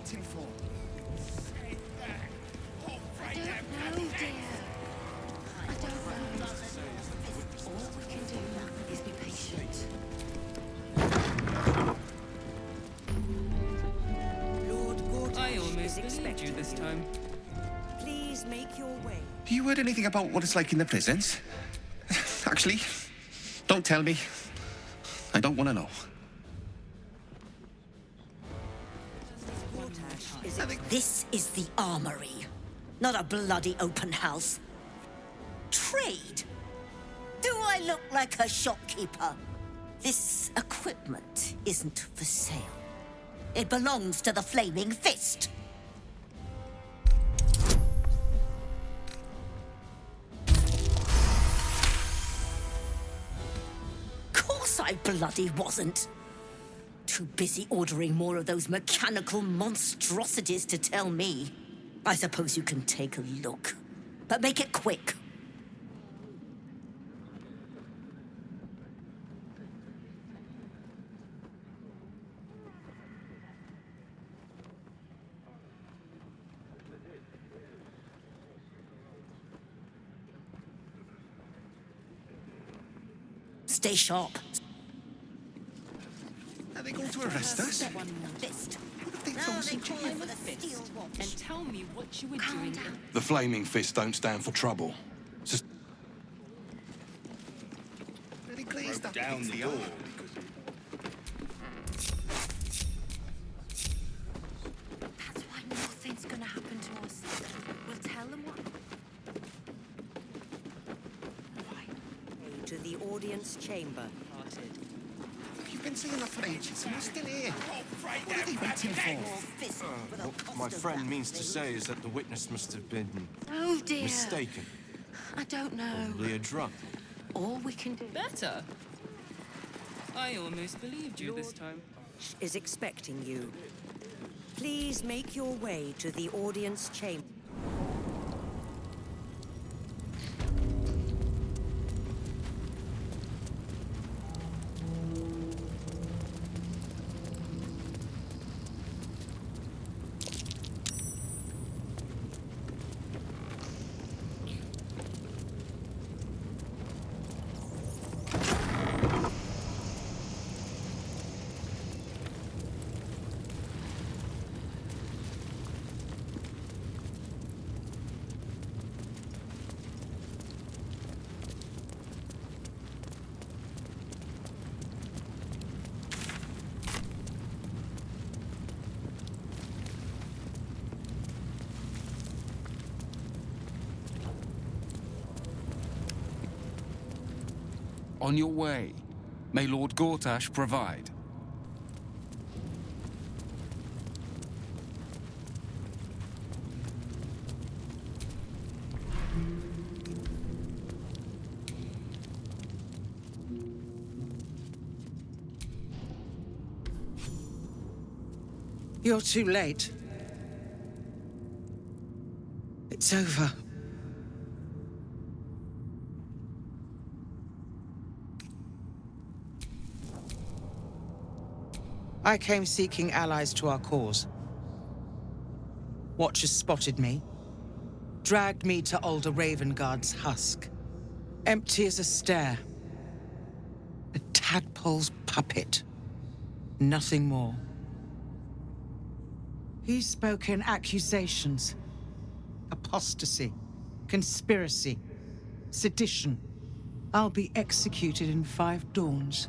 waiting for? I don't know, dear. I don't know. All we can do is be patient. Lord Gortash I almost is believed you expecting this you. time. Please make your way. Have you heard anything about what it's like in the prisons? Actually, don't tell me. I don't want to know. Gortash is This is the armory, not a bloody open house. Trade? Do I look like a shopkeeper? This equipment isn't for sale. It belongs to the Flaming Fist. Course I bloody wasn't. Too busy ordering more of those mechanical monstrosities to tell me. I suppose you can take a look, but make it quick. Stay sharp. Are they going to arrest us? Fist. What if they Now throw they some call jail? for the steel watch. And tell me what you were Calm doing. down. The Flaming Fist don't stand for trouble. Just Very glazed up Down against the the door. arm. That's why nothing's gonna happen to us. We'll tell them what. To the audience chamber. You've been saying that for ages, and we're still here. What are they waiting for? Fist for the what my cost of friend that means to thing. say is that the witness must have been Oh dear. mistaken. I don't know. Probably a drug. All we can do. Better. I almost believed you this time. Is expecting you. Please make your way to the audience chamber. On your way. May Lord Gortash provide. You're too late. It's over. I came seeking allies to our cause. Watchers spotted me, dragged me to Alder Ravengard's husk. Empty as a stare. A tadpole's puppet. Nothing more. He spoke in accusations. Apostasy, conspiracy, sedition. I'll be executed in 5 dawns.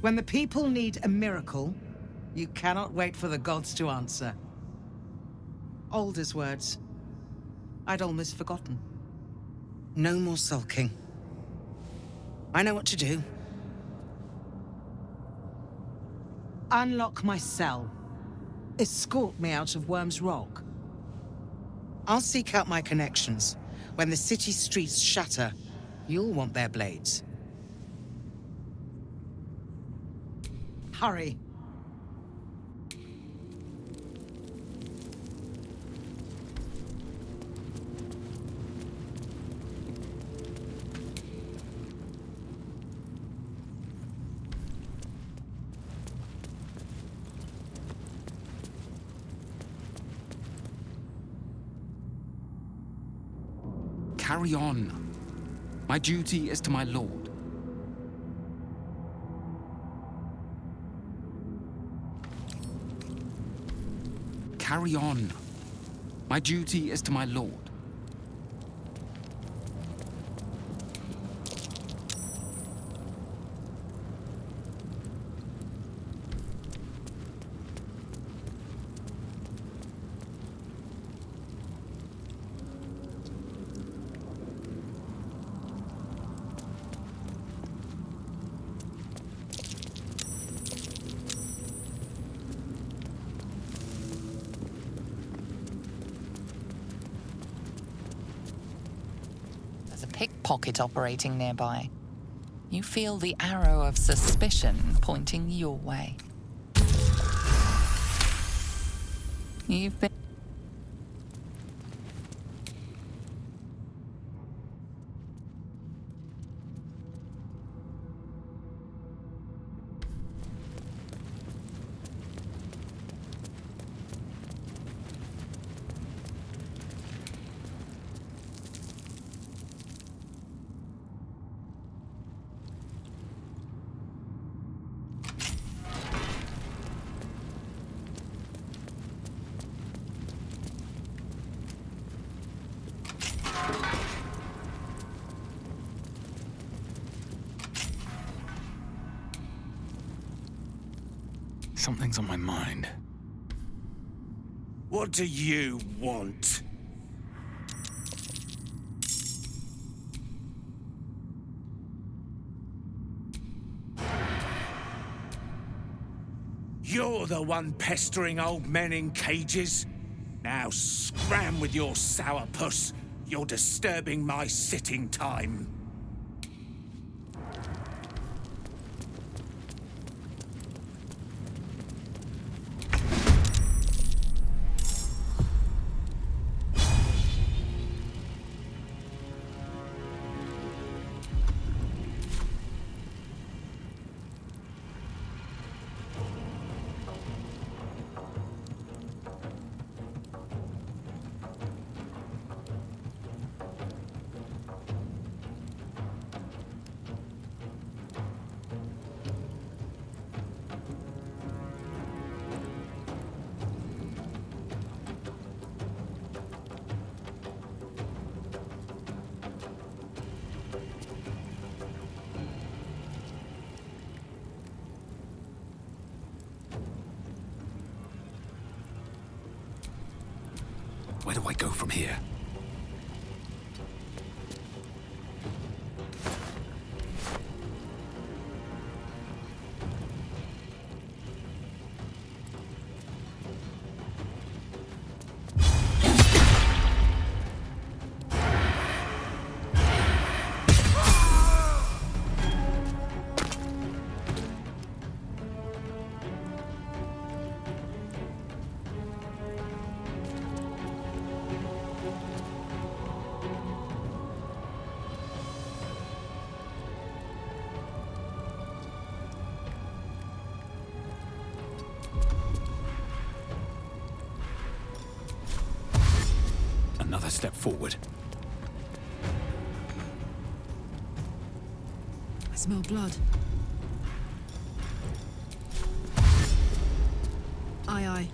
When the people need a miracle, you cannot wait for the gods to answer. Alder's words. I'd almost forgotten. No more sulking. I know what to do. Unlock my cell. escort me out of Worm's Rock. I'll seek out my connections. When the city streets shatter, you'll want their blades. Hurry. Carry on. My duty is to my lord. Carry on. My duty is to my lord. There's a pickpocket operating nearby. You feel the arrow of suspicion pointing your way. You've been... Something's on my mind. What do you want? You're the one pestering old men in cages? Now scram with your sourpuss. You're disturbing my sitting time. Where do I go from here? Another step forward. I smell blood. Aye, aye.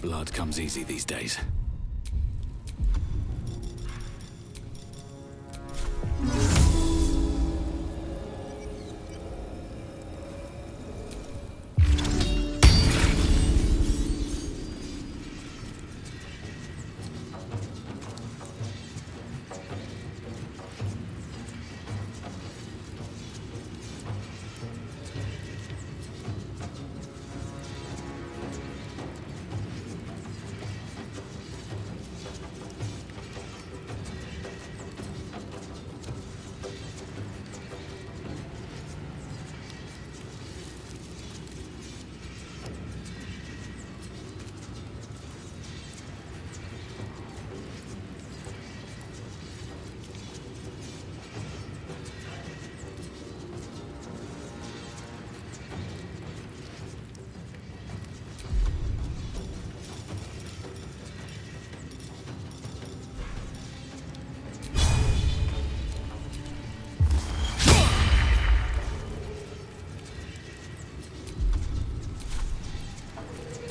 Blood comes easy these days.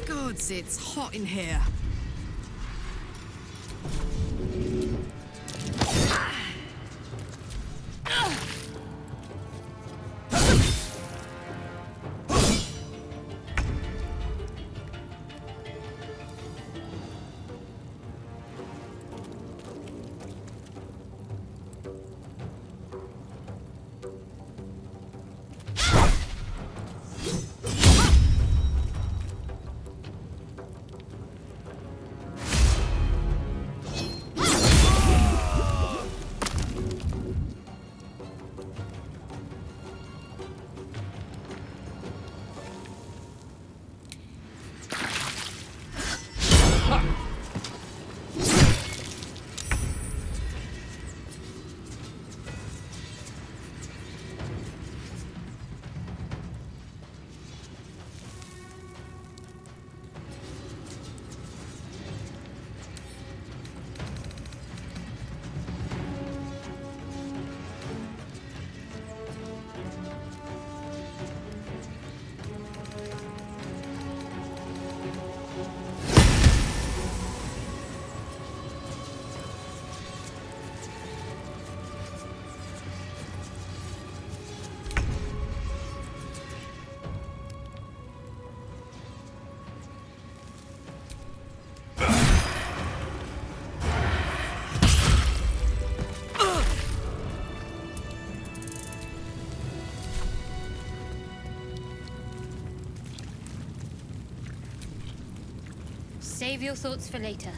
Gods, it's hot in here. Save your thoughts for later.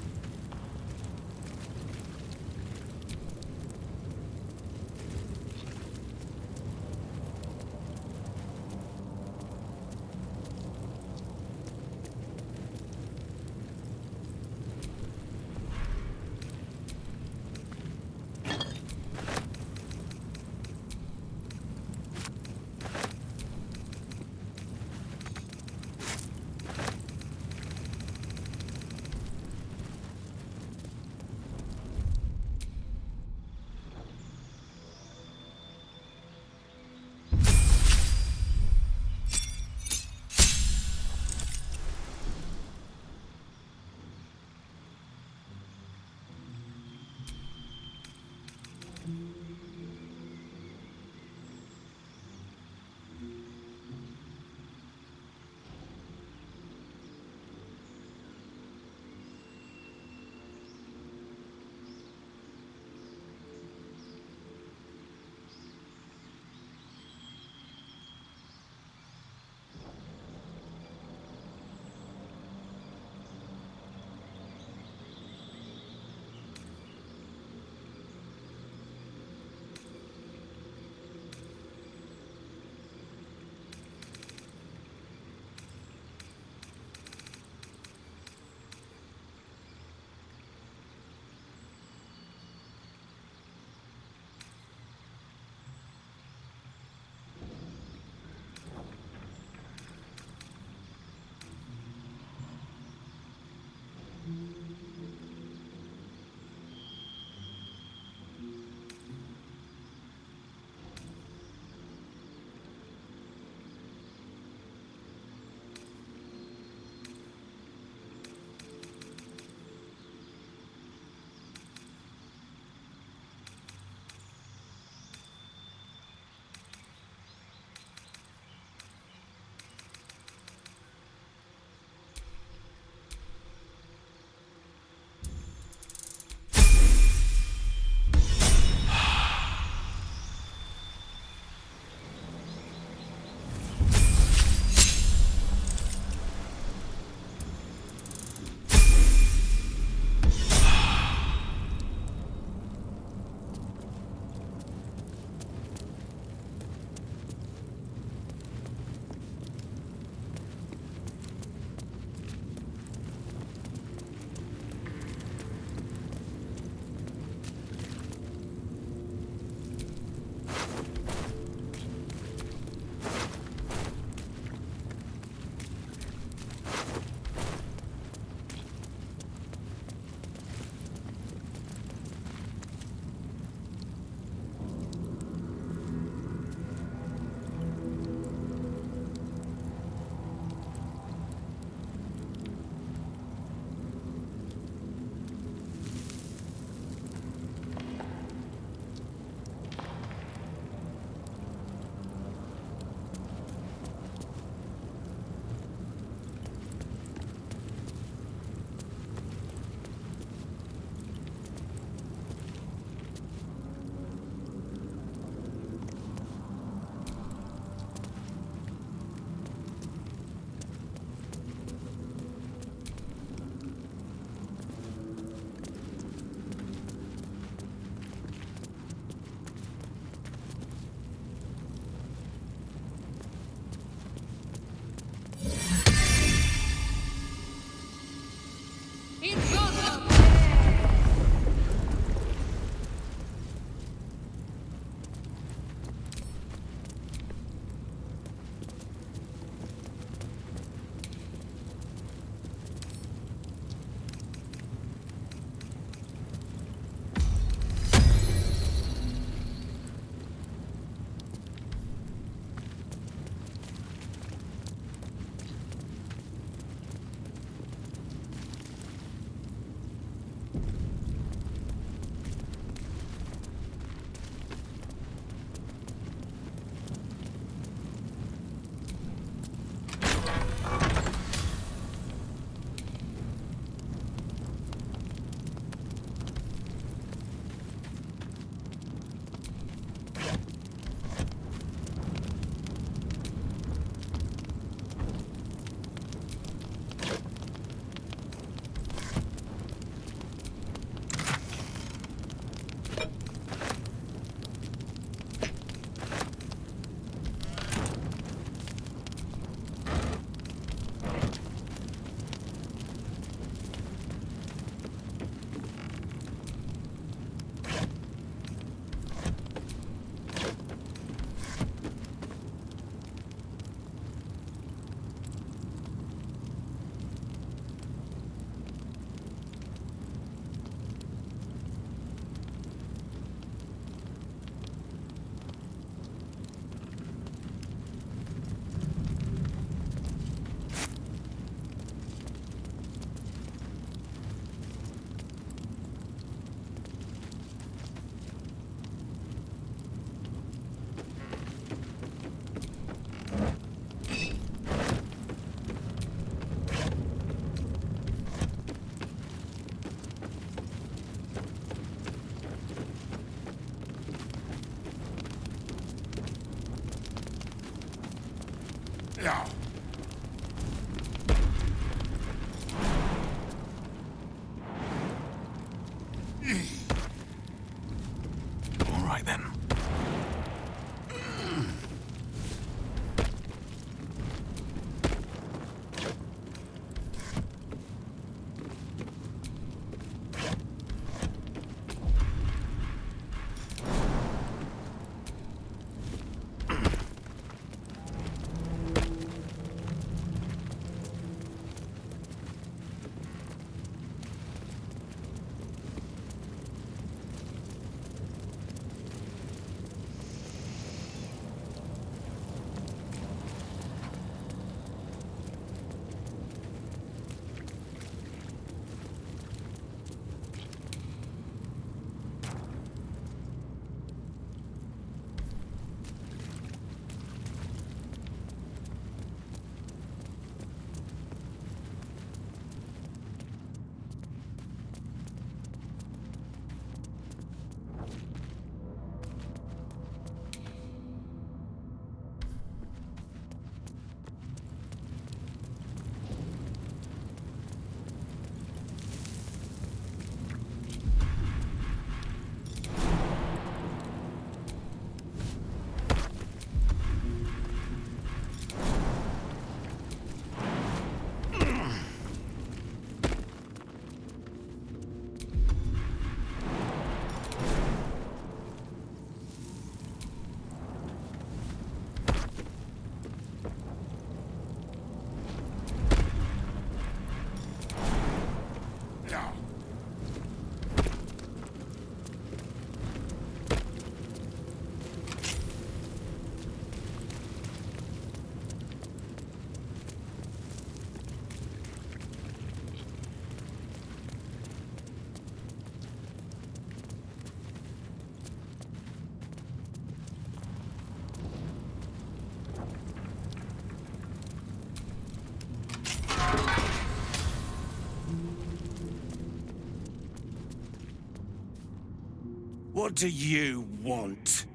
What do you want?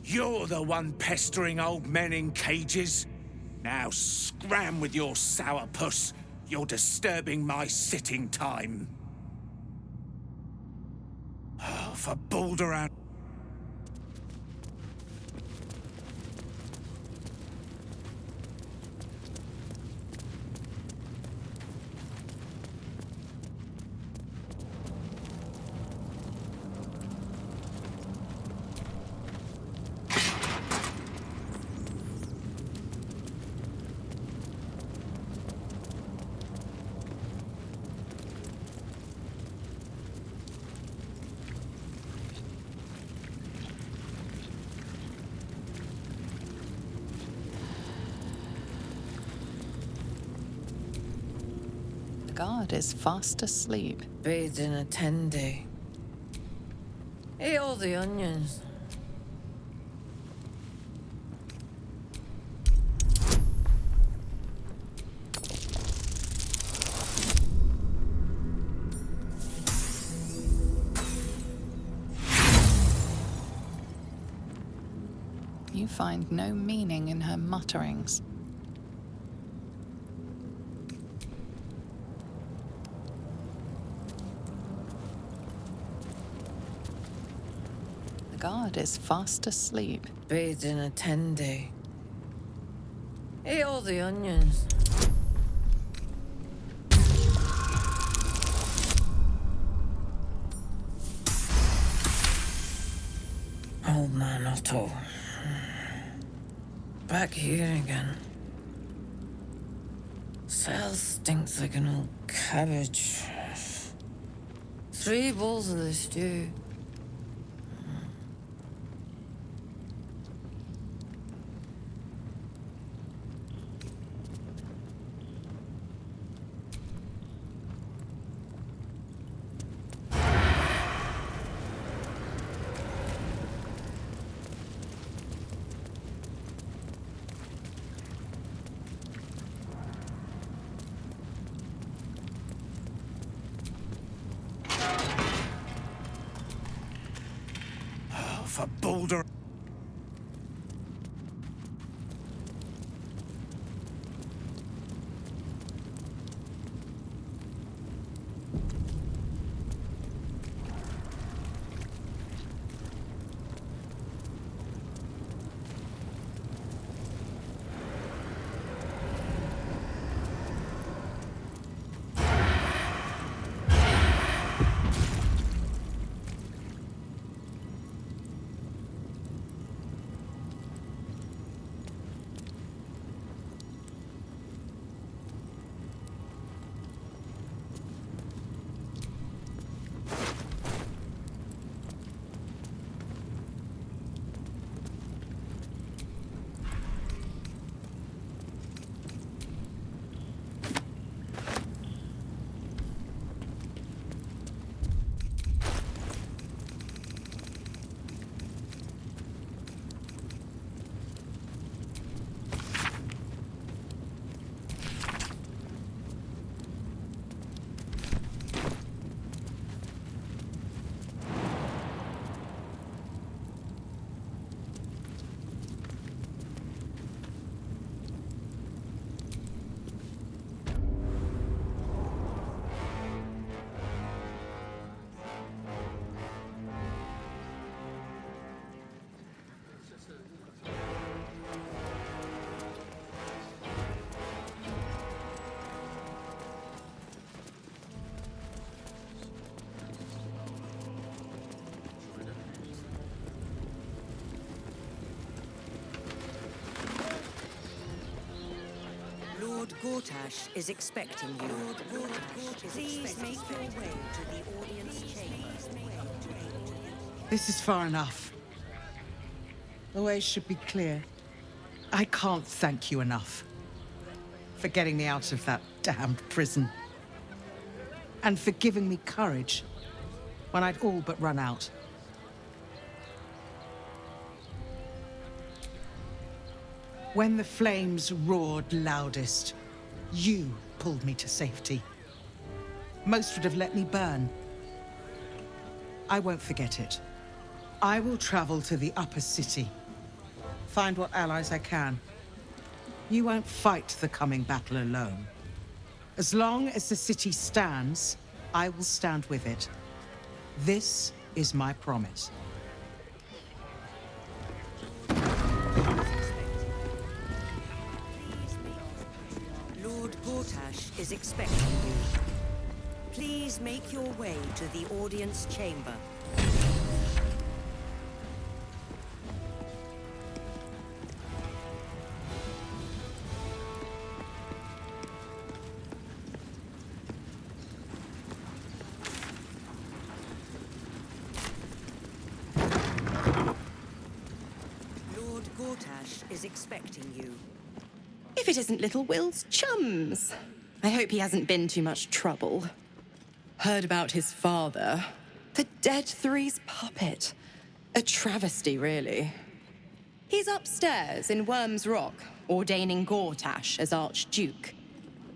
You're the one pestering old men in cages? Now scram with your sourpuss. You're disturbing my sitting time. Oh, for Baldur and... The guard is fast asleep. Bathed in a tendy. Ate all the onions. You find no meaning in her mutterings. The guard is fast asleep. Bathed in a tendy. Ate all the onions. Old man Otto. Back here again. Cell stinks like an old cabbage. 3 bowls of the stew. For Baldur. Lord Gortash is expecting you. Lord Gortash, please make your way to the audience chamber. This is far enough. The way should be clear. I can't thank you enough for getting me out of that damned prison. And for giving me courage when I'd all but run out. When the flames roared loudest, you pulled me to safety. Most would have let me burn. I won't forget it. I will travel to the upper city. Find what allies I can. You won't fight the coming battle alone. As long as the city stands, I will stand with it. This is my promise. Lord Gortash is expecting you. Please make your way to the audience chamber. Lord Gortash is expecting you. If it isn't little Will's chums. I hope he hasn't been too much trouble. Heard about his father. The Dead Three's puppet. A travesty, really. He's upstairs in Worm's Rock, ordaining Gortash as Archduke.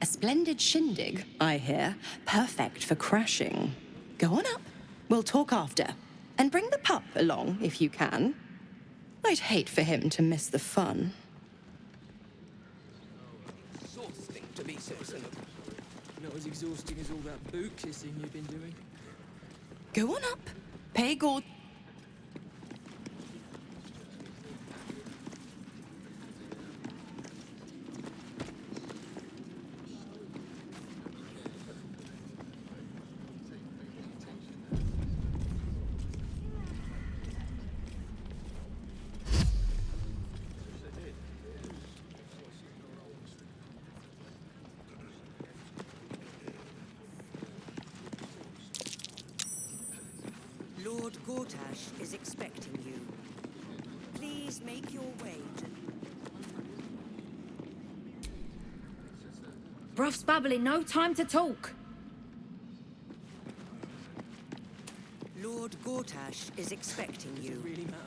A splendid shindig, I hear. Perfect for crashing. Go on up. We'll talk after. And bring the pup along, if you can. I'd hate for him to miss the fun. Exhausting to be citizen. Not as exhausting as all that boot kissing you've been doing. Go on up. Pay Gord. Lord Gortash is expecting you. Please make your way to... Bruff's babbling, no time to talk. Lord Gortash is expecting you. Really matter?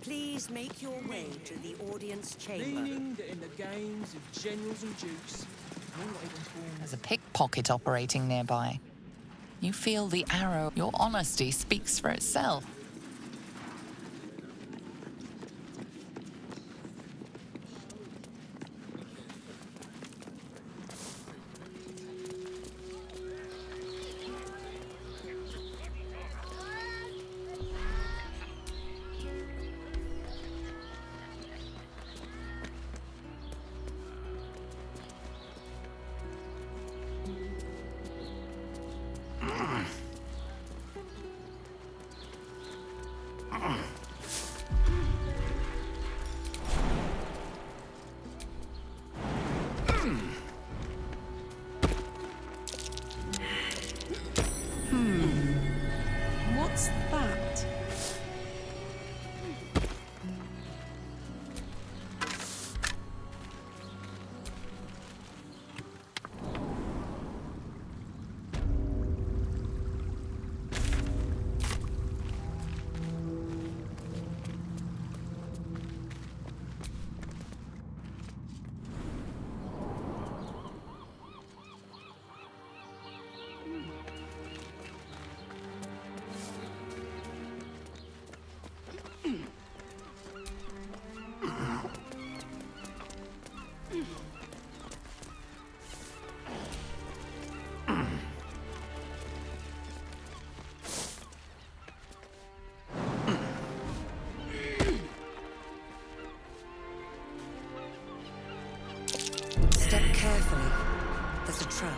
Please make your way to the audience chamber. Meaning that in the games of generals and dukes, you're not even born. There's a pickpocket operating nearby. You feel the arrow. Your honesty speaks for itself. What's that? Step carefully. There's a trap.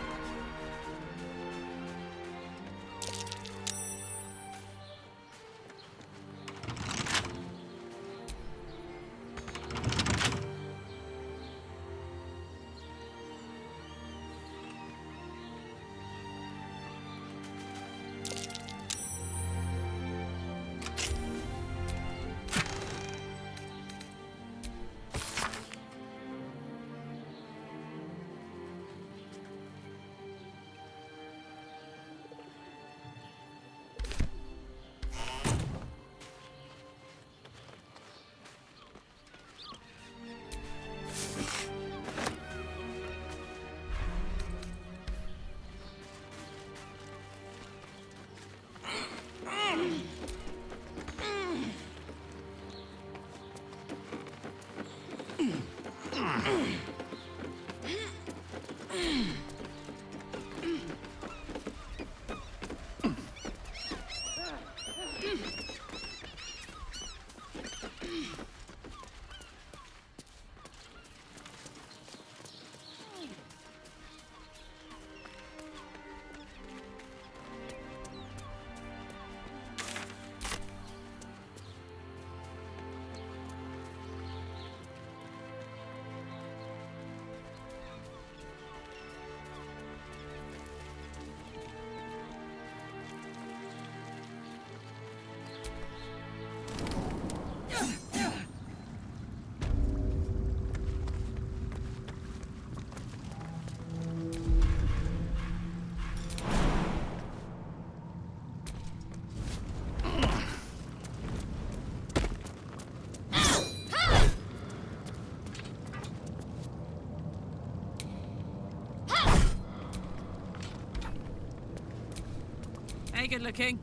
Hey, good looking.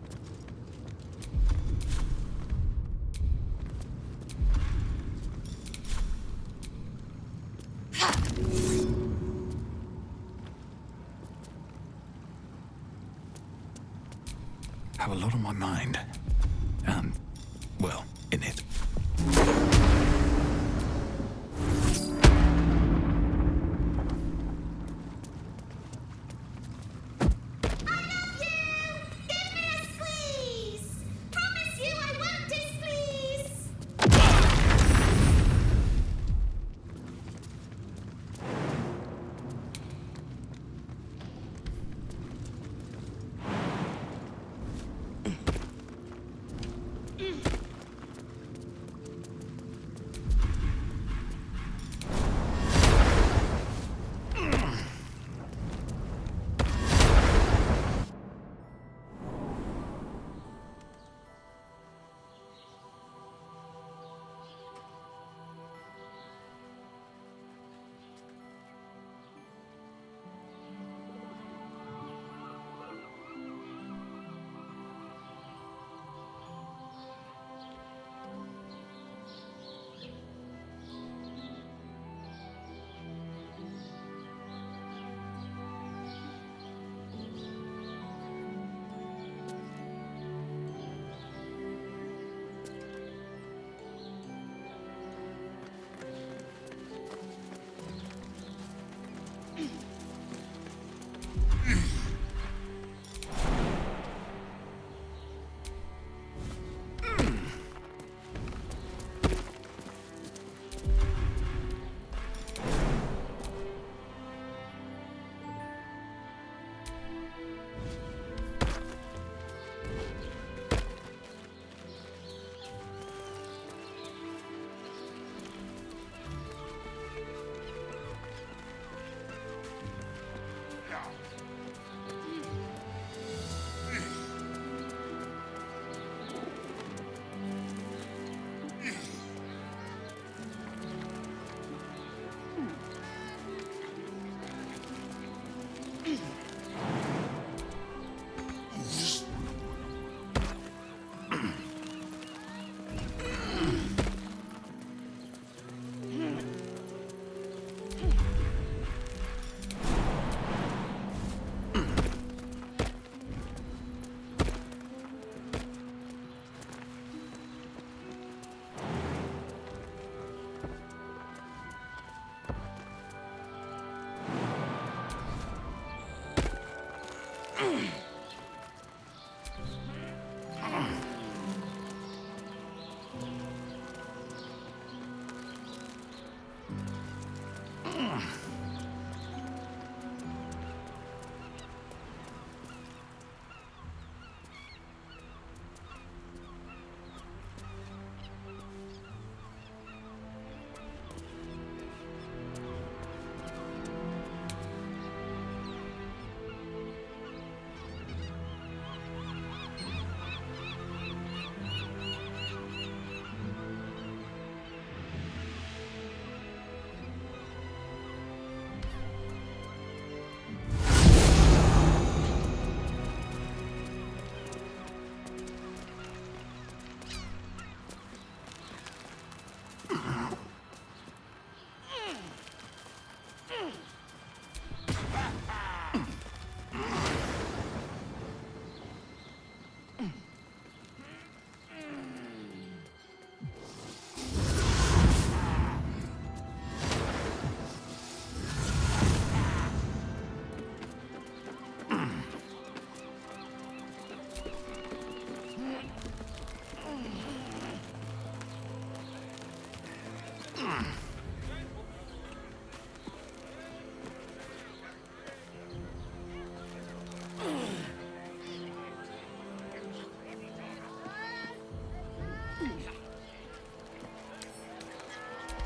Have a lot on my mind. And, well, in it.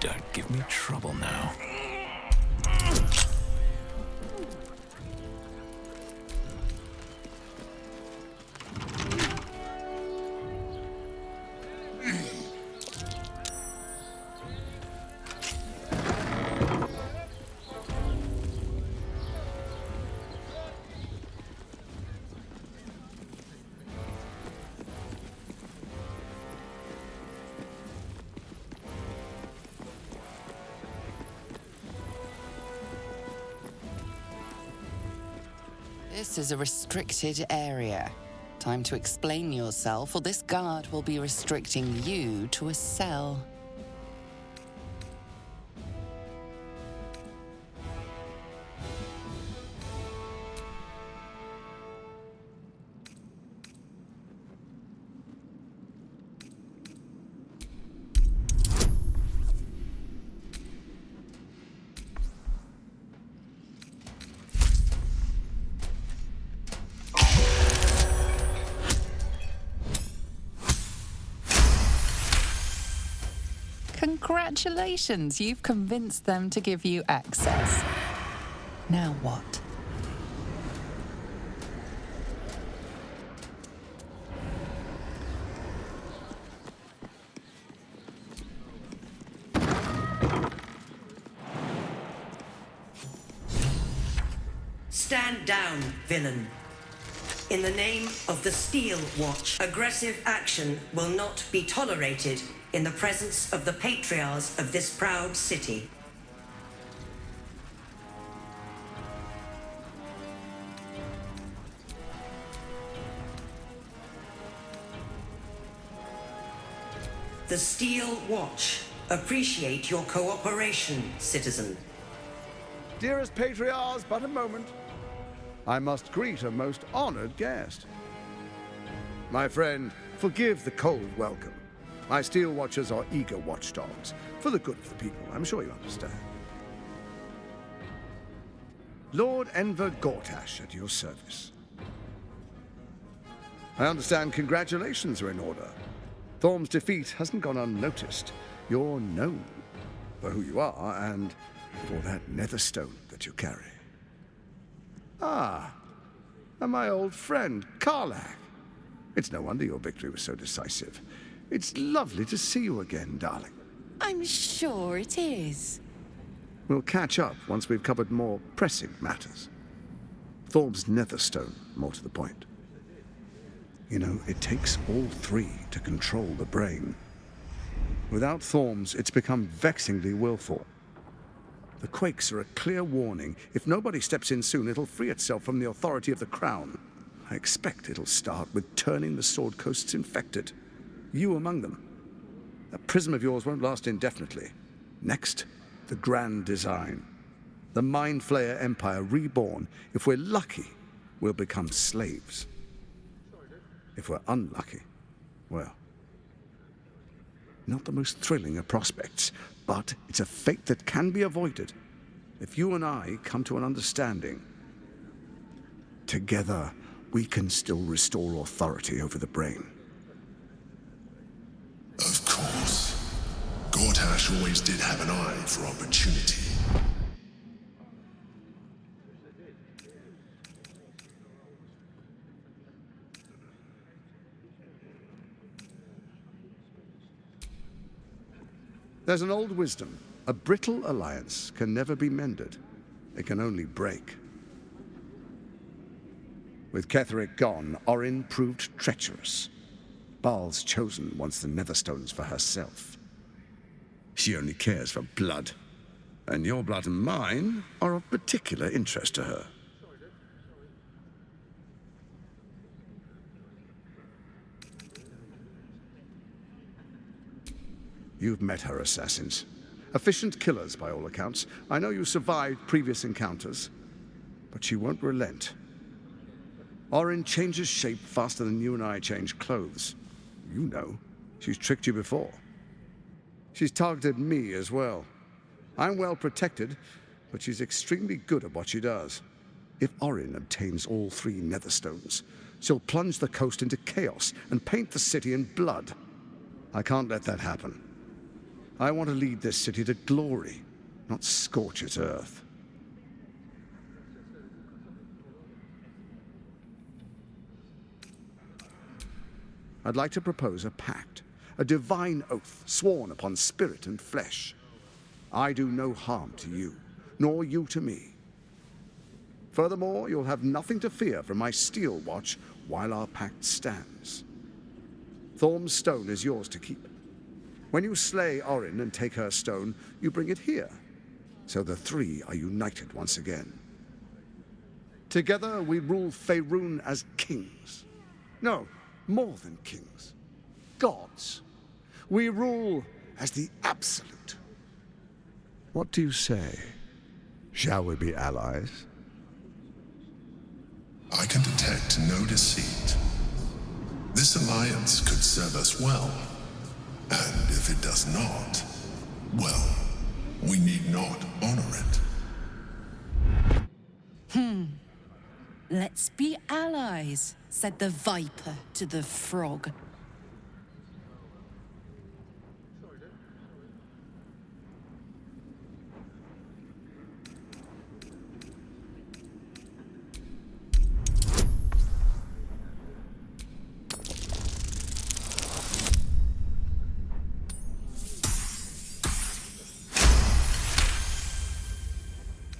Don't give me trouble now. This is a restricted area. Time to explain yourself, or this guard will be restricting you to a cell. Congratulations, you've convinced them to give you access. Now what? Stand down, villain. In the name of the Steel Watch, aggressive action will not be tolerated in the presence of the patriarchs of this proud city. The Steel Watch appreciate your cooperation, citizen. Dearest patriarchs, but a moment. I must greet a most honored guest. My friend, forgive the cold welcome. My Steel Watchers are eager watchdogs, for the good of the people, I'm sure you understand. Lord Enver Gortash at your service. I understand congratulations are in order. Thorm's defeat hasn't gone unnoticed. You're known for who you are and for that netherstone that you carry. Ah, and my old friend, Karlach. It's no wonder your victory was so decisive. It's lovely to see you again, darling. I'm sure it is. We'll catch up once we've covered more pressing matters. Thorm's netherstone, more to the point. You know, it takes all three to control the brain. Without Thorm's, it's become vexingly willful. The quakes are a clear warning. If nobody steps in soon, it'll free itself from the authority of the crown. I expect it'll start with turning the Sword Coasts infected. You among them. That prism of yours won't last indefinitely. Next, the grand design. The Mind Flayer Empire reborn. If we're lucky, we'll become slaves. If we're unlucky, well, not the most thrilling of prospects, but it's a fate that can be avoided if you and I come to an understanding. Together, we can still restore authority over the brain. Of course. Gortash always did have an eye for opportunity. There's an old wisdom. A brittle alliance can never be mended. It can only break. With Ketheric gone, Orin proved treacherous. Baal's chosen wants the Netherstones for herself. She only cares for blood. And your blood and mine are of particular interest to her. You've met her assassins. Efficient killers, by all accounts. I know you survived previous encounters, but she won't relent. Orin changes shape faster than you and I change clothes. You know, she's tricked you before. She's targeted me as well. I'm well protected, but she's extremely good at what she does. If Orin obtains all three Netherstones, she'll plunge the coast into chaos and paint the city in blood. I can't let that happen. I want to lead this city to glory, not scorch its earth. I'd like to propose a pact, a divine oath sworn upon spirit and flesh. I do no harm to you, nor you to me. Furthermore, you'll have nothing to fear from my steel watch while our pact stands. Thorm's stone is yours to keep. When you slay Orin and take her stone, you bring it here, so the three are united once again. Together we rule Faerun as kings. No, more than kings. Gods. We rule as the Absolute. What do you say? Shall we be allies? I can detect no deceit. This alliance could serve us well. And if it does not, well, we need not honor it. Let's be allies, said the viper to the frog.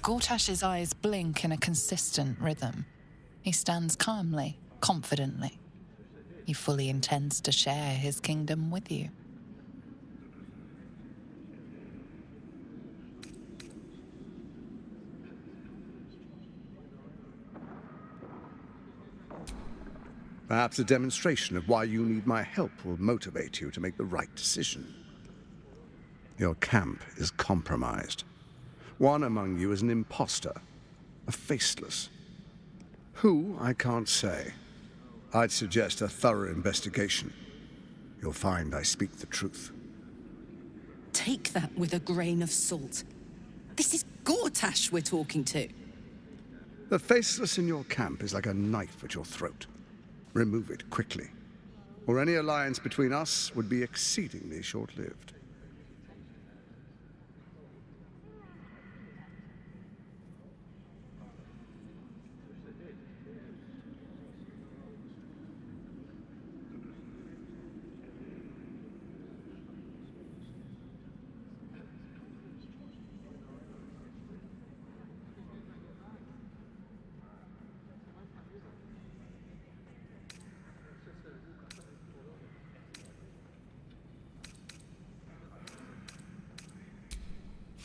Gortash's eyes blink in a consistent rhythm. He stands calmly, confidently. He fully intends to share his kingdom with you. Perhaps a demonstration of why you need my help will motivate you to make the right decision. Your camp is compromised. One among you is an imposter, a faceless. Who, I can't say. I'd suggest a thorough investigation. You'll find I speak the truth. Take that with a grain of salt. This is Gortash we're talking to. The faceless in your camp is like a knife at your throat. Remove it quickly, or any alliance between us would be exceedingly short-lived.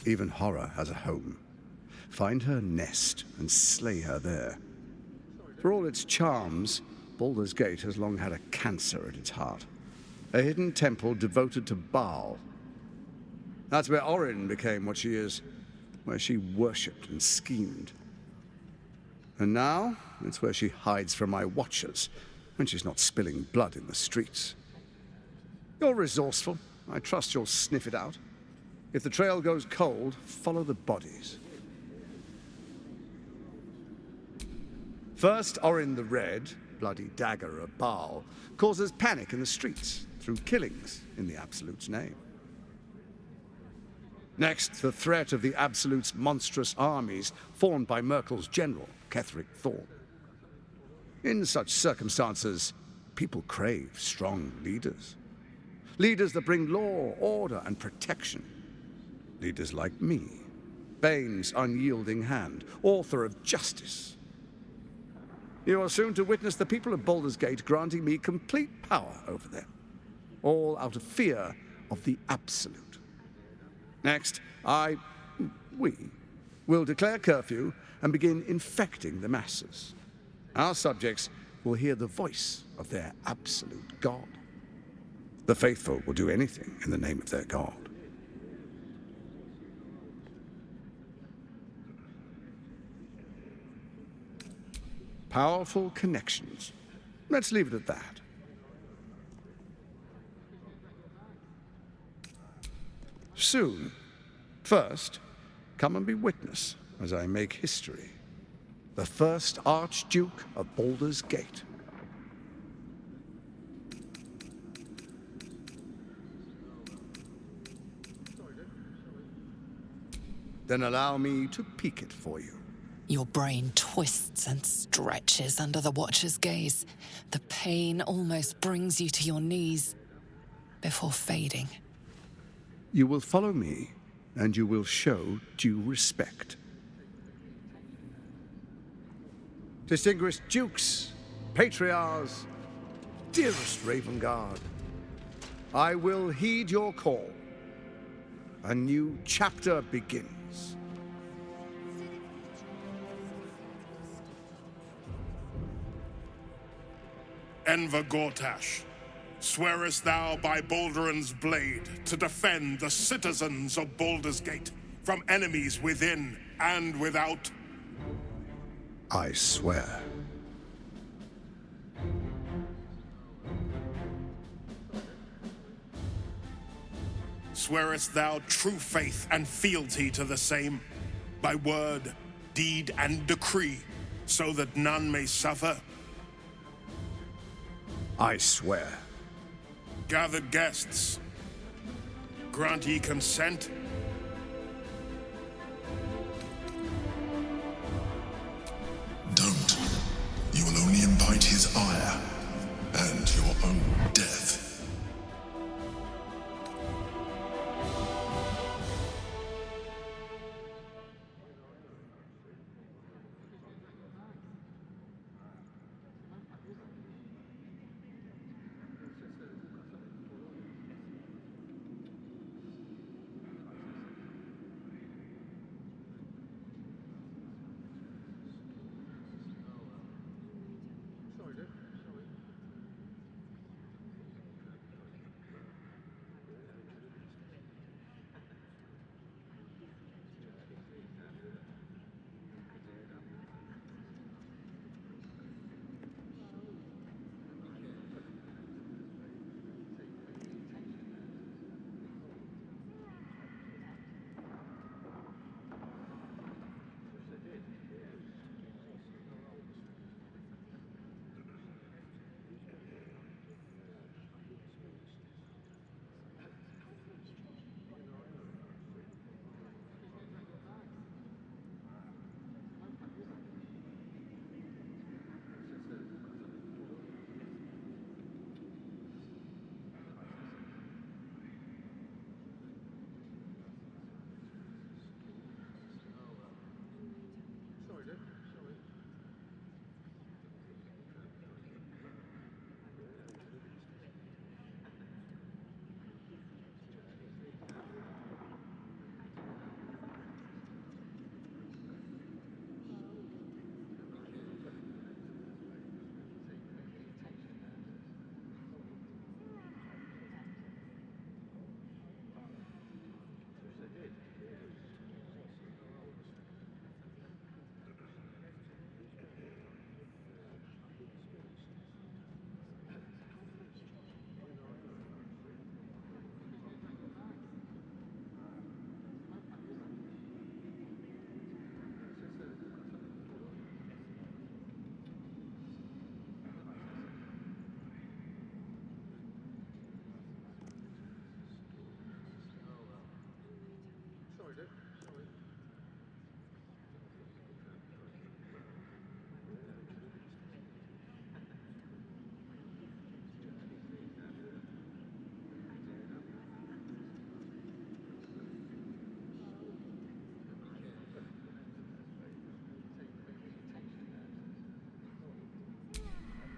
Even horror has a home. Find her nest and slay her there. For all its charms, Baldur's Gate has long had a cancer at its heart. A hidden temple devoted to Baal. That's where Orin became what she is, where she worshipped and schemed. And now, it's where she hides from my watchers, when she's not spilling blood in the streets. You're resourceful. I trust you'll sniff it out. If the trail goes cold, follow the bodies. First, Orin the Red, bloody dagger of Baal, causes panic in the streets through killings in the Absolute's name. Next, the threat of the Absolute's monstrous armies formed by Merkel's general, Ketheric Thorm. In such circumstances, people crave strong leaders. Leaders that bring law, order, and protection. Leaders like me, Bane's unyielding hand, author of justice. You are soon to witness the people of Baldur's Gate granting me complete power over them, all out of fear of the Absolute. Next, we will declare curfew and begin infecting the masses. Our subjects will hear the voice of their absolute God. The faithful will do anything in the name of their God. Powerful connections. Let's leave it at that. Soon. First, come and be witness as I make history. The first Archduke of Baldur's Gate. Then allow me to peek it for you. Your brain twists and stretches under the Watcher's gaze. The pain almost brings you to your knees before fading. You will follow me, and you will show due respect. Distinguished dukes, patriarchs, dearest Raven Guard, I will heed your call. A new chapter begins. Enver Gortash, swearest thou by Balduran's blade to defend the citizens of Baldur's Gate from enemies within and without? I swear. Swearest thou true faith and fealty to the same, by word, deed, and decree, so that none may suffer? I swear. Gathered guests, grant ye consent? Don't. You will only invite his ire and your own death.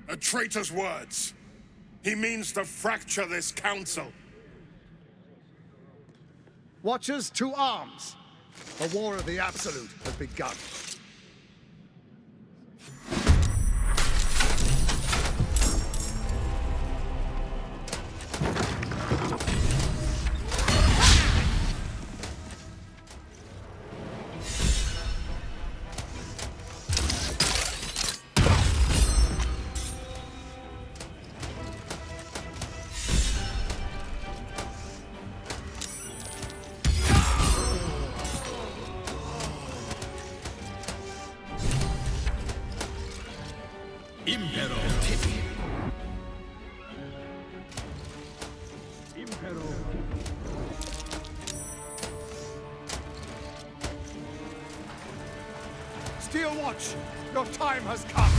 A traitor's words. He means to fracture this council. Watchers to arms! The war of the Absolute has begun. Steel Watch, your time has come.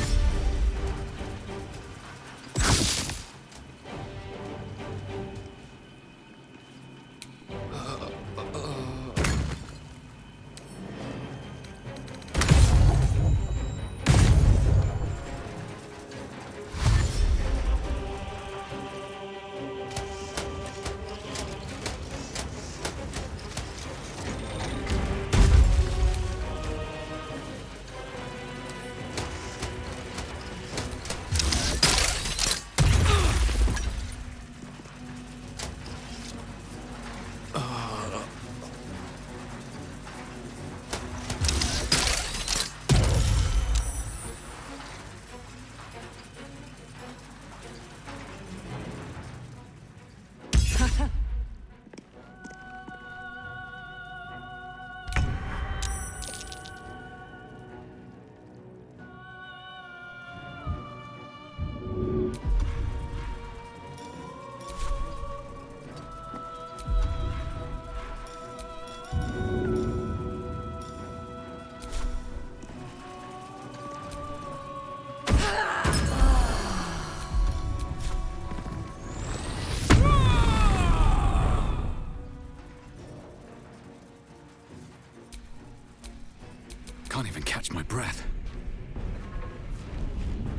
Can't even catch my breath.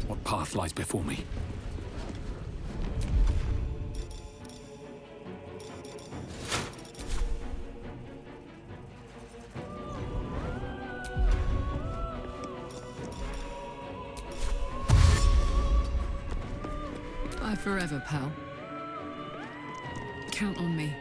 What path lies before me? Bye forever, pal. Count on me.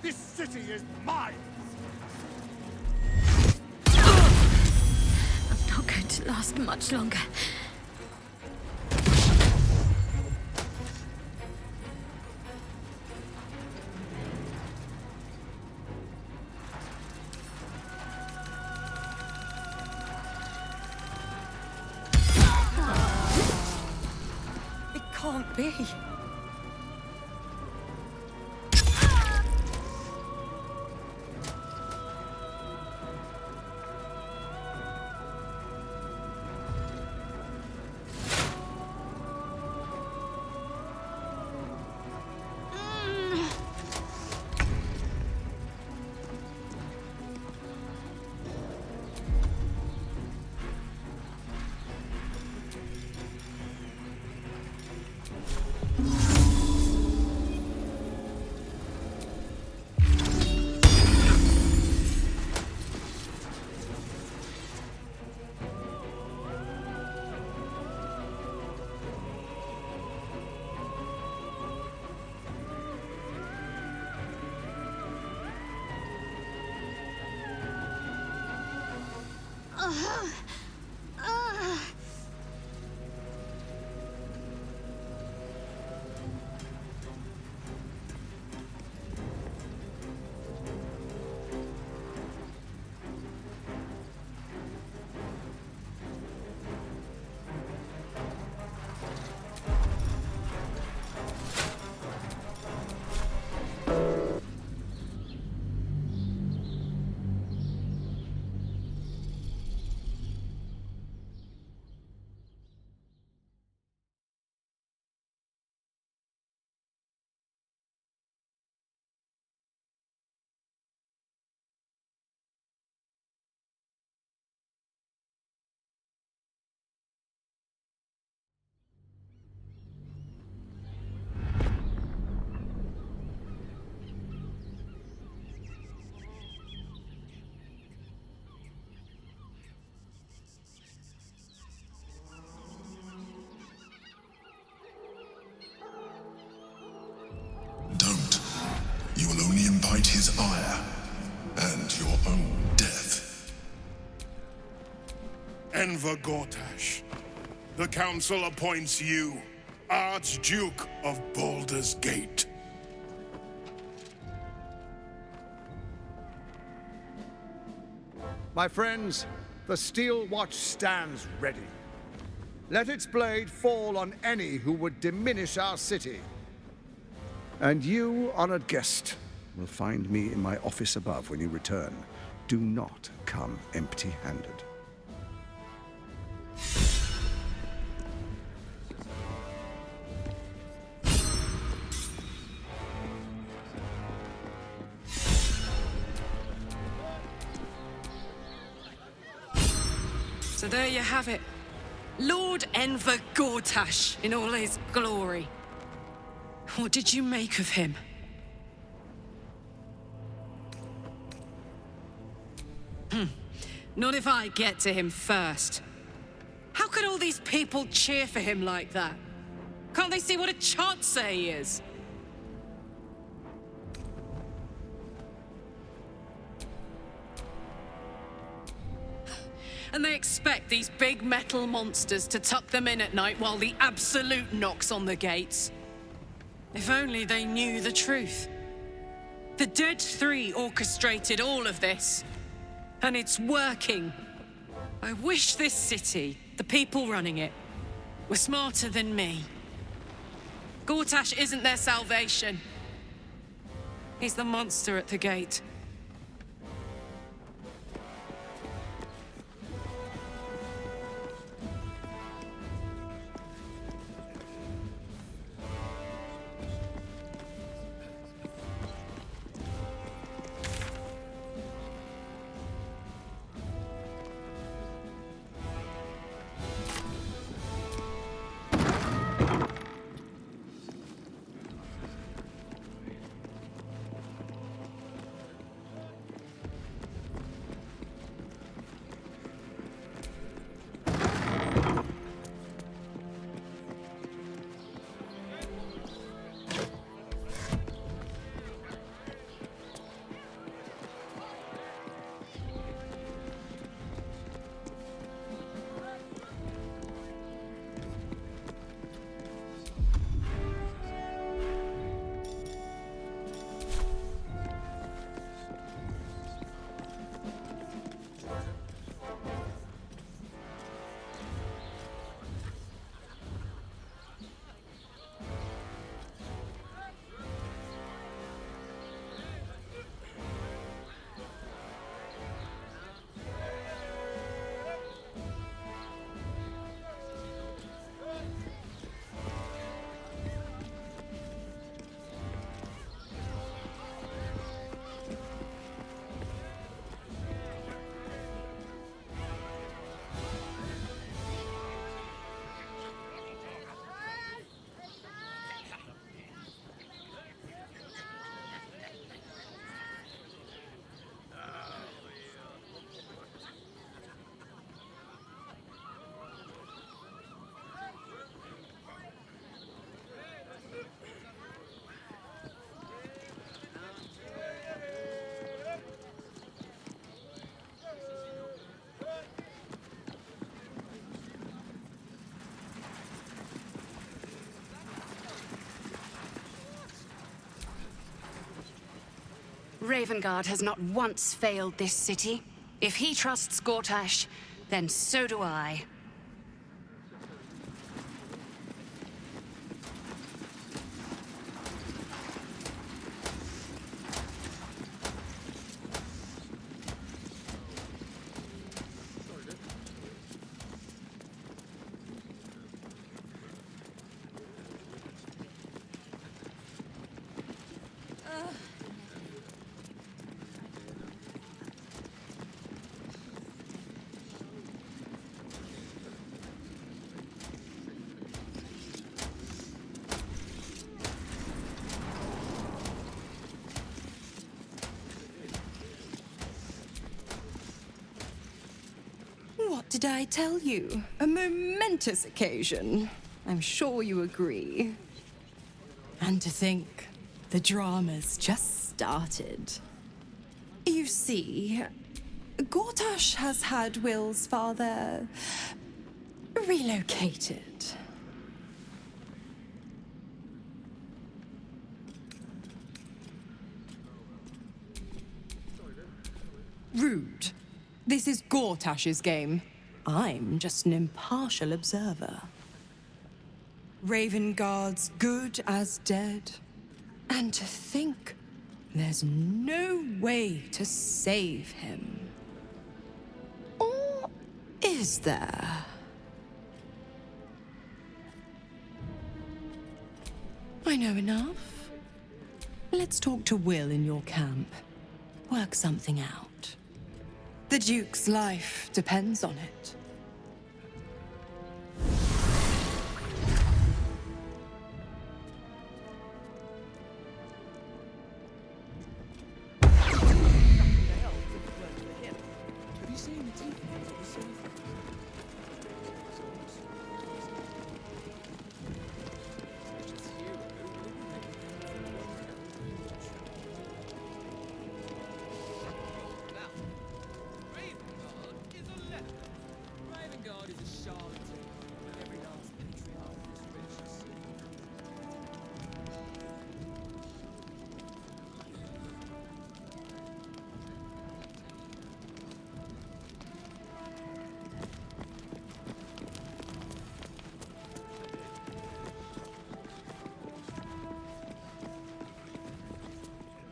This city is mine! I'm not going to last much longer. It can't be. ire and your own death. Enver Gortash, the Council appoints you Archduke of Baldur's Gate. My friends, the Steel Watch stands ready. Let its blade fall on any who would diminish our city. And you, honored guest, will find me in my office above when you return. Do not come empty-handed. So there you have it. Lord Enver Gortash in all his glory. What did you make of him? Not if I get to him first. How could all these people cheer for him like that? Can't they see what a chancer he is? And they expect these big metal monsters to tuck them in at night while the Absolute knocks on the gates. If only they knew the truth. The Dead Three orchestrated all of this. And it's working. I wish this city, the people running it, were smarter than me. Gortash isn't their salvation. He's the monster at the gate. Ravengard has not once failed this city. If he trusts Gortash, then so do I. What did I tell you? A momentous occasion. I'm sure you agree. And to think, the drama's just started. You see, Gortash has had Will's father relocated. Rude. This is Gortash's game. I'm just an impartial observer. Raven Guard's good as dead. And to think there's no way to save him. Or is there? I know enough. Let's talk to Will in your camp. Work something out. The Duke's life depends on it. Have you seen the TV of the city? Ravengard is a charlatan, like every last patriarch of this rich city.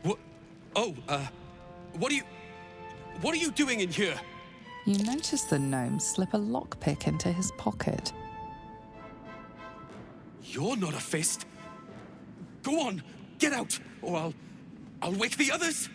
What? Oh, what are you doing in here? You notice the gnome slip a lockpick into his pocket. You're not a fist. Go on, get out, or I'll wake the others.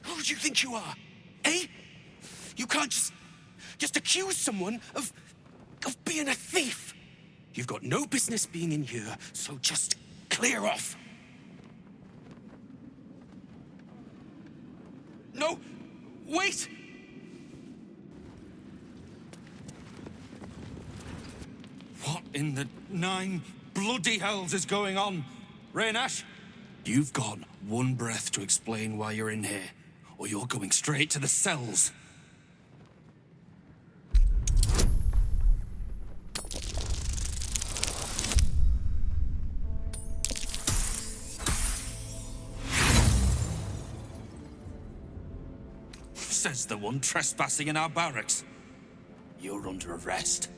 Who do you think you are? Eh? You can't just accuse someone of being a thief. You've got no business being in here, so just clear off. No, wait! What in the 9 bloody hells is going on? Raynash? You've got one breath to explain why you're in here, or you're going straight to the cells. Says the one trespassing in our barracks. You're under arrest.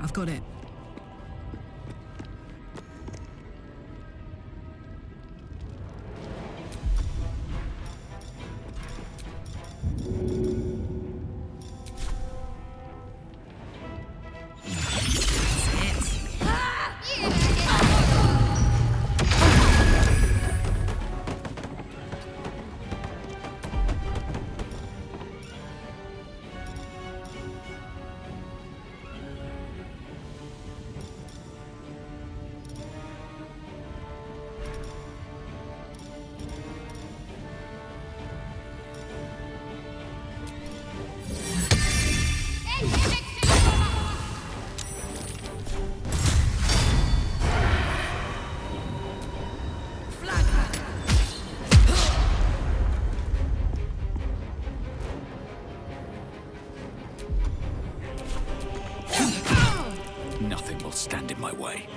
I've got it. Nothing will stand in my way.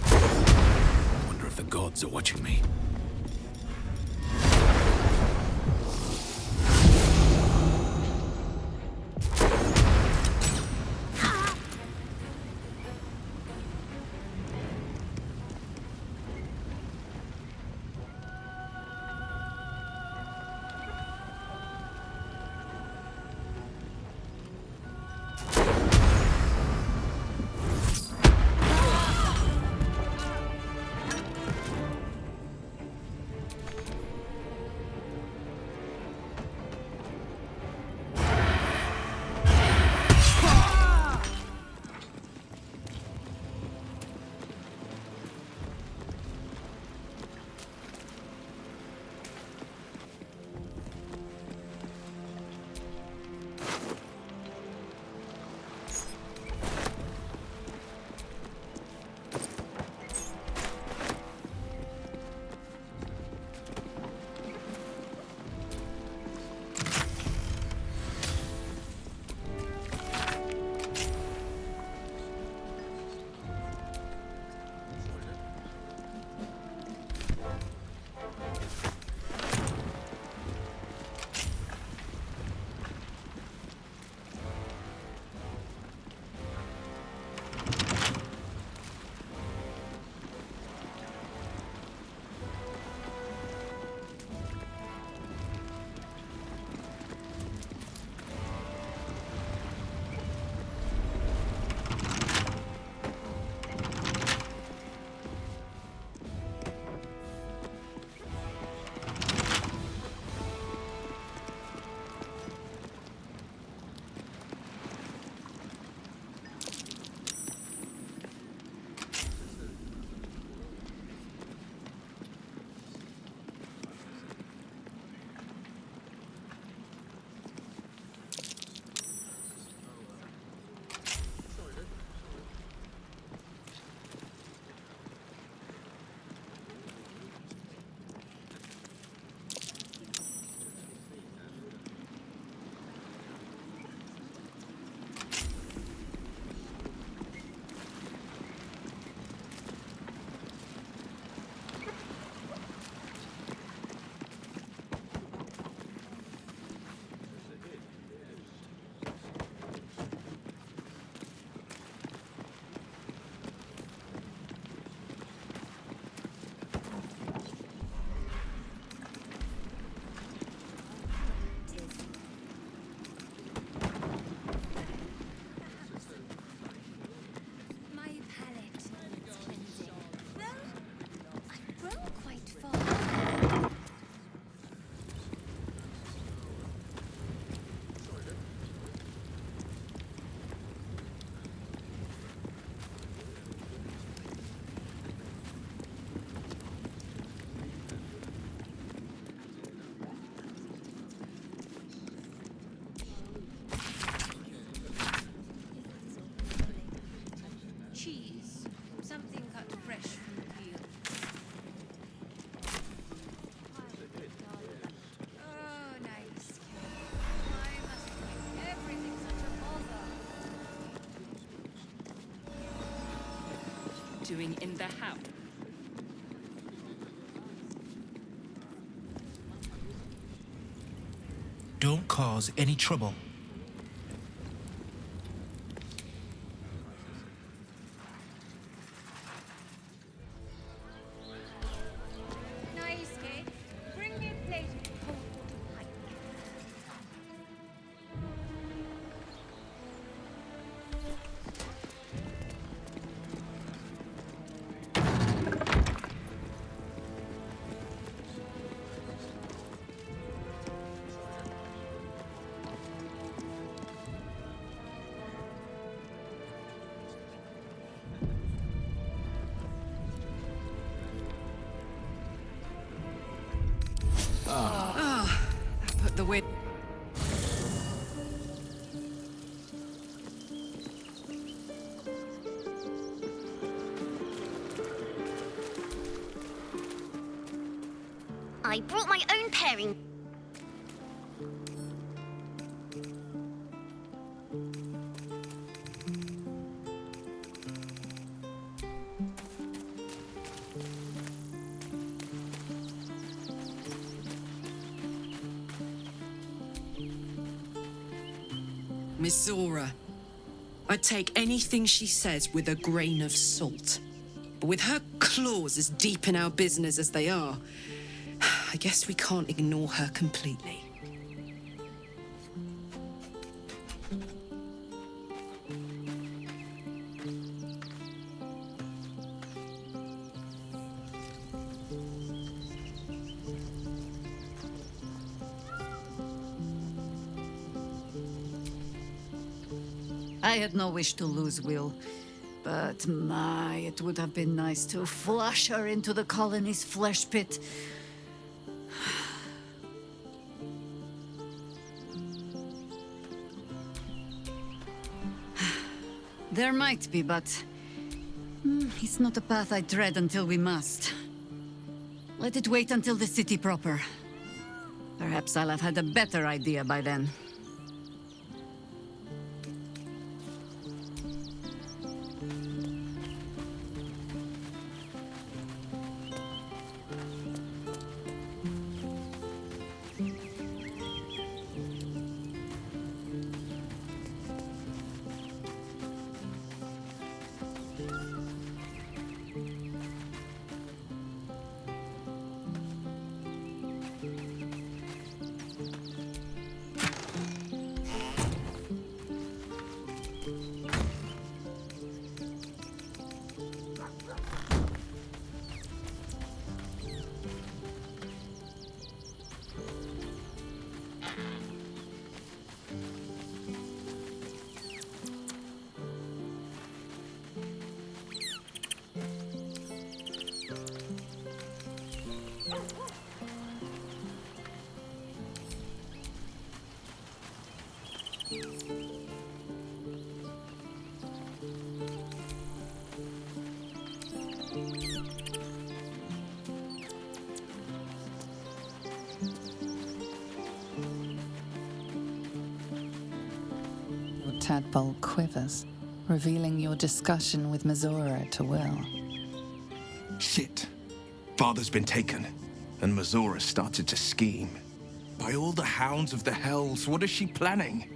I wonder if the gods are watching me. Doing in the house? Don't cause any trouble. Nice cake. Bring me a plate of cold water pike. That put the wind. I brought my own pairing. Mizora. I take anything she says with a grain of salt. But with her claws as deep in our business as they are, I guess we can't ignore her completely. I had no wish to lose Will, but my, it would have been nice to flush her into the colony's flesh pit. There might be, but it's not a path I tread until we must. Let it wait until the city proper. Perhaps I'll have had a better idea by then. Your tadpole quivers, revealing your discussion with Mizora to Will. Shit. Father's been taken, and Mizora started to scheme. By all the hounds of the hells, what is she planning?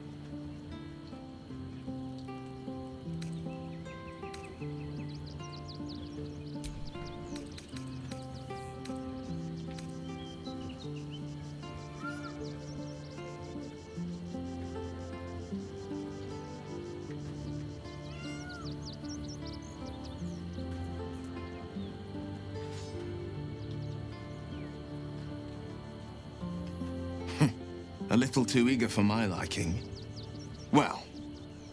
A little too eager for my liking. Well,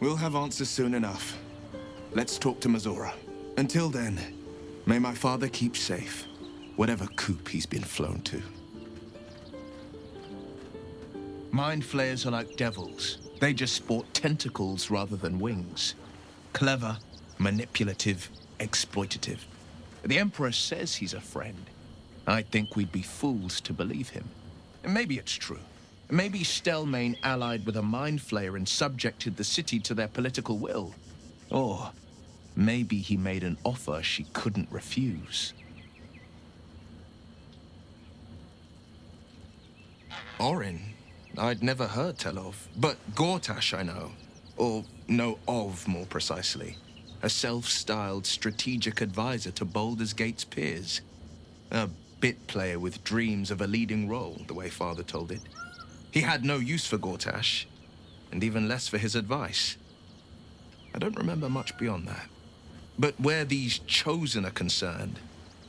we'll have answers soon enough. Let's talk to Mizora. Until then, may my father keep safe, whatever coop he's been flown to. Mind flayers are like devils. They just sport tentacles rather than wings. Clever, manipulative, exploitative. The Emperor says he's a friend. I think we'd be fools to believe him. And maybe it's true. Maybe Stelmane allied with a mind flayer and subjected the city to their political will. Or maybe he made an offer she couldn't refuse. Orin? I'd never heard tell of. But Gortash I know. Or know of, more precisely. A self-styled strategic advisor to Baldur's Gate's peers. A bit player with dreams of a leading role, the way Father told it. He had no use for Gortash, and even less for his advice. I don't remember much beyond that. But where these chosen are concerned,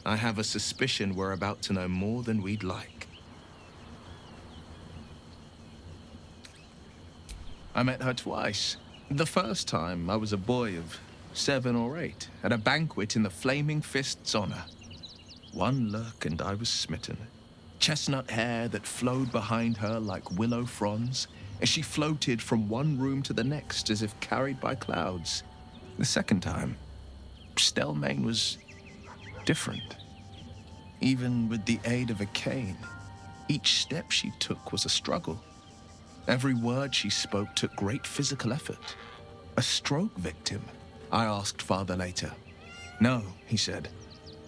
I have a suspicion we're about to know more than we'd like. I met her twice. The first time, I was a boy of 7 or 8, at a banquet in the Flaming Fist's honor. One look and I was smitten. Chestnut hair that flowed behind her like willow fronds, as she floated from one room to the next as if carried by clouds. The second time, Stelmane was different. Even with the aid of a cane, Each step she took was a struggle. Every word she spoke took great physical effort. A stroke victim? I asked Father later. No, he said.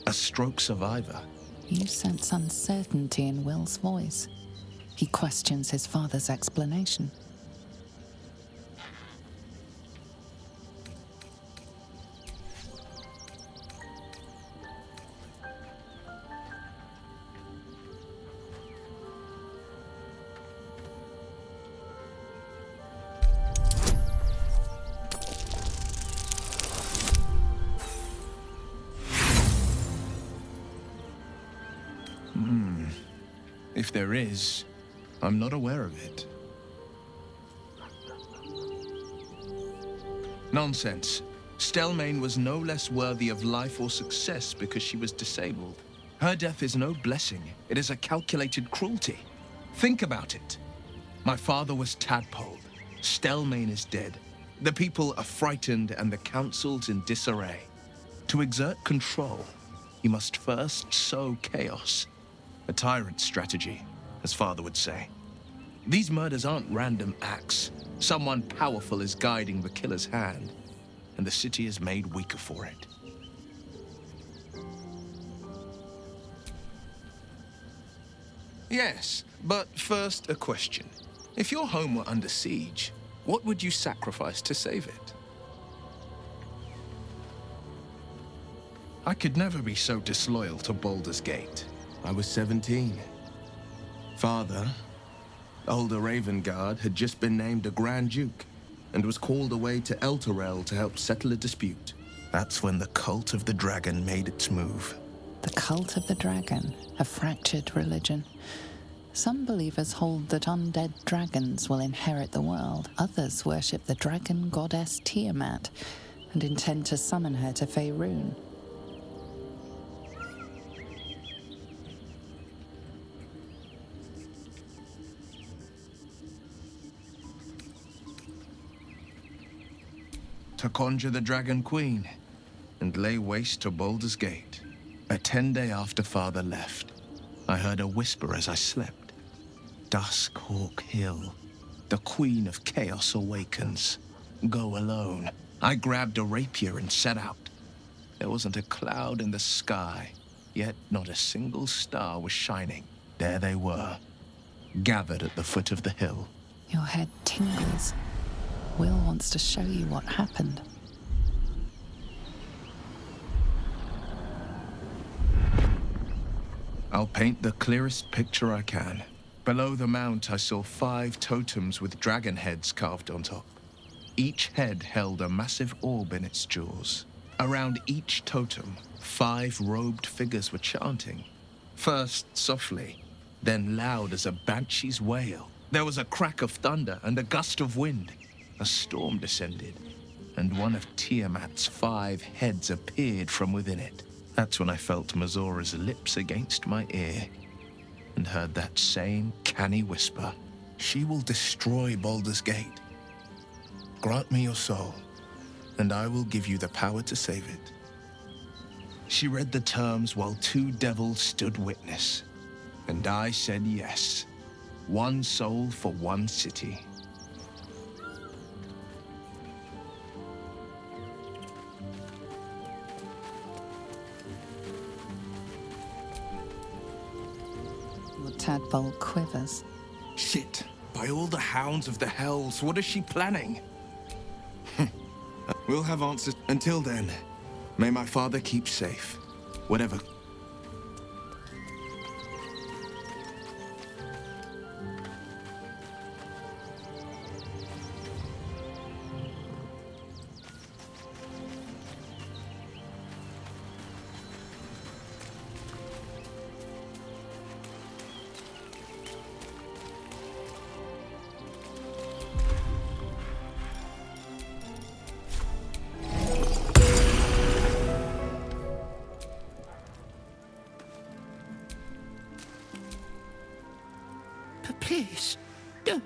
A stroke survivor. You sense uncertainty in Will's voice. He questions his father's explanation. If there is, I'm not aware of it. Nonsense. Stelmane was no less worthy of life or success because she was disabled. Her death is no blessing. It is a calculated cruelty. Think about it. My father was tadpoled. Stelmane is dead. The people are frightened and the council's in disarray. To exert control, you must first sow chaos. A tyrant's strategy, as Father would say. These murders aren't random acts. Someone powerful is guiding the killer's hand, and the city is made weaker for it. Yes, but first a question. If your home were under siege, what would you sacrifice to save it? I could never be so disloyal to Baldur's Gate. I was 17. Father, older Ravengard, had just been named a Grand Duke and was called away to Elturel to help settle a dispute. That's when the Cult of the Dragon made its move. The Cult of the Dragon, a fractured religion. Some believers hold that undead dragons will inherit the world. Others worship the dragon goddess Tiamat and intend to summon her to Faerun. To conjure the Dragon Queen and lay waste to Baldur's Gate. A 10-day after Father left, I heard a whisper as I slept. Duskhawk Hill. The Queen of Chaos awakens. Go alone. I grabbed a rapier and set out. There wasn't a cloud in the sky, yet not a single star was shining. There they were, gathered at the foot of the hill. Your head tingles. Will wants to show you what happened. I'll paint the clearest picture I can. Below the mount, I saw 5 totems with dragon heads carved on top. Each head held a massive orb in its jaws. Around each totem, 5 robed figures were chanting. First softly, then loud as a banshee's wail. There was a crack of thunder and a gust of wind. A storm descended, and one of Tiamat's 5 heads appeared from within it. That's when I felt Mizora's lips against my ear, and heard that same canny whisper. She will destroy Baldur's Gate. Grant me your soul, and I will give you the power to save it. She read the terms while 2 devils stood witness, and I said yes. 1 soul for 1 city. Tadpole quivers. Shit. By all the hounds of the hells, what is she planning? We'll have answers. Until then, may my father keep safe. Whatever. Please, don't.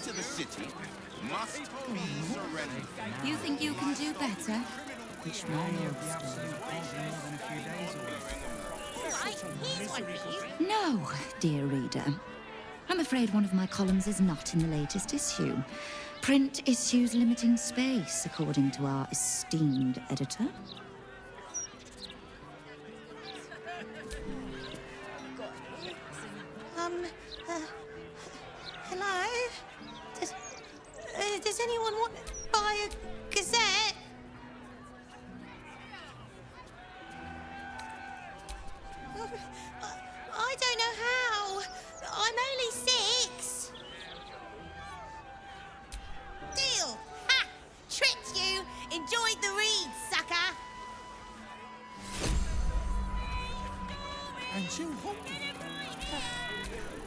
to the city must be surrendered. You think you can do better? Which may have the absolute hold more than a few days away. No, dear reader. I'm afraid one of my columns is not in the latest issue. Print issues limiting space, according to our esteemed editor. Hello? Does anyone want to buy a gazette? I don't know how. I'm only 6. Deal! Ha! Tricked you! Enjoyed the read, sucker! And you hungry?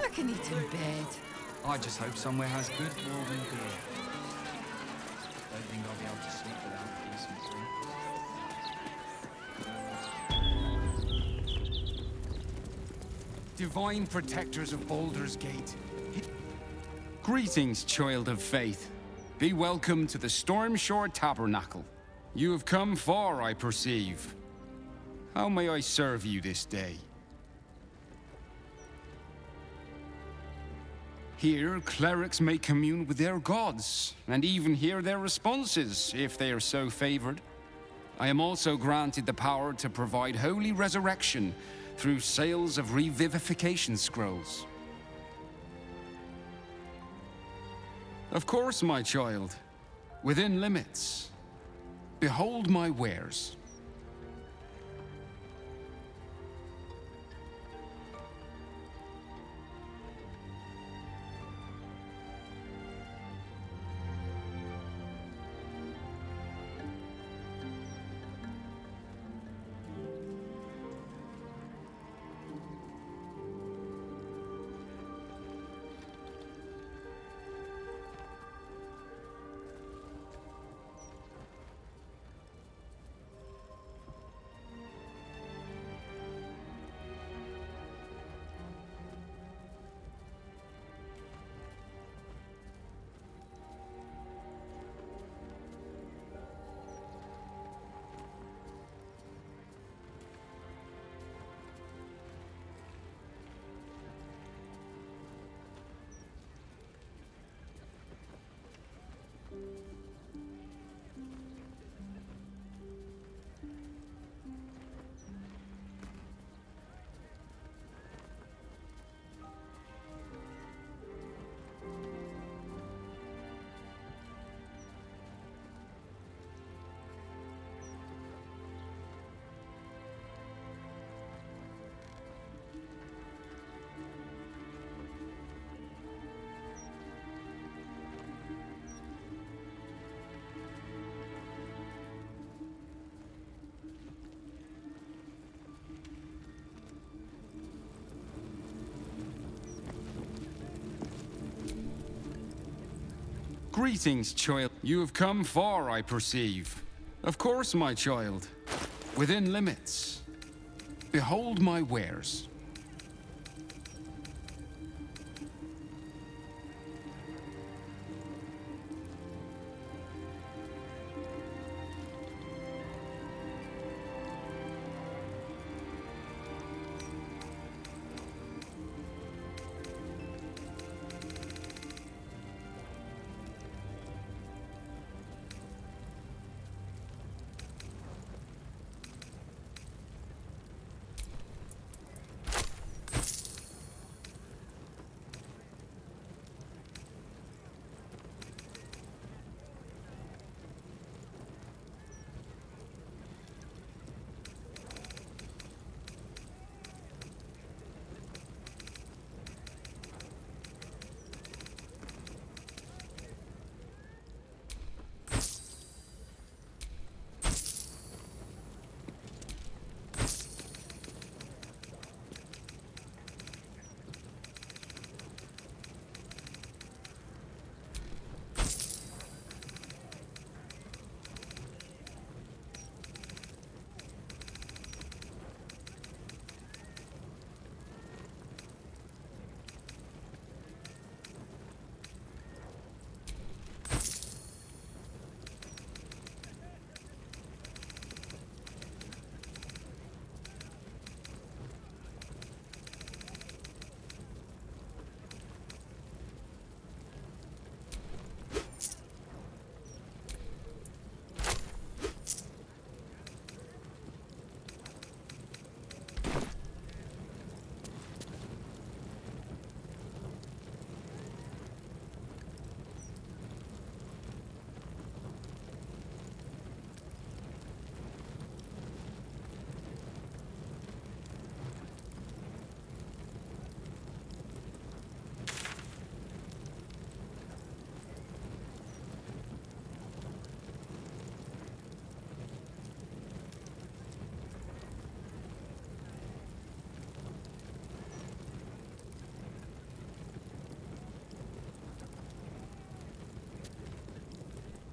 I can eat in bed. I just hope somewhere has good warm beer. Don't think I'll be able to sleep without decent drink. Divine protectors of Baldur's Gate. Greetings, child of faith. Be welcome to the Stormshore Tabernacle. You have come far, I perceive. How may I serve you this day? Here, clerics may commune with their gods, and even hear their responses, if they are so favored. I am also granted the power to provide holy resurrection through sales of revivification scrolls. Of course, my child, within limits. Behold my wares. Greetings, child. You have come far, I perceive. Of course, my child. Within limits. Behold my wares.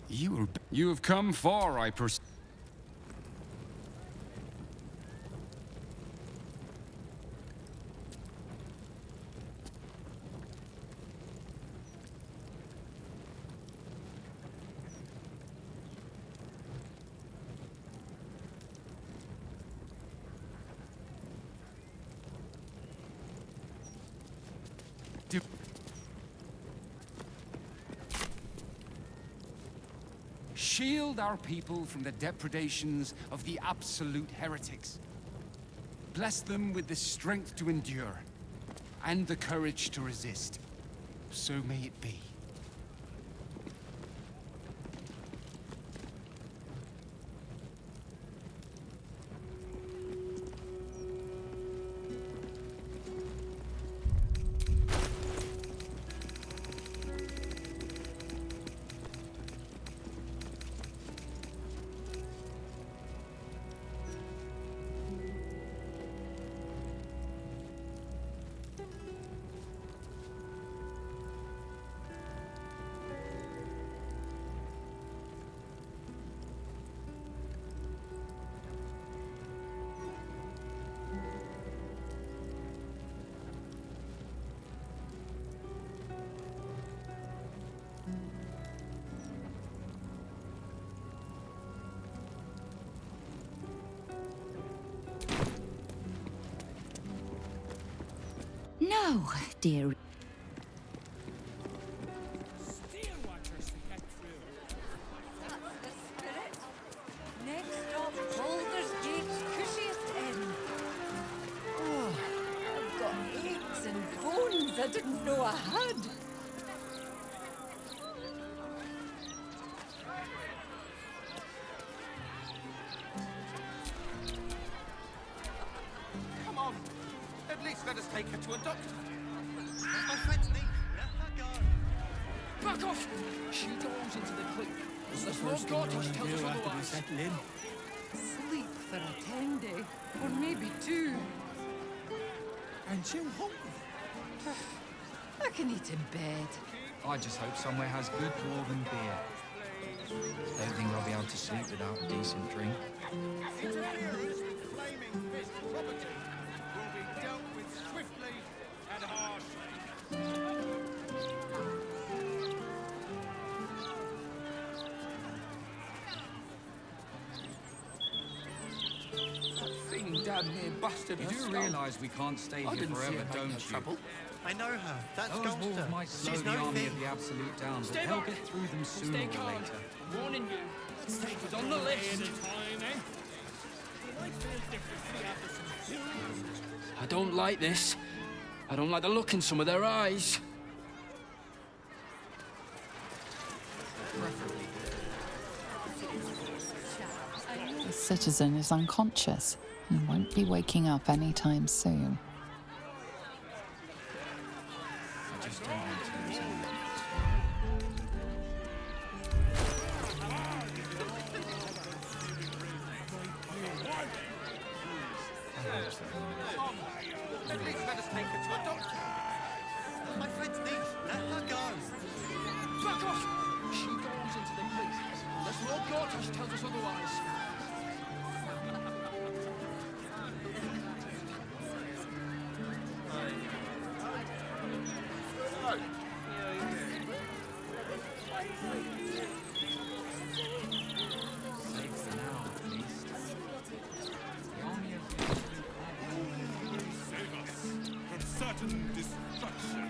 You have come far, I perceive. Shield our people from the depredations of the absolute heretics. Bless them with the strength to endure, and the courage to resist. So may it be. No, dear. Next stop, Baldur's Gate's cushiest end. Oh, I've got aches and bones I didn't know I had. Come on. At least let us take her to a doctor. My friend's me. Let her go. Back off! She goes into the cliff. There's no Gortash tells us otherwise. Sleep for a 10 day, or maybe 2. And you hungry? I can eat in bed. I just hope somewhere has good dwarven beer. Don't think I'll be able to sleep without a decent drink. Flaming fist property will be dealt with swiftly and harshly. Thing damn near busted You her do skull. realise we can't stay I here didn't see forever, her make don't no you? trouble. I know her. That's Those wolves Gulster. might slow She's the no army thief. of the Absolute down, but Stay they'll back. get through them sooner Stay or calm. later. Warning you. She's on the list. I don't like this. I don't like the look in some of their eyes. The citizen is unconscious and won't be waking up anytime soon. I just don't want to lose anyone. At least let us take her to a doctor. My friend's me. Let her go. Back off! She goes into the cliff. Unless Lord Gortash tells us otherwise. Safe for now, at least. The army of Save us from certain destruction.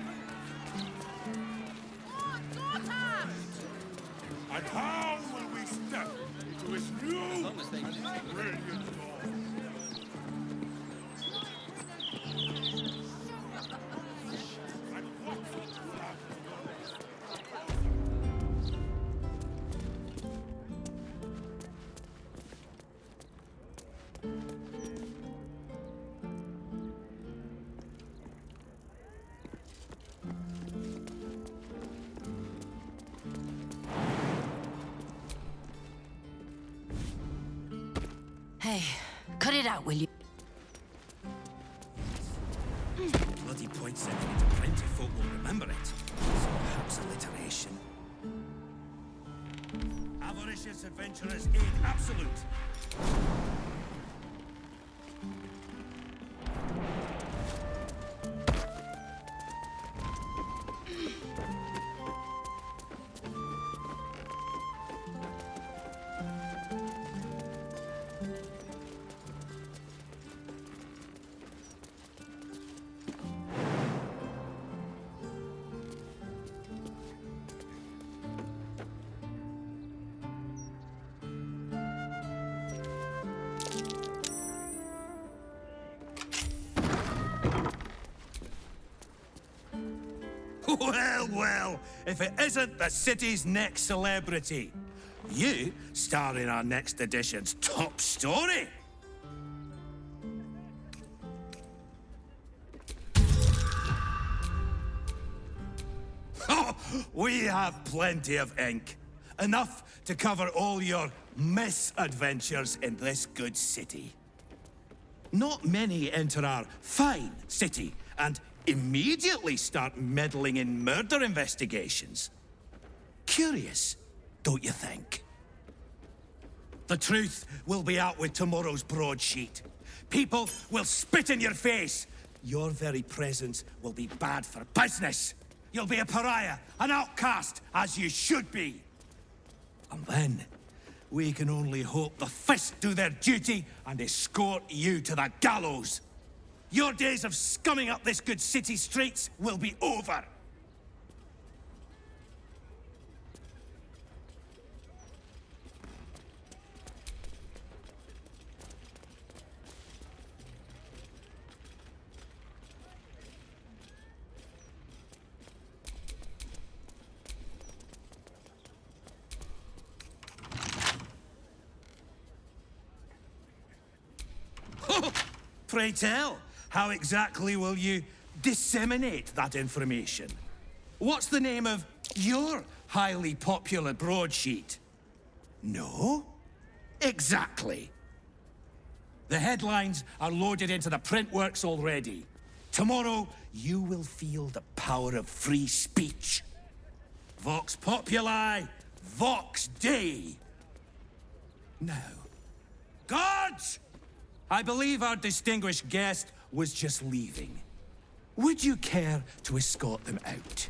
And how will we step into his new and brilliant dawn? And what will happen? Hey, cut it out, will you? Bloody point sending it to print if folk will remember it. So perhaps alliteration. Mauritius Adventurers Aid Absolute. Well, well, if it isn't the city's next celebrity. You star in our next edition's top story. Oh, we have plenty of ink. Enough to cover all your misadventures in this good city. Not many enter our fine city and immediately start meddling in murder investigations. Curious, don't you think? The truth will be out with tomorrow's broadsheet. People will spit in your face. Your very presence will be bad for business. You'll be a pariah, an outcast, as you should be. And then, we can only hope the fist do their duty and escort you to the gallows. Your days of scumming up this good city streets will be over. Pray tell, how exactly will you disseminate that information? What's the name of your highly popular broadsheet? No? Exactly. The headlines are loaded into the printworks already. Tomorrow, you will feel the power of free speech. Vox Populi, Vox Dei. Now, guards! I believe our distinguished guest was just leaving. Would you care to escort them out?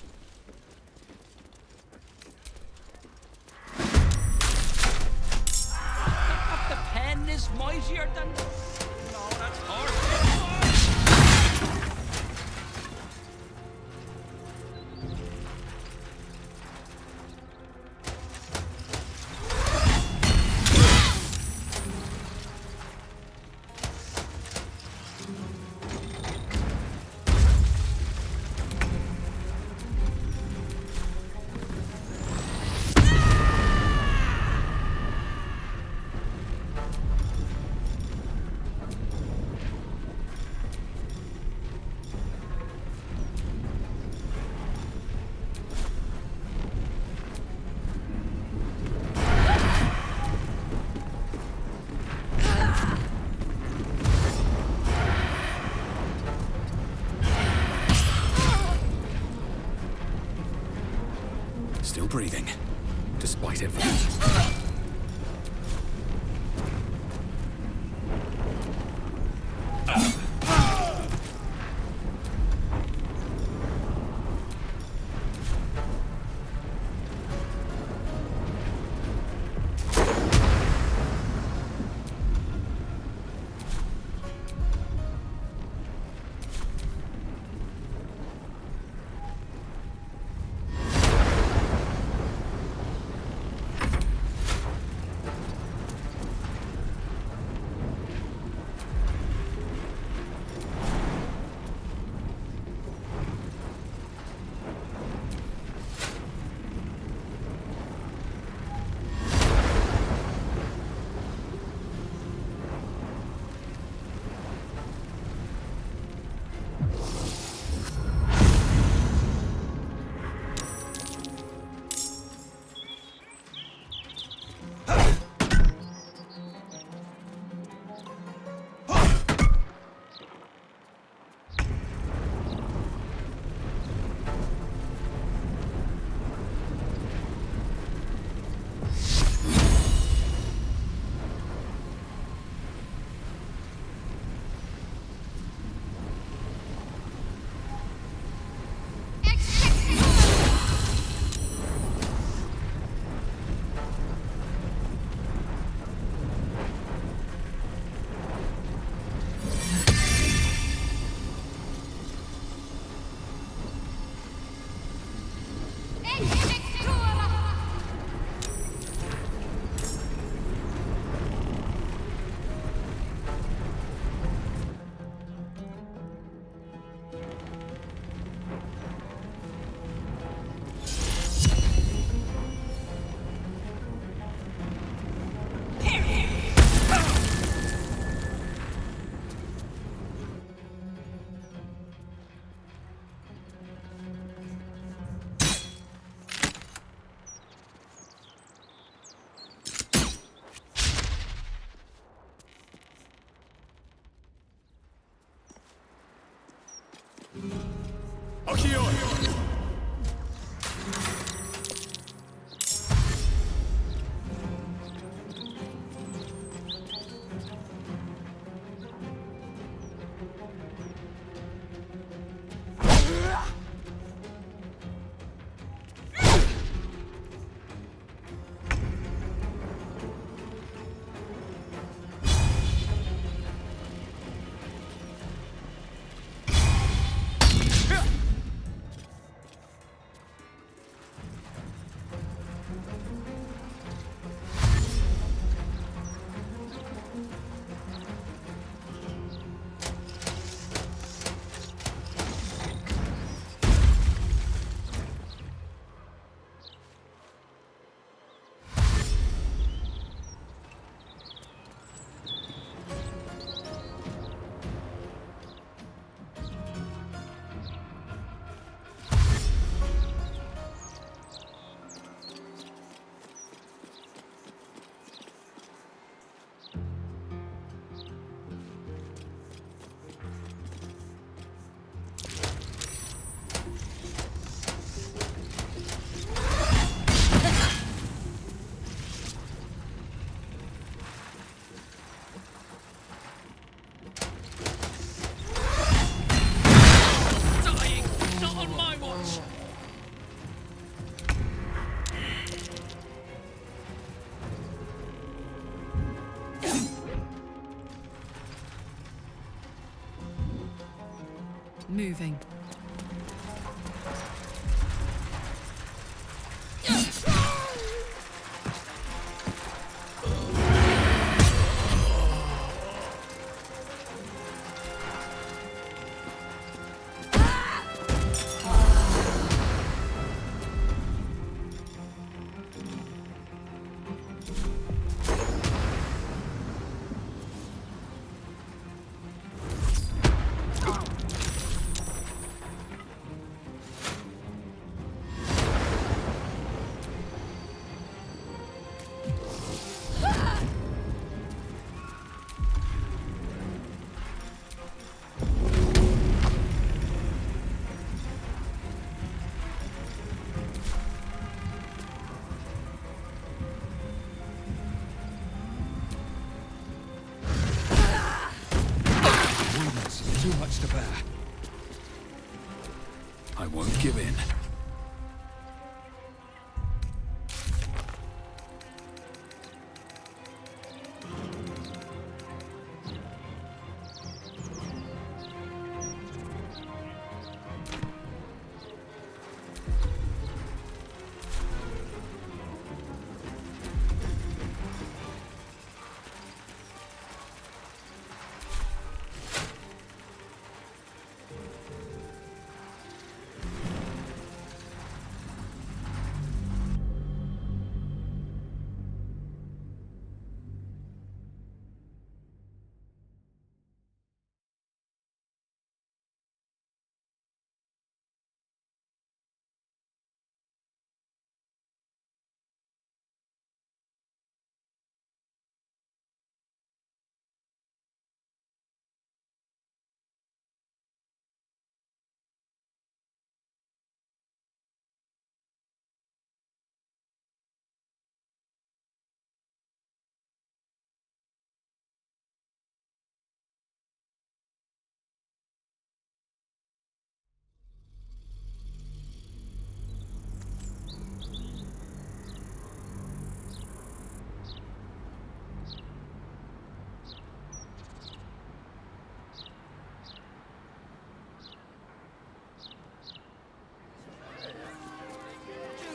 The pen is mightier than... No, that's hard. Still breathing, despite everything. moving. Too much to bear. I won't give in.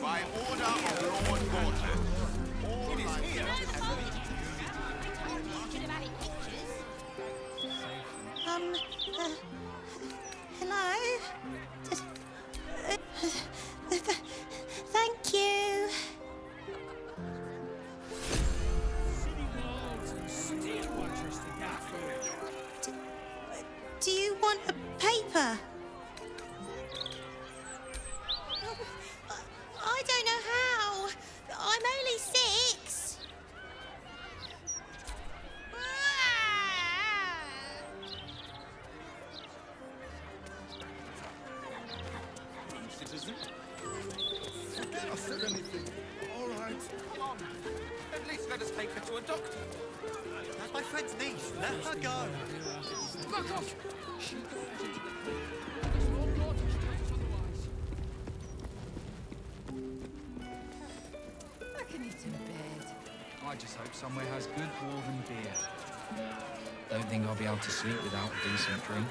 By order of Lord Gortash, all here. Hello? Thank you. Do you want a paper? I don't know how. I'm only 6. Citizen? Forget I said anything. All right. Come on. At least let us take her to a doctor. That's my friend's niece. Let her go. Fuck off! I can eat in bed. I just hope somewhere has good dwarven beer. Don't think I'll be able to sleep without a decent drink.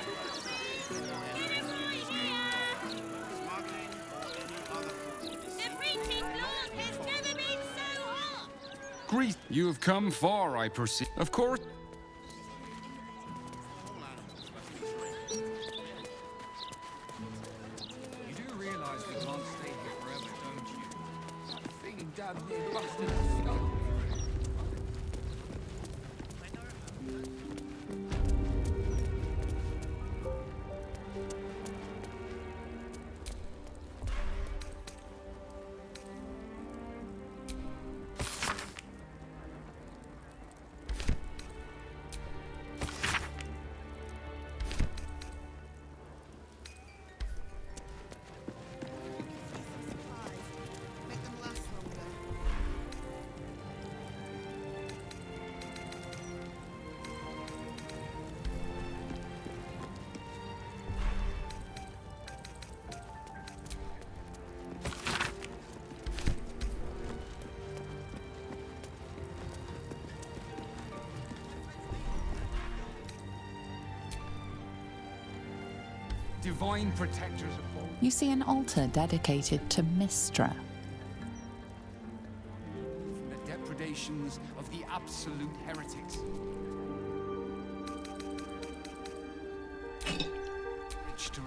Greet. You have come far, I perceive. Of course. You do realize we can't stay here forever, don't you? That thing damn near busted the skull. divine protectors of all. You see an altar dedicated to Mistra. The depredations of the absolute heretics.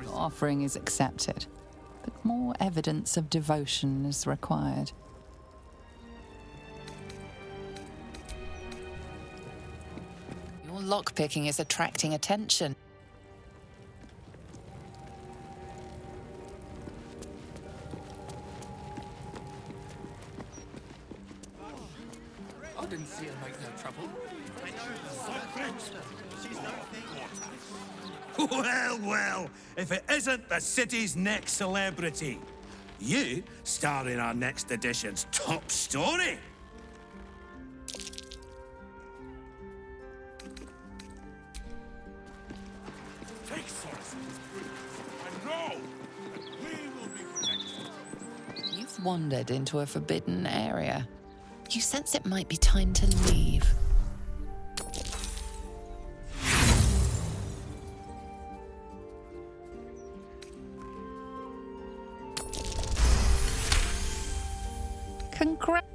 The offering is accepted, but more evidence of devotion is required. Your lockpicking is attracting attention. I didn't see her make no trouble. Well, well, if it isn't the city's next celebrity. You star in our next edition's top story. Take solace in his brilliance, and know that we will be protected. You've wandered into a forbidden area. You sense it might be time to leave. Congrats.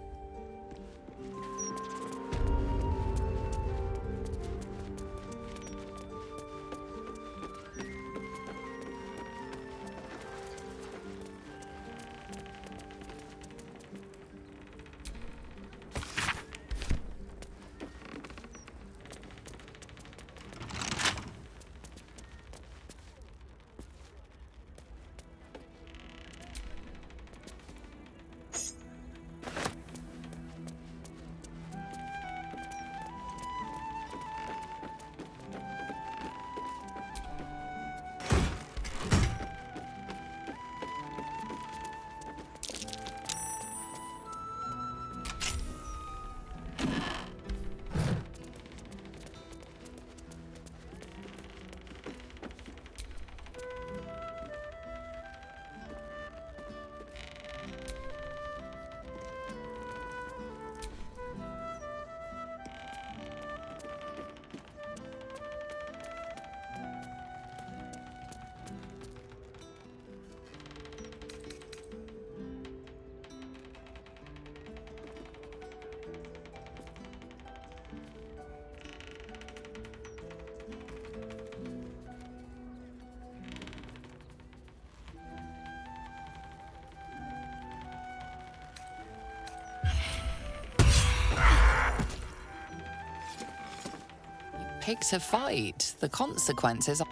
Picked a fight. The consequences are...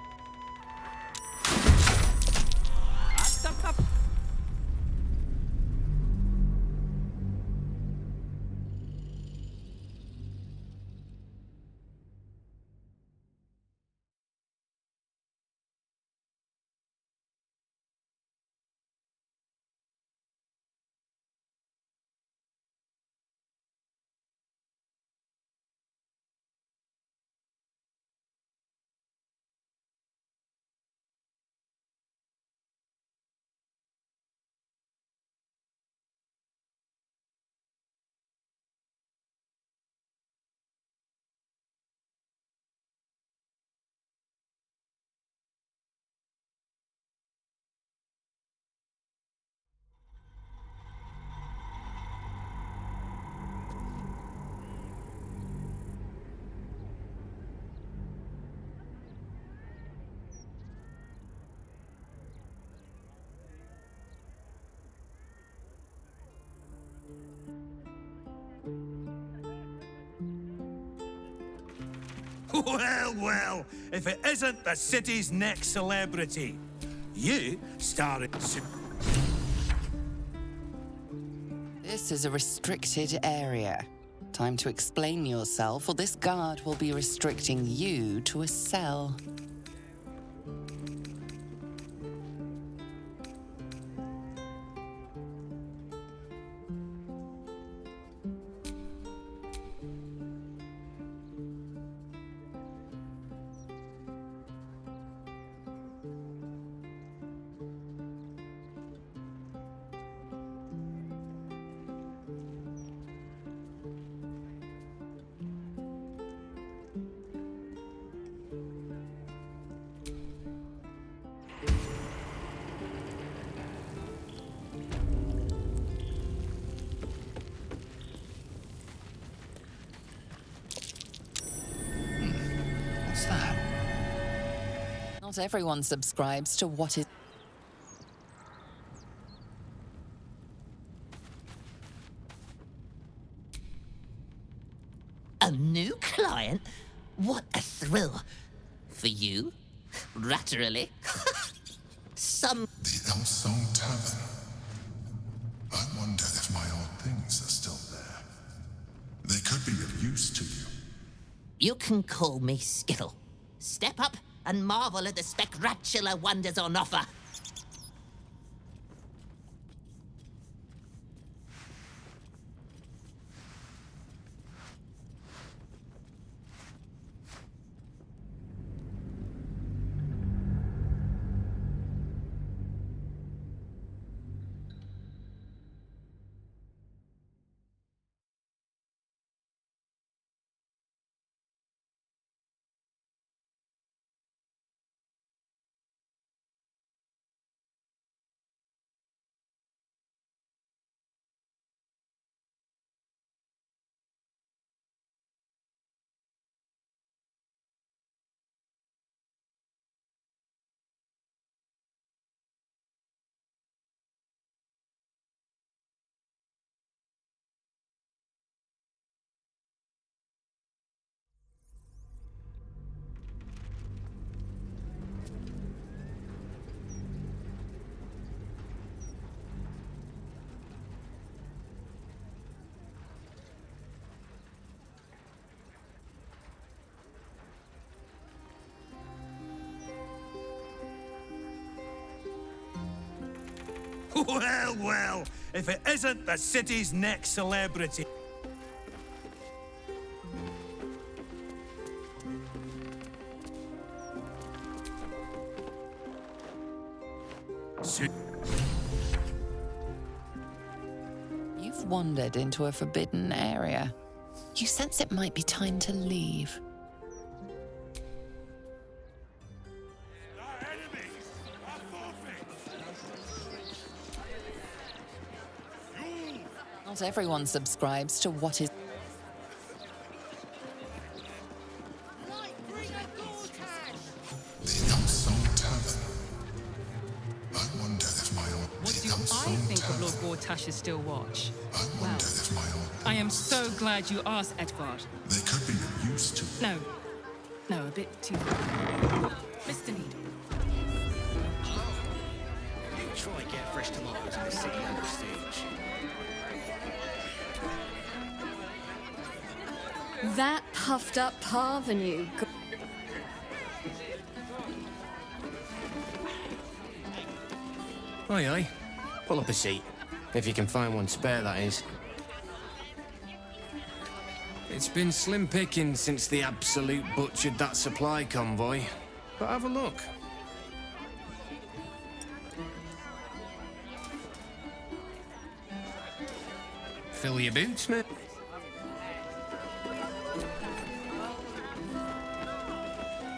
Well, well, if it isn't the city's next celebrity. You star in... This is a restricted area. Time to explain yourself, or this guard will be restricting you to a cell. Not everyone subscribes to what is... A new client? What a thrill. For you? Latterly? Some... The Elmstone Tavern. I wonder if my old things are still there. They could be of use to you. You can call me Skittle. Step up and marvel at the spectacular wonders on offer. Well, well, if it isn't the city's next celebrity. You've wandered into a forbidden area. You sense it might be time to leave. Not everyone subscribes to what is... The Elmstone Tavern. I wonder if my old... What do I think of Lord Gortash's still watch? Well, if my old... I am so glad you asked, Edvard. They could be of use to you. No, a bit too far. Mr. Need. Try and get fresh tomatoes in the city on the stage. That puffed up parvenu. Aye, aye. Pull up a seat. If you can find one spare, that is. It's been slim pickings since the Absolute butchered that supply convoy. But have a look. Fill your boots, mate.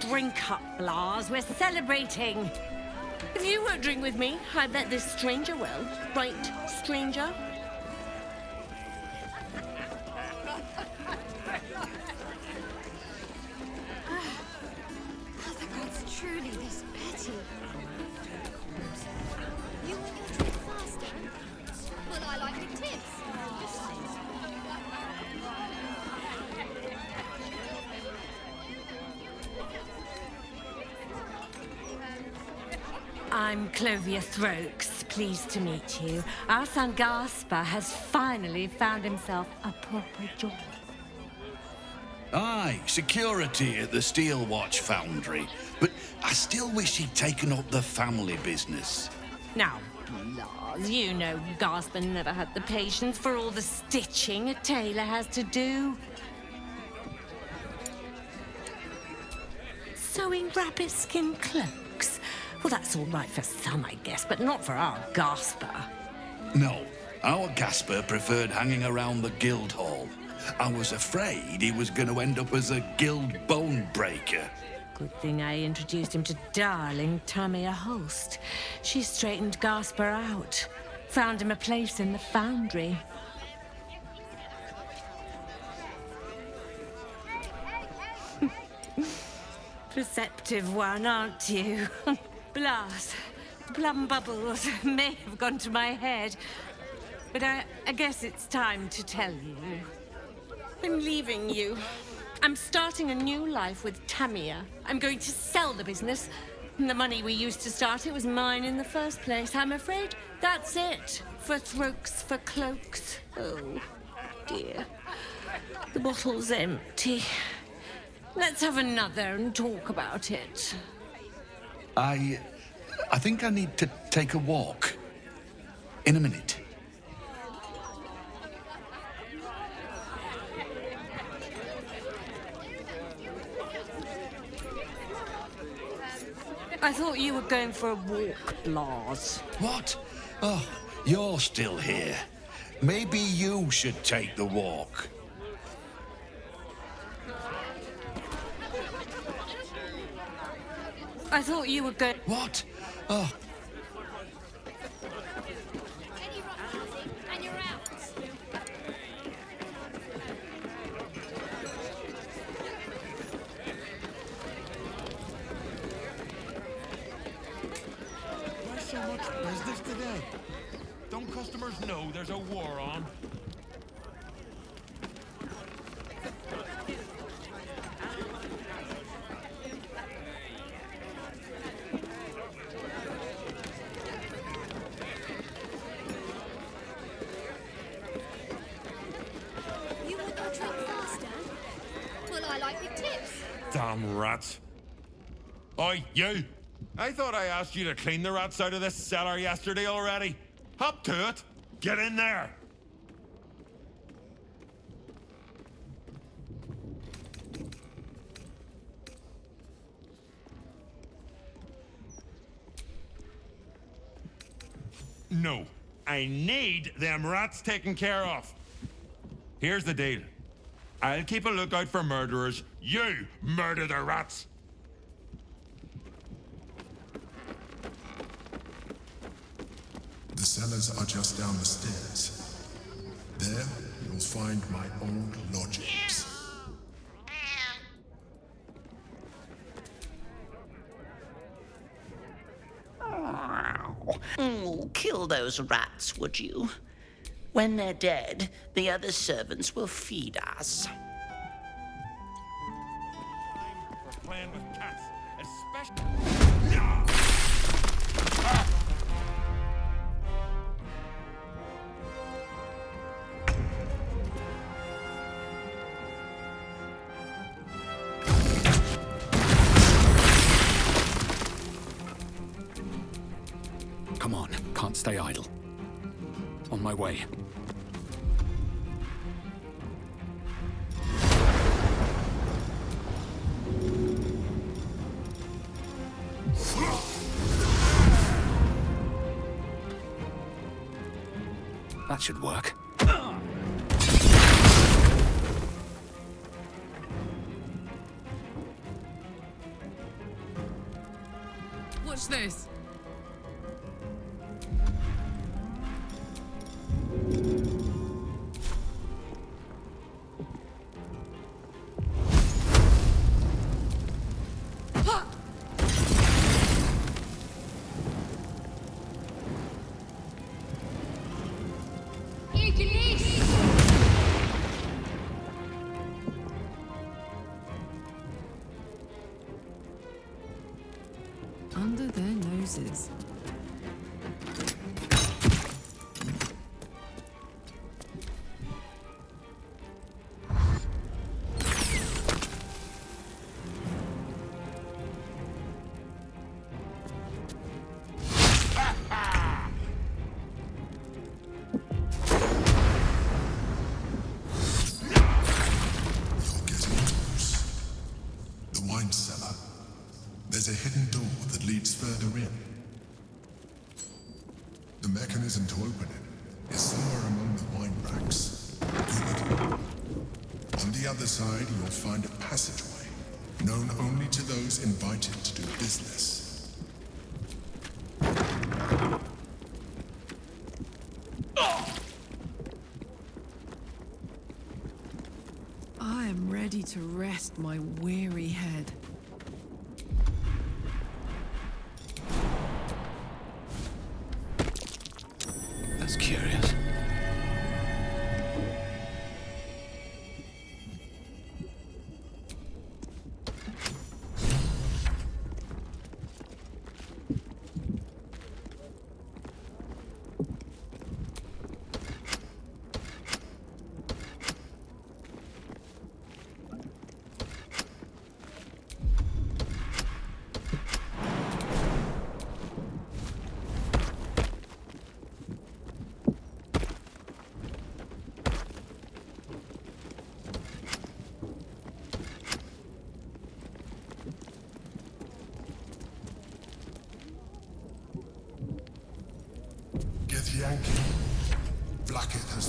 Drink up, Lars. We're celebrating. If you won't drink with me, I bet this stranger will. Right, stranger? Are the gods truly this petty? You want your drink faster? Well, I like big tips. I'm Clovia Throaks. Pleased to meet you. Our son Gaspar has finally found himself a proper job. Aye, security at the Steel Watch Foundry. But I still wish he'd taken up the family business. Now, Lars, you know Gaspar never had the patience for all the stitching a tailor has to do. Sewing rabbit-skin cloaks? Well, that's all right for some, I guess, but not for our Gaspar. No, our Gasper preferred hanging around the guild hall. I was afraid he was going to end up as a guild bone breaker. Good thing I introduced him to darling Tamia Holst. She straightened Gaspar out, found him a place in the foundry. perceptive one, aren't you? Blas, plum bubbles may have gone to my head, but I guess it's time to tell you. I'm leaving you. I'm starting a new life with Tamia. I'm going to sell the business. The money we used to start it was mine in the first place. I'm afraid that's it. For throats, for cloaks. Oh, dear. The bottle's empty. Let's have another and talk about it. I think I need to take a walk. In a minute. I thought you were going for a walk, Blas. What? Oh, you're still here. Maybe you should take the walk. I thought you were going... What? Oh. And you're out. Why so much business today? Don't customers know there's a war on? You want your drink faster? Well, I like big tips. Damn rats. Oi, you! I thought I asked you to clean the rats out of this cellar yesterday already. Hop to it. Get in there. No, I need them rats taken care of. Here's the deal. I'll keep a lookout for murderers. You murder the rats. The cellars are just down the stairs. There, you'll find my old lodgings. Kill those rats, would you? When they're dead, the other servants will feed us. We're playing with cats, especially... Come on, can't stay idle. On my way. That should work. Watch this. Under their noses. The wine cellar. There's a hidden door that leads further in. The mechanism to open it is somewhere among the wine racks. Good. On the other side, you'll find a passageway, known only to those invited to do business. I am ready to rest my weary head.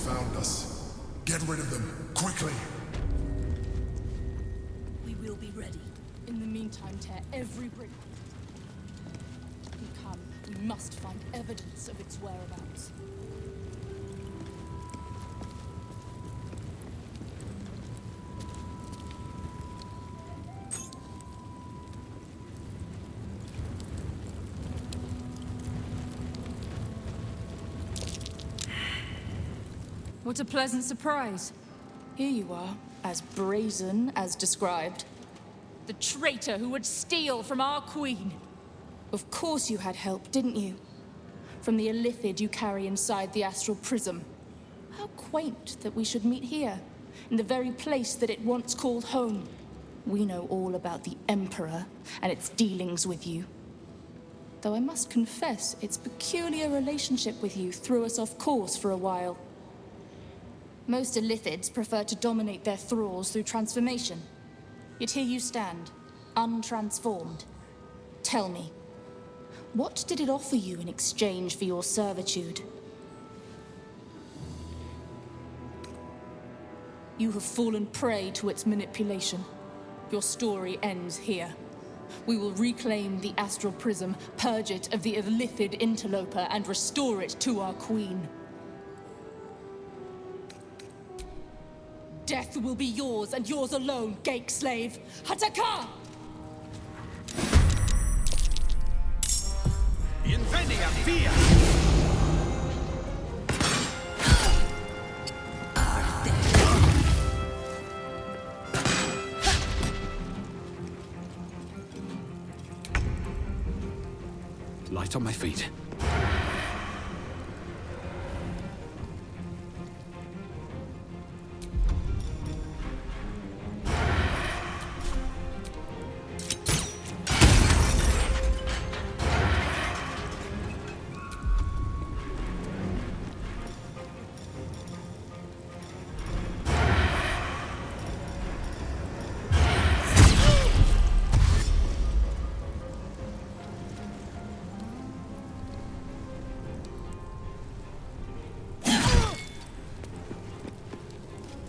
found us. Get rid of them, quickly! We will be ready. In the meantime, tear every brick. We must find evidence of its whereabouts. What a pleasant surprise. Here you are, as brazen as described. The traitor who would steal from our queen. Of course you had help, didn't you? From the illithid you carry inside the astral prism. How quaint that we should meet here, in the very place that it once called home. We know all about the Emperor and its dealings with you. Though I must confess, its peculiar relationship with you threw us off course for a while. Most illithids prefer to dominate their thralls through transformation. Yet here you stand, untransformed. Tell me, what did it offer you in exchange for your servitude? You have fallen prey to its manipulation. Your story ends here. We will reclaim the astral prism, purge it of the illithid interloper, and restore it to our queen. Death will be yours, and yours alone, Gake slave! Hataka! Invenia via! Light on my feet.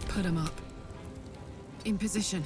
Put him up. In position.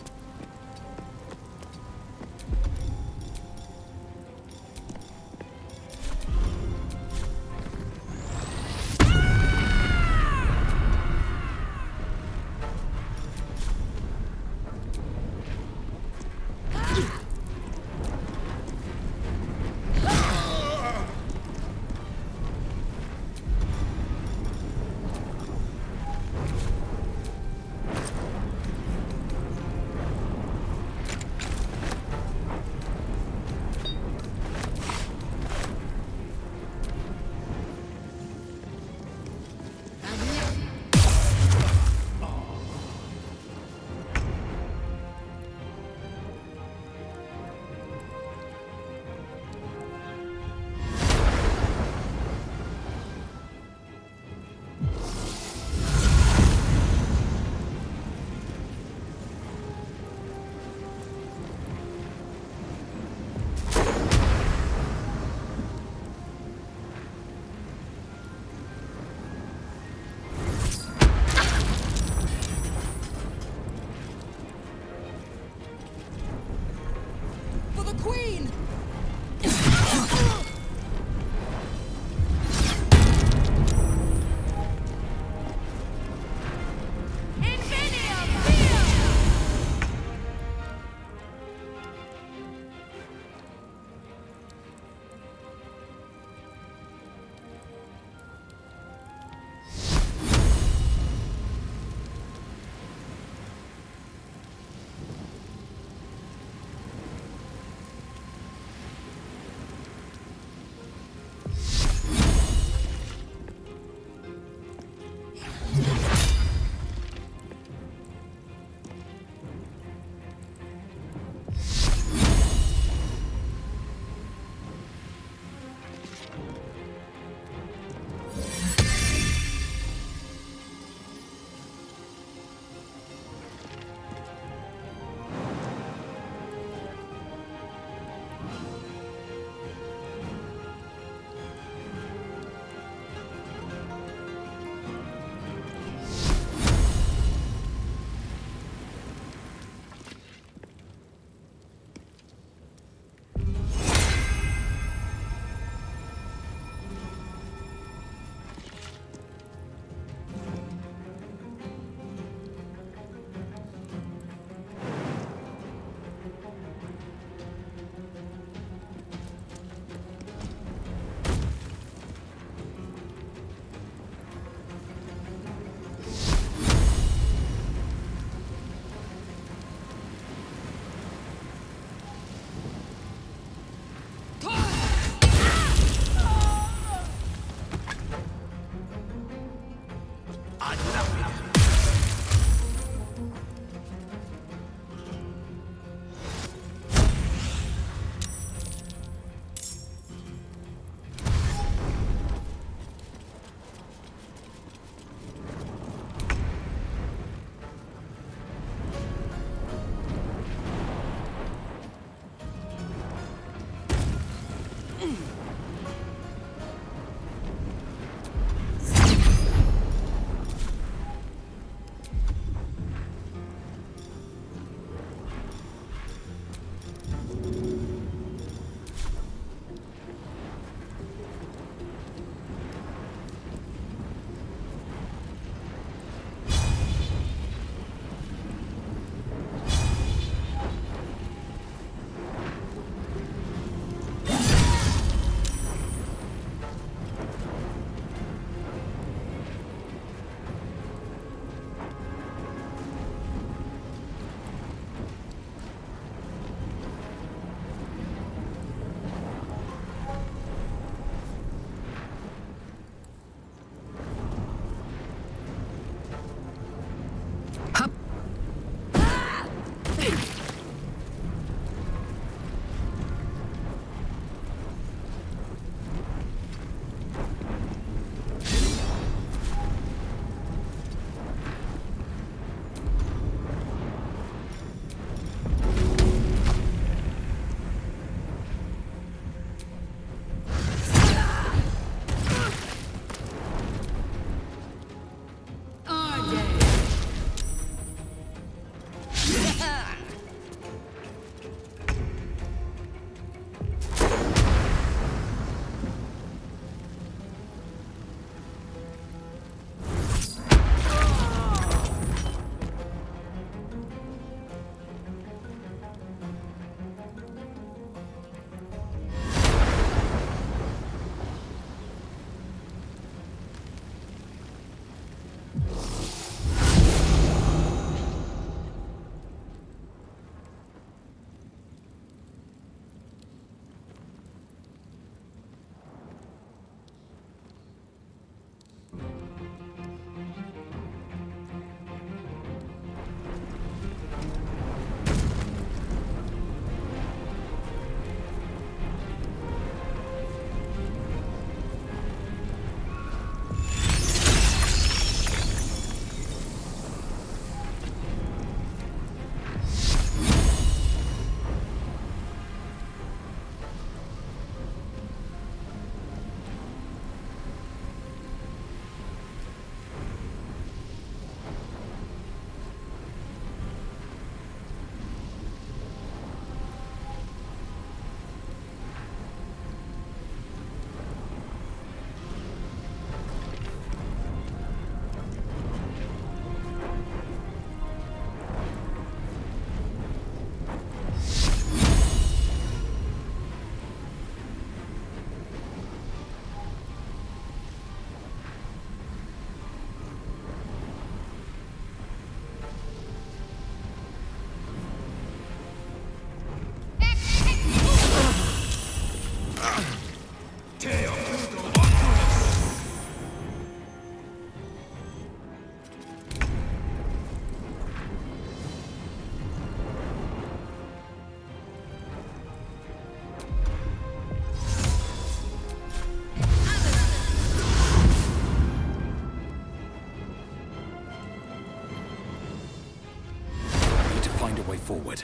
Forward.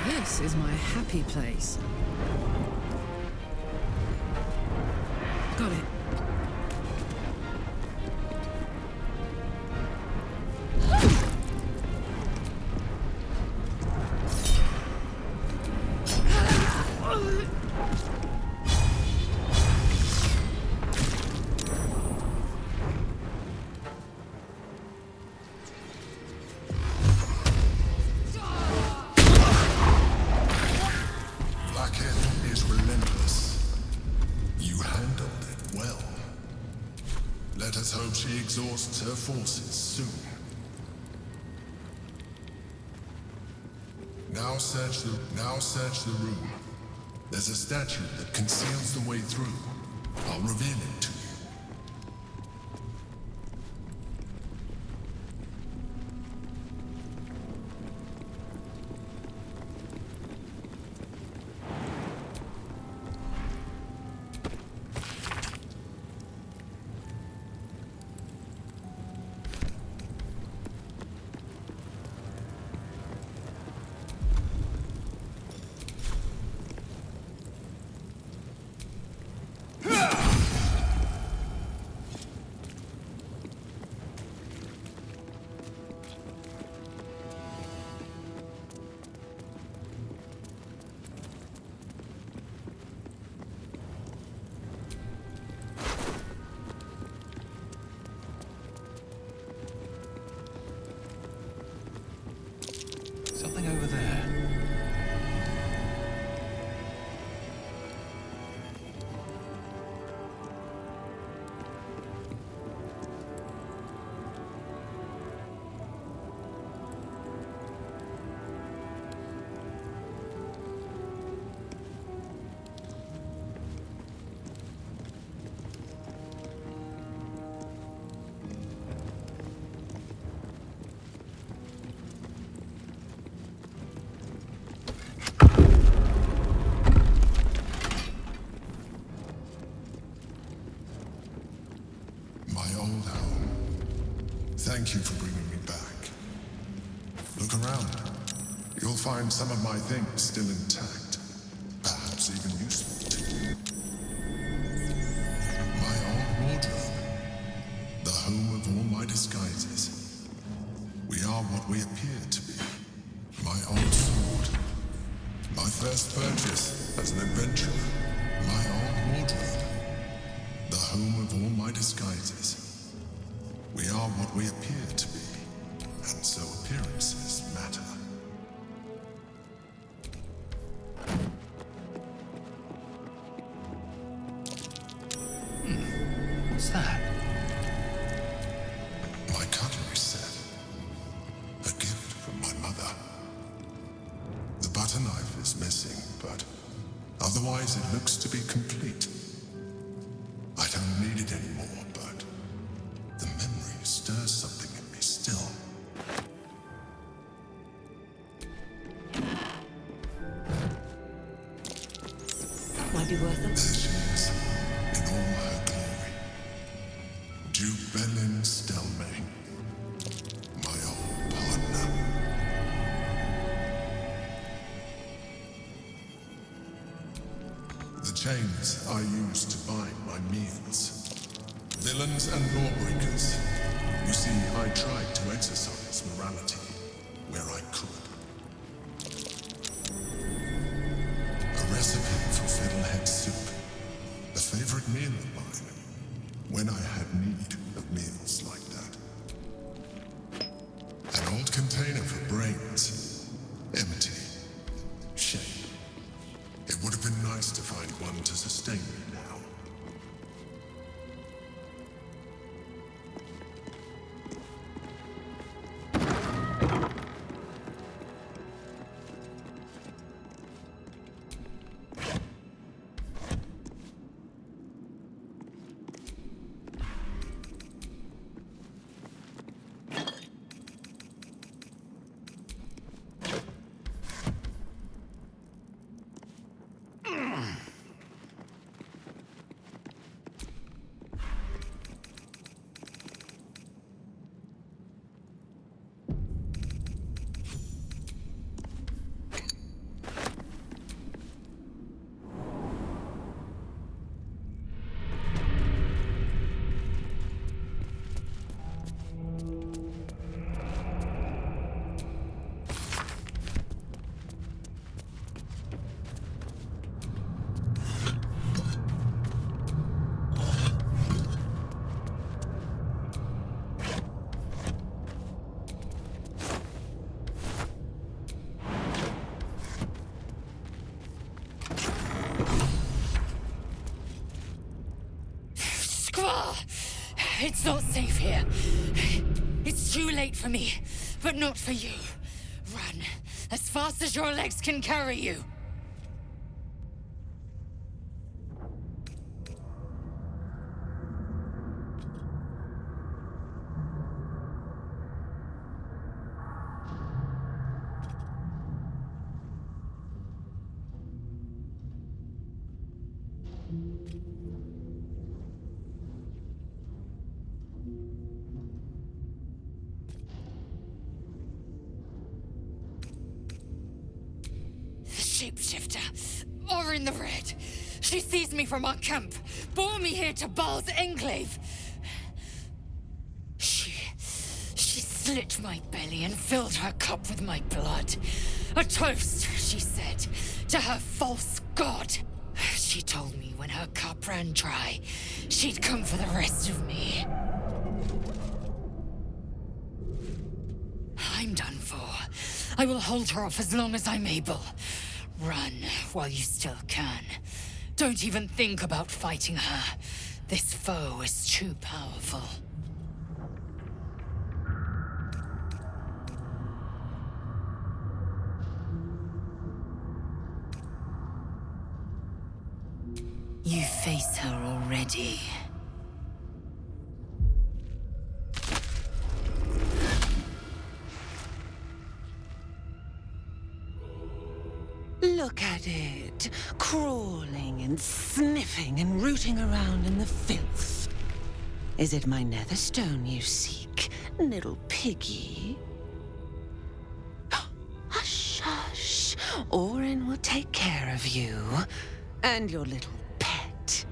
This is my happy place. Got it. Exhausts her forces soon. Now search the room. There's a statue that conceals the way through. I'll reveal it to you. old home. Thank you for bringing me back. Look around. You'll find some of my things still intact. Perhaps even useful to you. My old wardrobe. The home of all my disguises. We are what we appear to be. My old sword. My first purchase as an adventurer. My old wardrobe. The home of all my disguises. We are what we appear to be, and so appearances matter. What's that? My cutlery set. A gift from my mother. The butter knife is missing, but otherwise it looks to be complete. I don't need it anymore, but the memory stirs something in me still. Might be worth it. There she is, in all her glory. Duke Belin Stelmane, my old partner. The chains I use to bind my meals. Villains and lawbreakers. You see, I tried to exercise morality where I could. A recipe for fiddlehead soup. A favorite meal of mine. When I had need of meals like that. An old container for brains. Empty. Shame. It would have been nice to find one to sustain me now. It's not safe here. It's too late for me, but not for you. Run, as fast as your legs can carry you. Shapeshifter, Orin the Red. She seized me from our camp, bore me here to Baal's enclave. She slit my belly and filled her cup with my blood. A toast, she said, to her false god. She told me when her cup ran dry, she'd come for the rest of me. I'm done for. I will hold her off as long as I'm able. Run while you still can. Don't even think about fighting her. This foe is too powerful. You face her already. Look at it, crawling and sniffing and rooting around in the filth. Is it my netherstone you seek, little piggy? Hush, hush. Orin will take care of you and your little pet.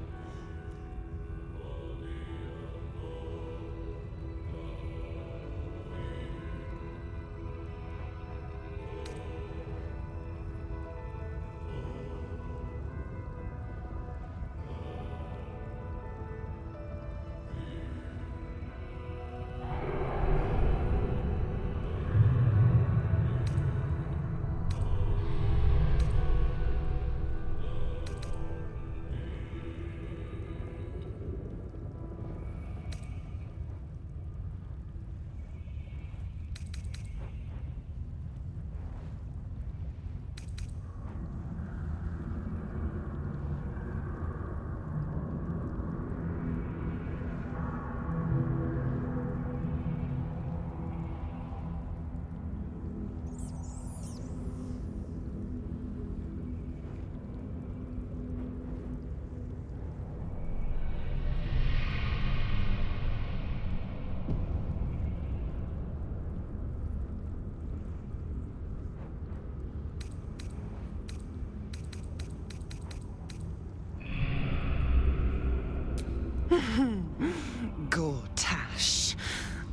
Gortash,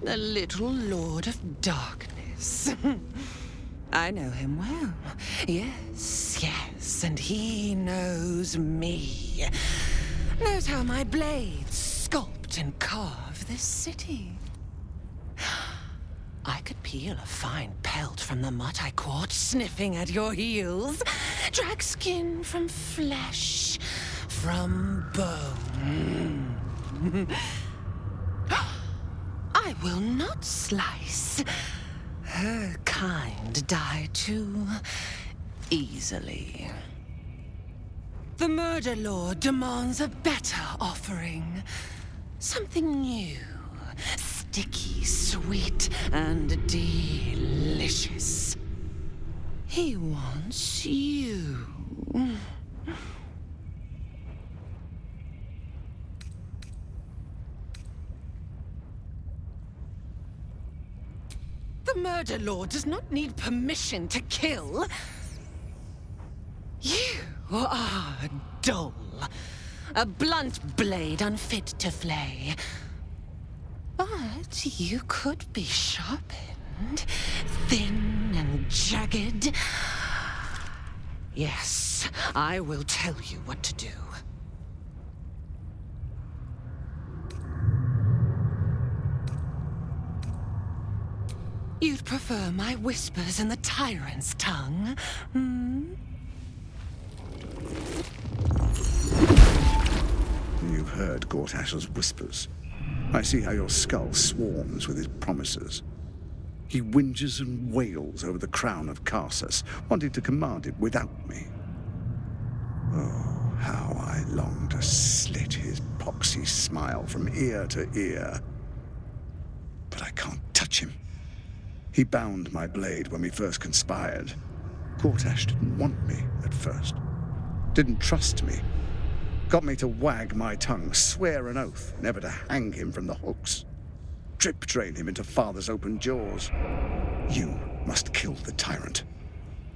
the little Lord of Darkness. I know him well. Yes, yes, and he knows me. Knows how my blades sculpt and carve this city. I could peel a fine pelt from the mutt I caught sniffing at your heels. Drag skin from flesh, from bone. I will not slice. Her kind die too easily. The Murder Lord demands a better offering. Something new, sticky, sweet, and delicious. He wants you. The Murder Lord does not need permission to kill. You are dull. A blunt blade unfit to flay. But you could be sharpened, thin and jagged. Yes, I will tell you what to do. You'd prefer my whispers in the tyrant's tongue, hmm? You've heard Gortash's whispers. I see how your skull swarms with his promises. He whinges and wails over the crown of Karsus, wanting to command it without me. Oh, how I long to slit his poxy smile from ear to ear. But I can't touch him. He bound my blade when we first conspired. Gortash didn't want me at first. Didn't trust me. Got me to wag my tongue, swear an oath never to hang him from the hooks. Drip drain him into father's open jaws. You must kill the tyrant.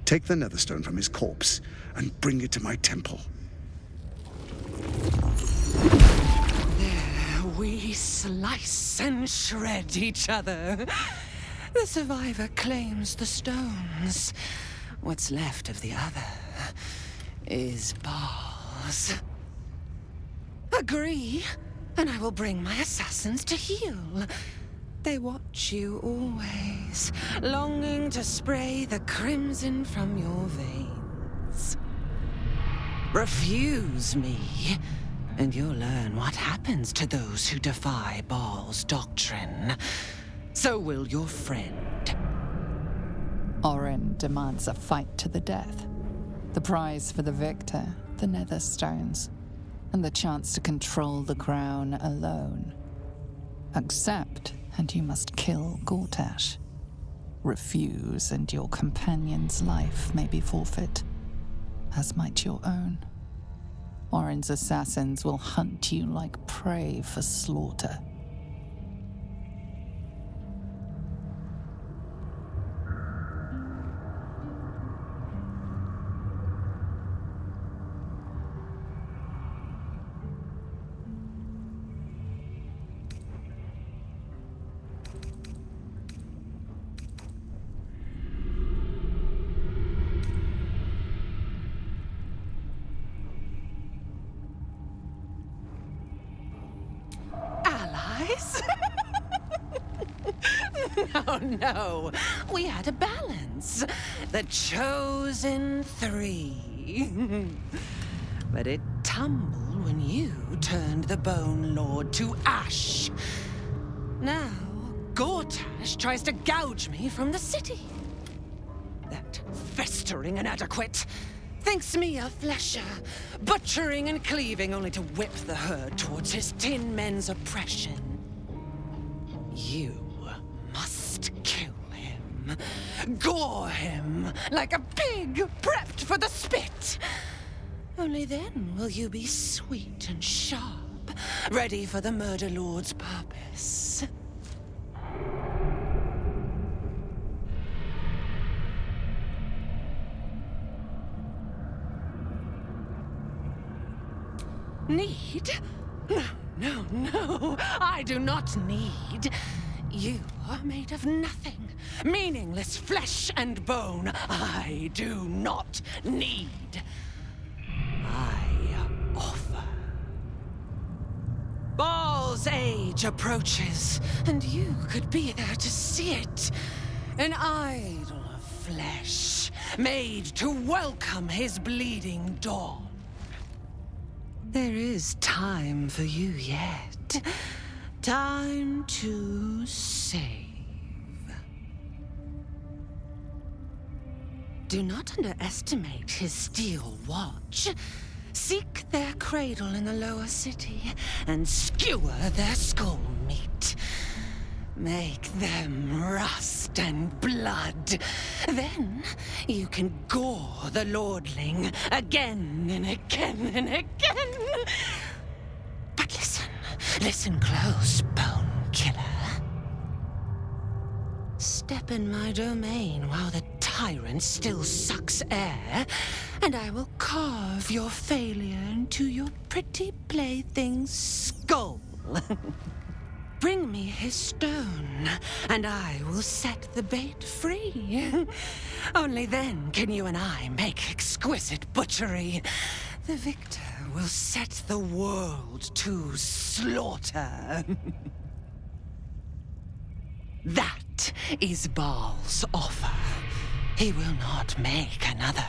Take the netherstone from his corpse and bring it to my temple. There we slice and shred each other. The survivor claims the stones. What's left of the other is bars. Agree, and I will bring my assassins to heal. They watch you always, longing to spray the crimson from your veins. Refuse me, and you'll learn what happens to those who defy Baal's doctrine. So will your friend. Orin demands a fight to the death. The prize for the victor, the Netherstones, and the chance to control the crown alone. Accept, and you must kill Gortash. Refuse, and your companion's life may be forfeit, as might your own. Orin's assassins will hunt you like prey for slaughter. compromise? No. We had a balance. The chosen three. But it tumbled when you turned the Bone Lord to ash. Now, Gortash tries to gouge me from the city. That festering inadequate thinks me a flesher, butchering and cleaving only to whip the herd towards his tin men's oppression. You must kill him. Gore him like a pig prepped for the spit. Only then will you be sweet and sharp, ready for the Murder Lord's purpose. Need? No. I do not need. You are made of nothing. Meaningless flesh and bone. I do not need. I offer. Baal's age approaches, and you could be there to see it. An idol of flesh, made to welcome his bleeding dawn. There is time for you yet. Time to save. Do not underestimate his steel watch. Seek their cradle in the lower city and skewer their skull meat. Make them rust and blood. Then you can gore the lordling again and again and again. But listen close, Bone Killer. Step in my domain while the tyrant still sucks air, and I will carve your failure into your pretty plaything's skull. Bring me his stone, and I will set the bait free. Only then can you and I make exquisite butchery. The victor will set the world to slaughter. That is Baal's offer. He will not make another.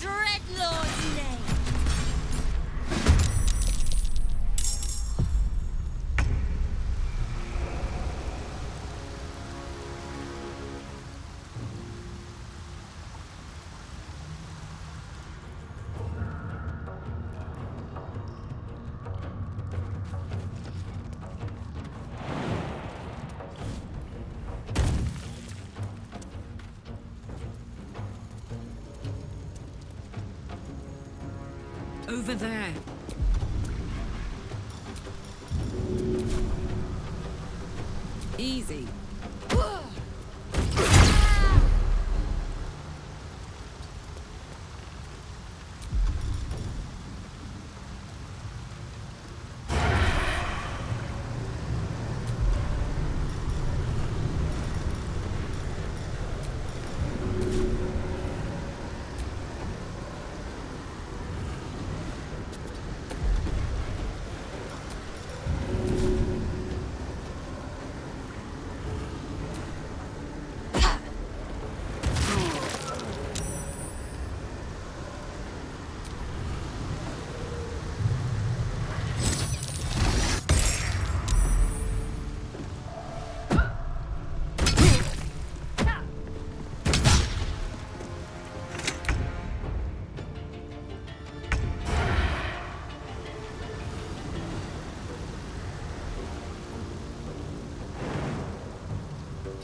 Dreadlord's name. Over there. Easy.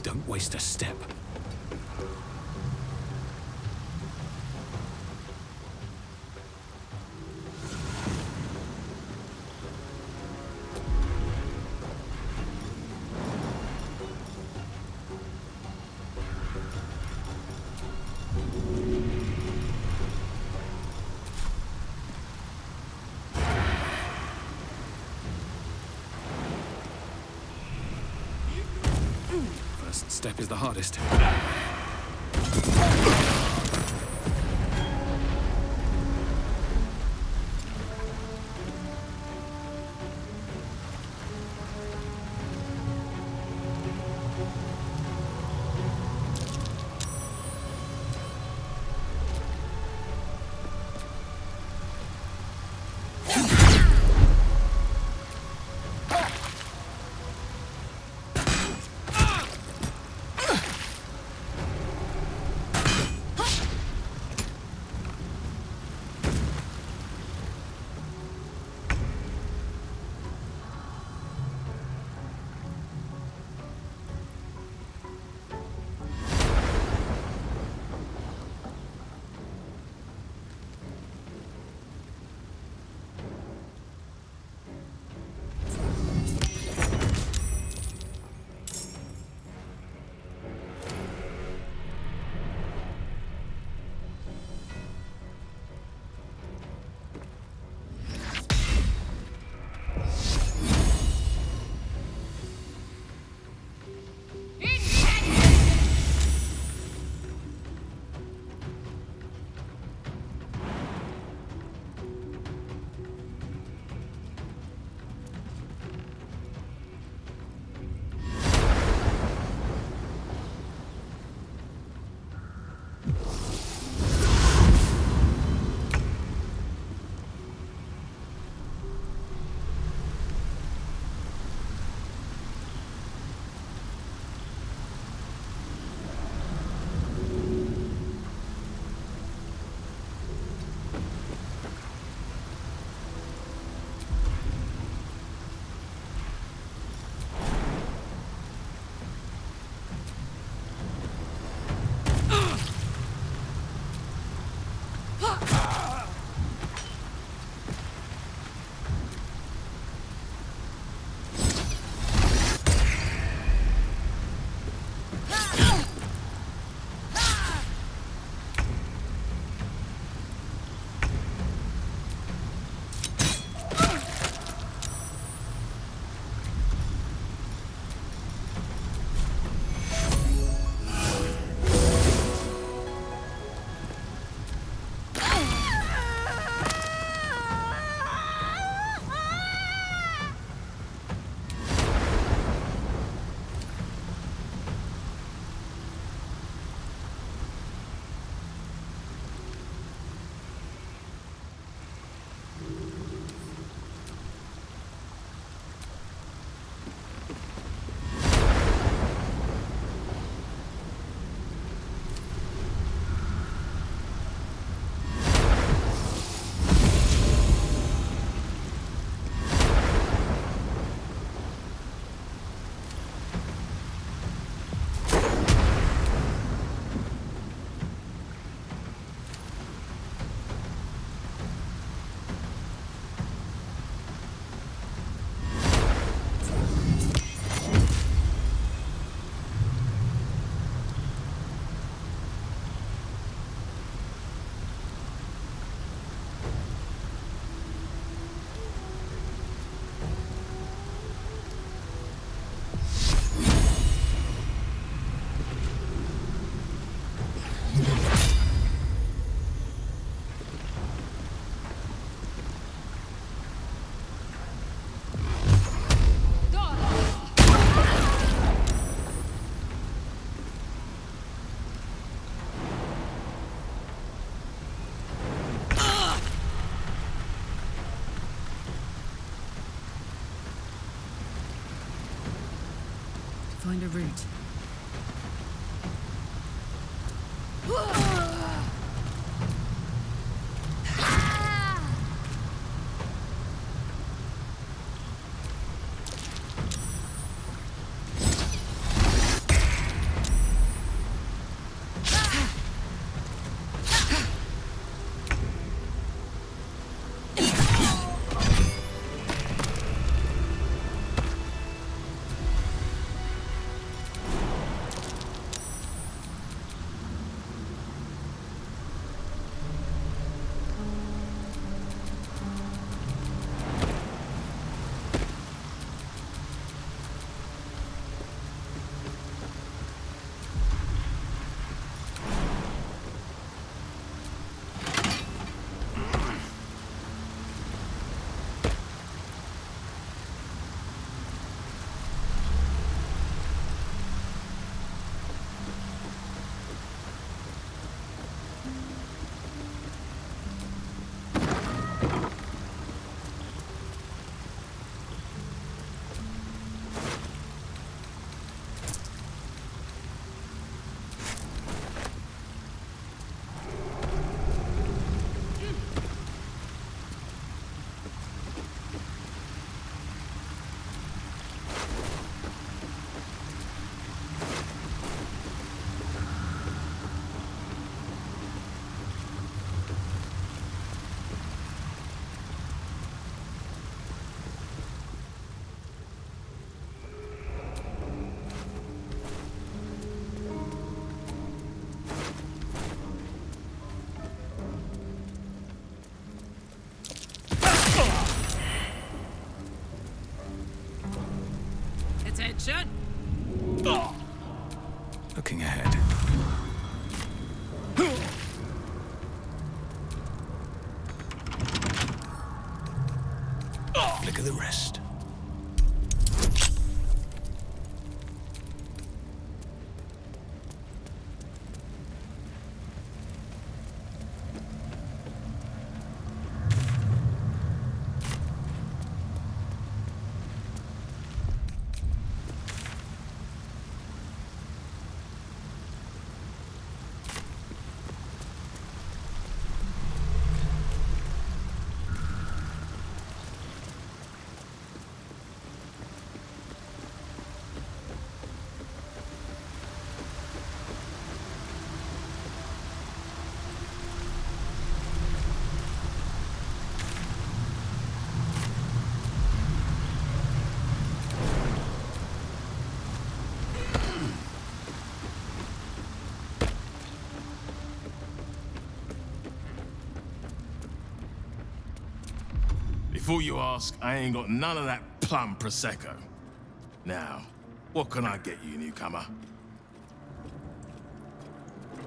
Don't waste a step. First step is the hardest. find a route. Attention! Looking ahead. Flick of the wrist. Before you ask, I ain't got none of that plum Prosecco. Now, what can I get you, newcomer?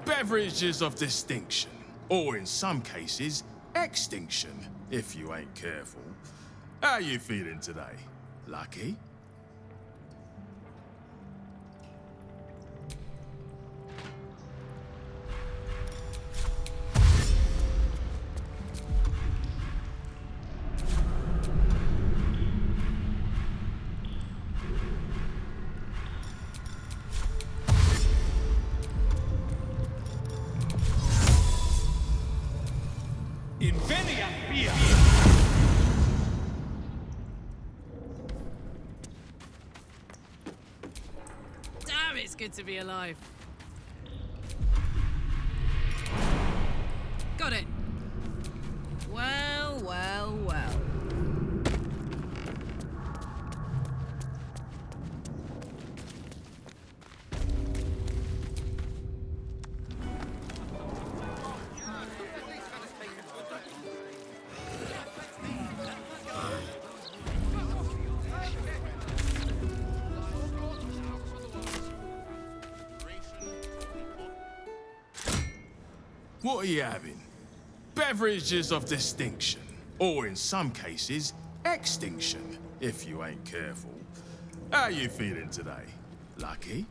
Beverages of distinction, or in some cases, extinction, if you ain't careful. How you feeling today? Lucky? Damn, it's good to be alive. Got it. Well, well, well. What are you having? Beverages of distinction, or in some cases, extinction, if you ain't careful. How you feeling today? Lucky?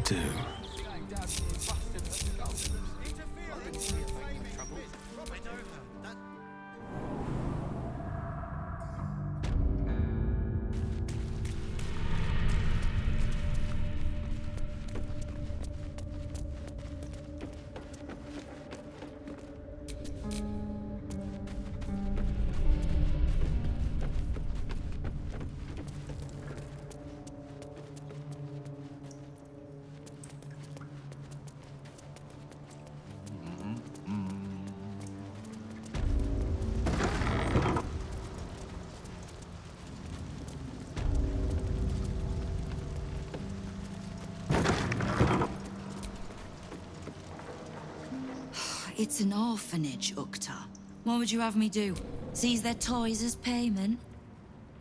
do. It's an orphanage, Uktar. What would you have me do? Seize their toys as payment?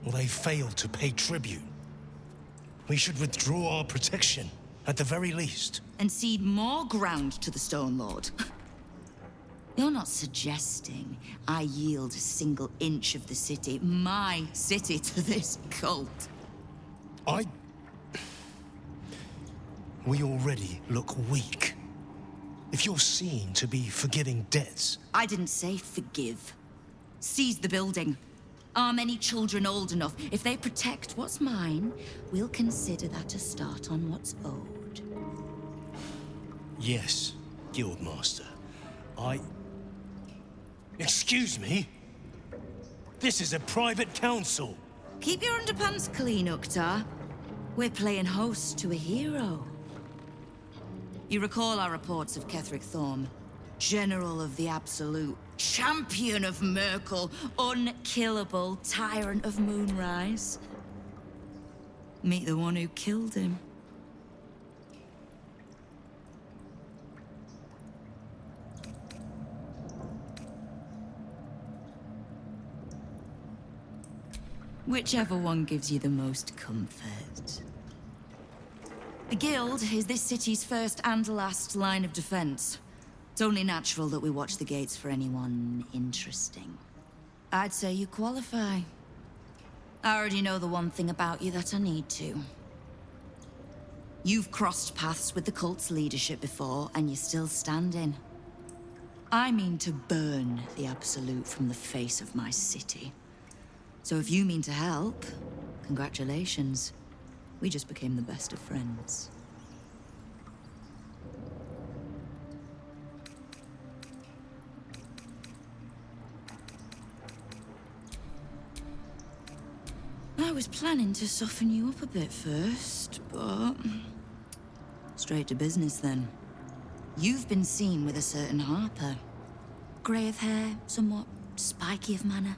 Well, they failed to pay tribute. We should withdraw our protection, at the very least. And cede more ground to the Stone Lord? You're not suggesting I yield a single inch of the city, my city, to this cult? We already look weak. If you're seen to be forgiving debts... I didn't say forgive. Seize the building. Arm any children old enough. If they protect what's mine, we'll consider that a start on what's owed. Yes, Guildmaster. Excuse me? This is a private council. Keep your underpants clean, Uktar. We're playing host to a hero. You recall our reports of Ketheric Thorm, General of the Absolute, Champion of Merkel, unkillable Tyrant of Moonrise. Meet the one who killed him. Whichever one gives you the most comfort. The Guild is this city's first and last line of defense. It's only natural that we watch the gates for anyone interesting. I'd say you qualify. I already know the one thing about you that I need to. You've crossed paths with the cult's leadership before, and you're still standing. I mean to burn the Absolute from the face of my city. So if you mean to help, congratulations. We just became the best of friends. I was planning to soften you up a bit first, but... straight to business then. You've been seen with a certain Harper. Grey of hair, somewhat spiky of manner.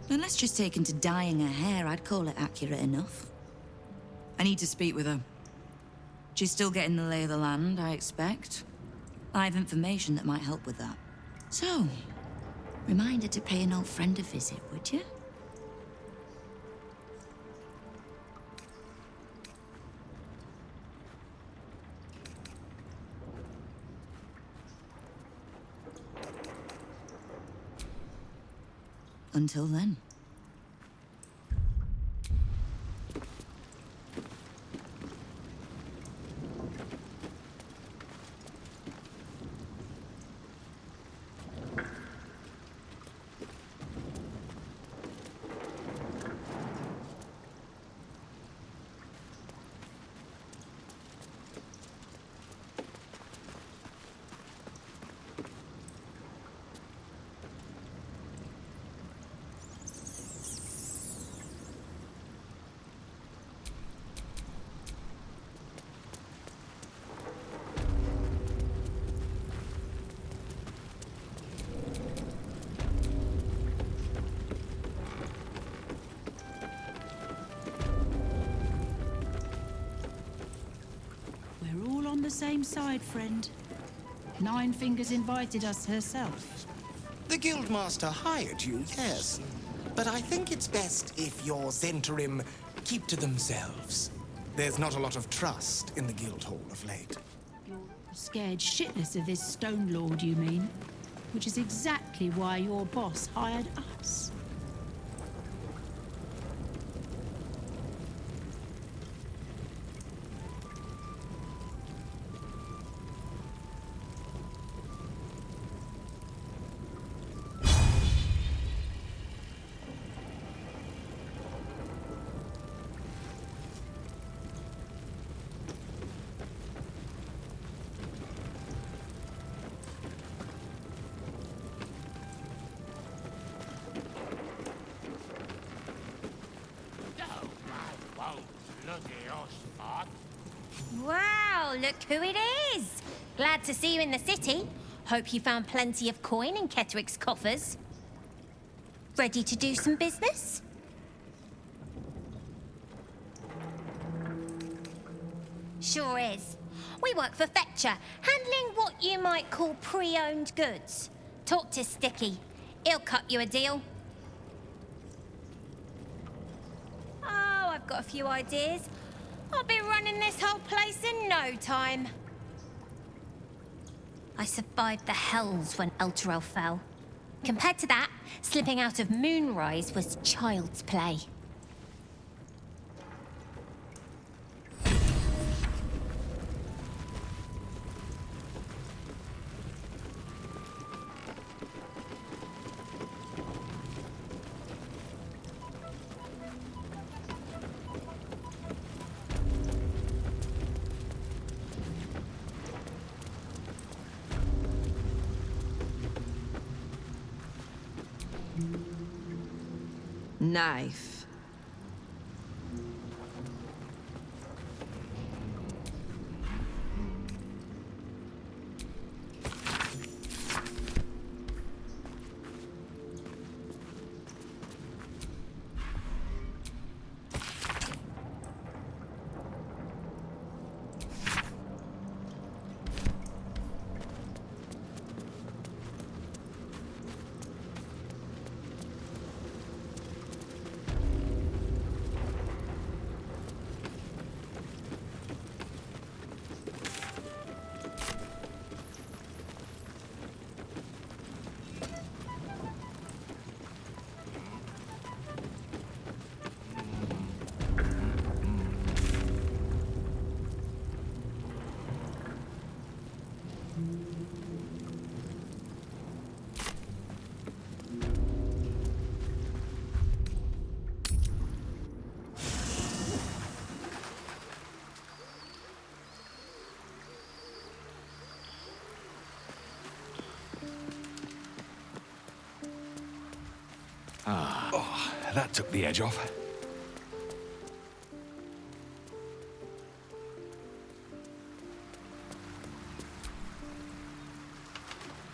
Unless she's taken to dyeing her hair, I'd call it accurate enough. I need to speak with her. She's still getting the lay of the land, I expect. I have information that might help with that. So, remind her to pay an old friend a visit, would you? Until then. The same side, friend. Nine Fingers invited us herself. The Guildmaster hired you, yes. But I think it's best if your Zentarim keep to themselves. There's not a lot of trust in the Guildhall of late. Scared shitless of this Stone Lord, you mean? which is exactly why your boss hired us. Wow, look who it is! Glad to see you in the city. Hope you found plenty of coin in Ketherick's coffers. Ready to do some business? Sure is. We work for Fetcher, handling what you might call pre-owned goods. Talk to Sticky. He'll cut you a deal. Oh, I've got a few ideas. I'll be running this whole place in no time. I survived the hells when Elturel fell. Compared to that, slipping out of Moonrise was child's play. Knife. Oh, that took the edge off.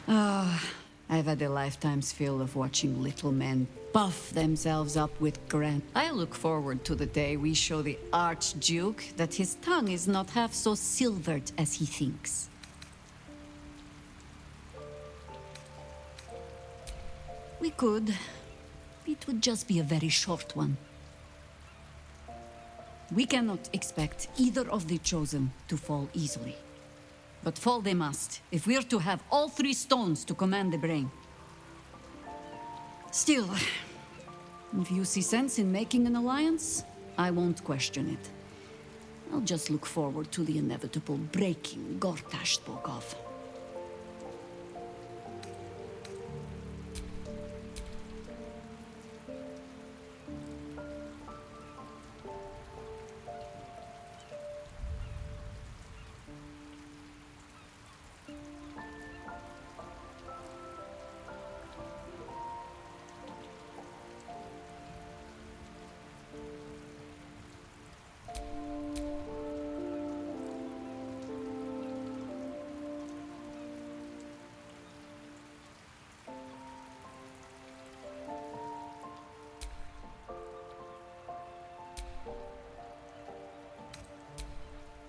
Ah, I've had a lifetime's fill of watching little men puff themselves up with grand. I look forward to the day we show the Archduke that his tongue is not half so silvered as he thinks. We could. It would just be a very short one. We cannot expect either of the Chosen to fall easily. But fall they must, if we're to have all three stones to command the brain. Still, if you see sense in making an alliance, I won't question it. I'll just look forward to the inevitable breaking Gortash spoke of.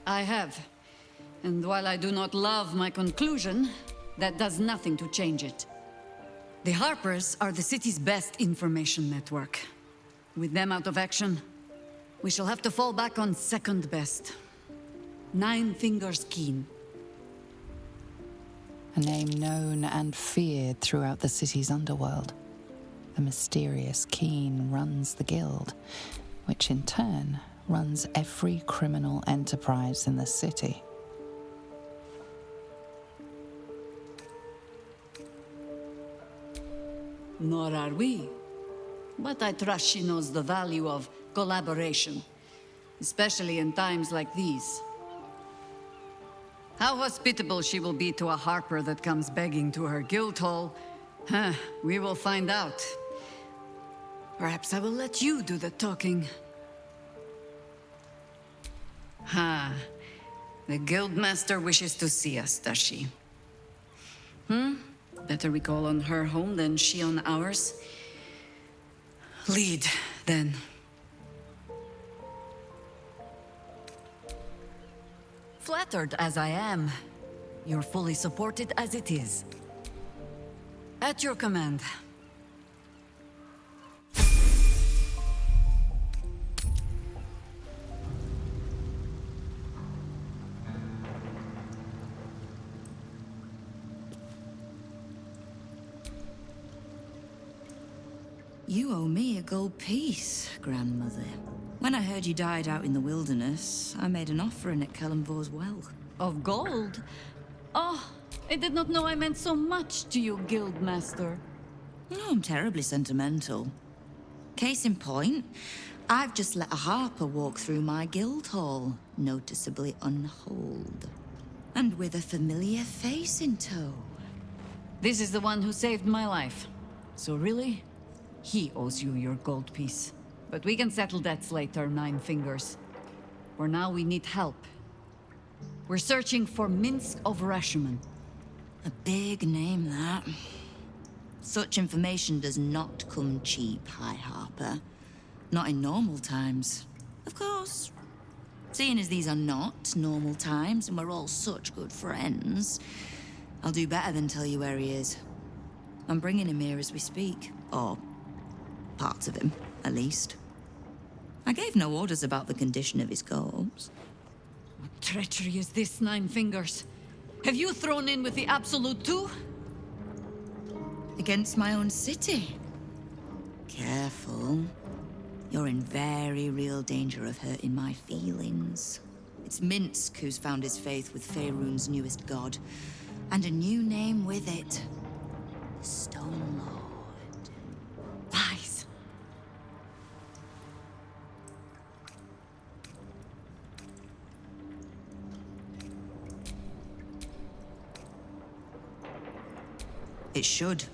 I have. And while I do not love my conclusion, that does nothing to change it. The Harpers are the city's best information network. With them out of action, we shall have to fall back on second best. 9 Fingers Keene. a name known and feared throughout the city's underworld. The mysterious Keene runs the guild, which in turn runs every criminal enterprise in the city. Nor are we. But I trust she knows the value of collaboration, especially in times like these. How hospitable she will be to a harper that comes begging to her guild hall, we will find out. Perhaps I will let you do the talking. The guildmaster wishes to see us, does she? Better we call on her home than she on ours. Lead, then. Flattered as I am, you're fully supported as it is. At your command. You owe me a gold piece, grandmother. When I heard you died out in the wilderness, I made an offering at Kellenvor's well. Of gold? Oh, I did not know I meant so much to you, guildmaster. Oh, I'm terribly sentimental. Case in point, I've just let a harper walk through my guild hall, noticeably unholed. And with a familiar face in tow. This is the one who saved my life. So really, he owes you your gold piece. But we can settle debts later, Nine Fingers. For now, we need help. We're searching for Minsk of Rashomon. A big name, that. Such information does not come cheap, High Harper. Not in normal times. Of course. Seeing as these are not normal times, and we're all such good friends, I'll do better than tell you where he is. I'm bringing him here as we speak. Or parts of him, at least. I gave no orders about the condition of his corpse. What treachery is this, Nine Fingers? Have you thrown in with the Absolute too? Against my own city? Careful. You're in very real danger of hurting my feelings. It's Minsk who's found his faith with Faerun's newest god, and a new name with it. The Stone Lord. Lies. It should.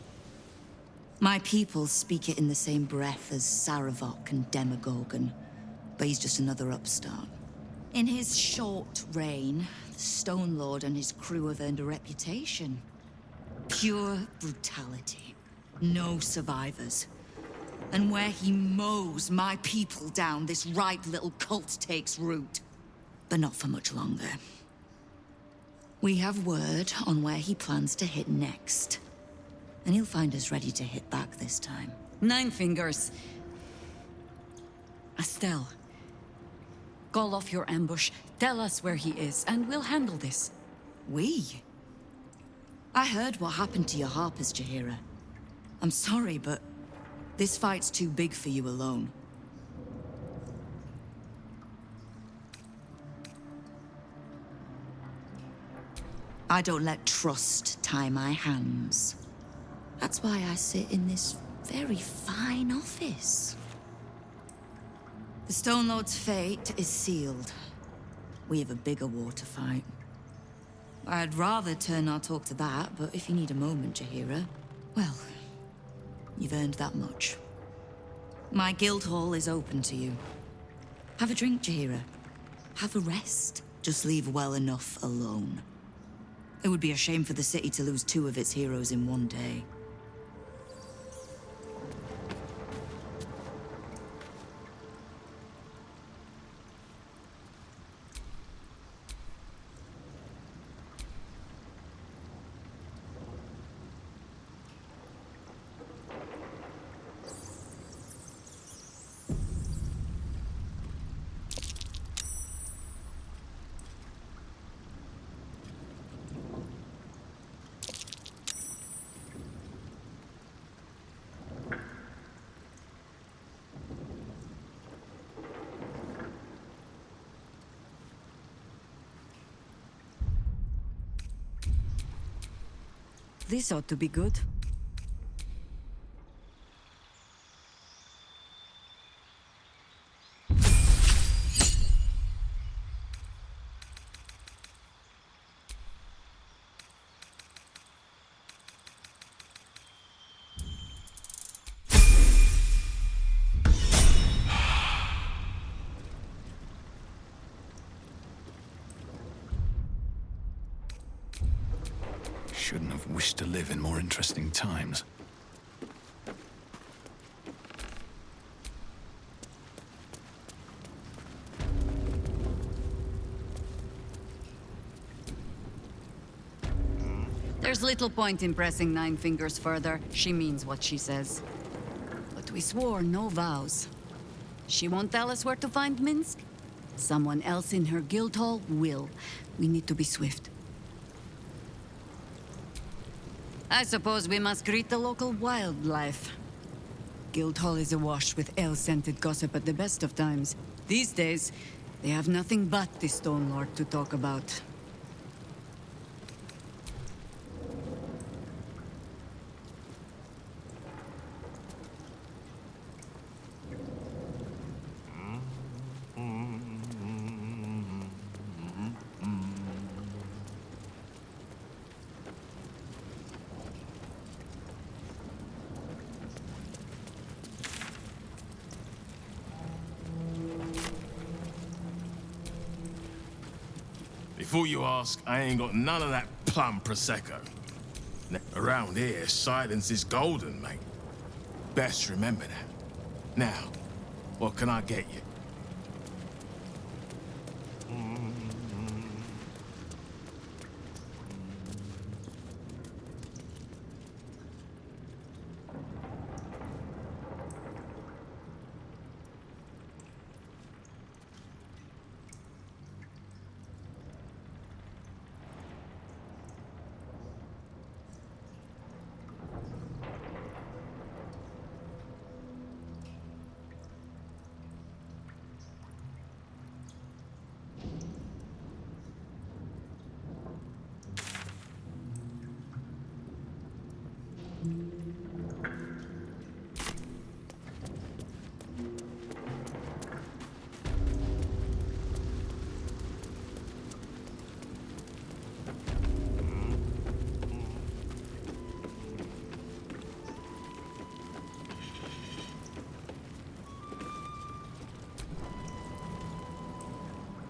My people speak it in the same breath as Saravok and Demogorgon, but he's just another upstart. In his short reign, the Stone Lord and his crew have earned a reputation. Pure brutality. No survivors. And where he mows my people down, this ripe little cult takes root. But not for much longer. We have word on where he plans to hit next. And he'll find us ready to hit back this time. Nine Fingers. Estelle. Call off your ambush, tell us where he is, and we'll handle this. We? I heard what happened to your harpers, Jaheira. I'm sorry, but this fight's too big for you alone. I don't let trust tie my hands. That's why I sit in this very fine office. The Stone Lord's fate is sealed. We have a bigger war to fight. I'd rather turn our talk to that, but if you need a moment, Jaheira, well, you've earned that much. My guild hall is open to you. Have a drink, Jaheira. Have a rest. Just leave well enough alone. It would be a shame for the city to lose 2 of its heroes in one day. This ought to be good. Shouldn't have wished to live in more interesting times. There's little point in pressing Nine Fingers further. She means what she says. But we swore no vows. She won't tell us where to find Minsk? Someone else in her guild hall will. We need to be swift. I suppose we must greet the local wildlife. Guildhall is awash with ale-scented gossip at the best of times. These days, they have nothing but the Stone Lord to talk about. Before you ask, I ain't got none of that plum Prosecco. Around here, silence is golden, mate. Best remember that. Now, what can I get you?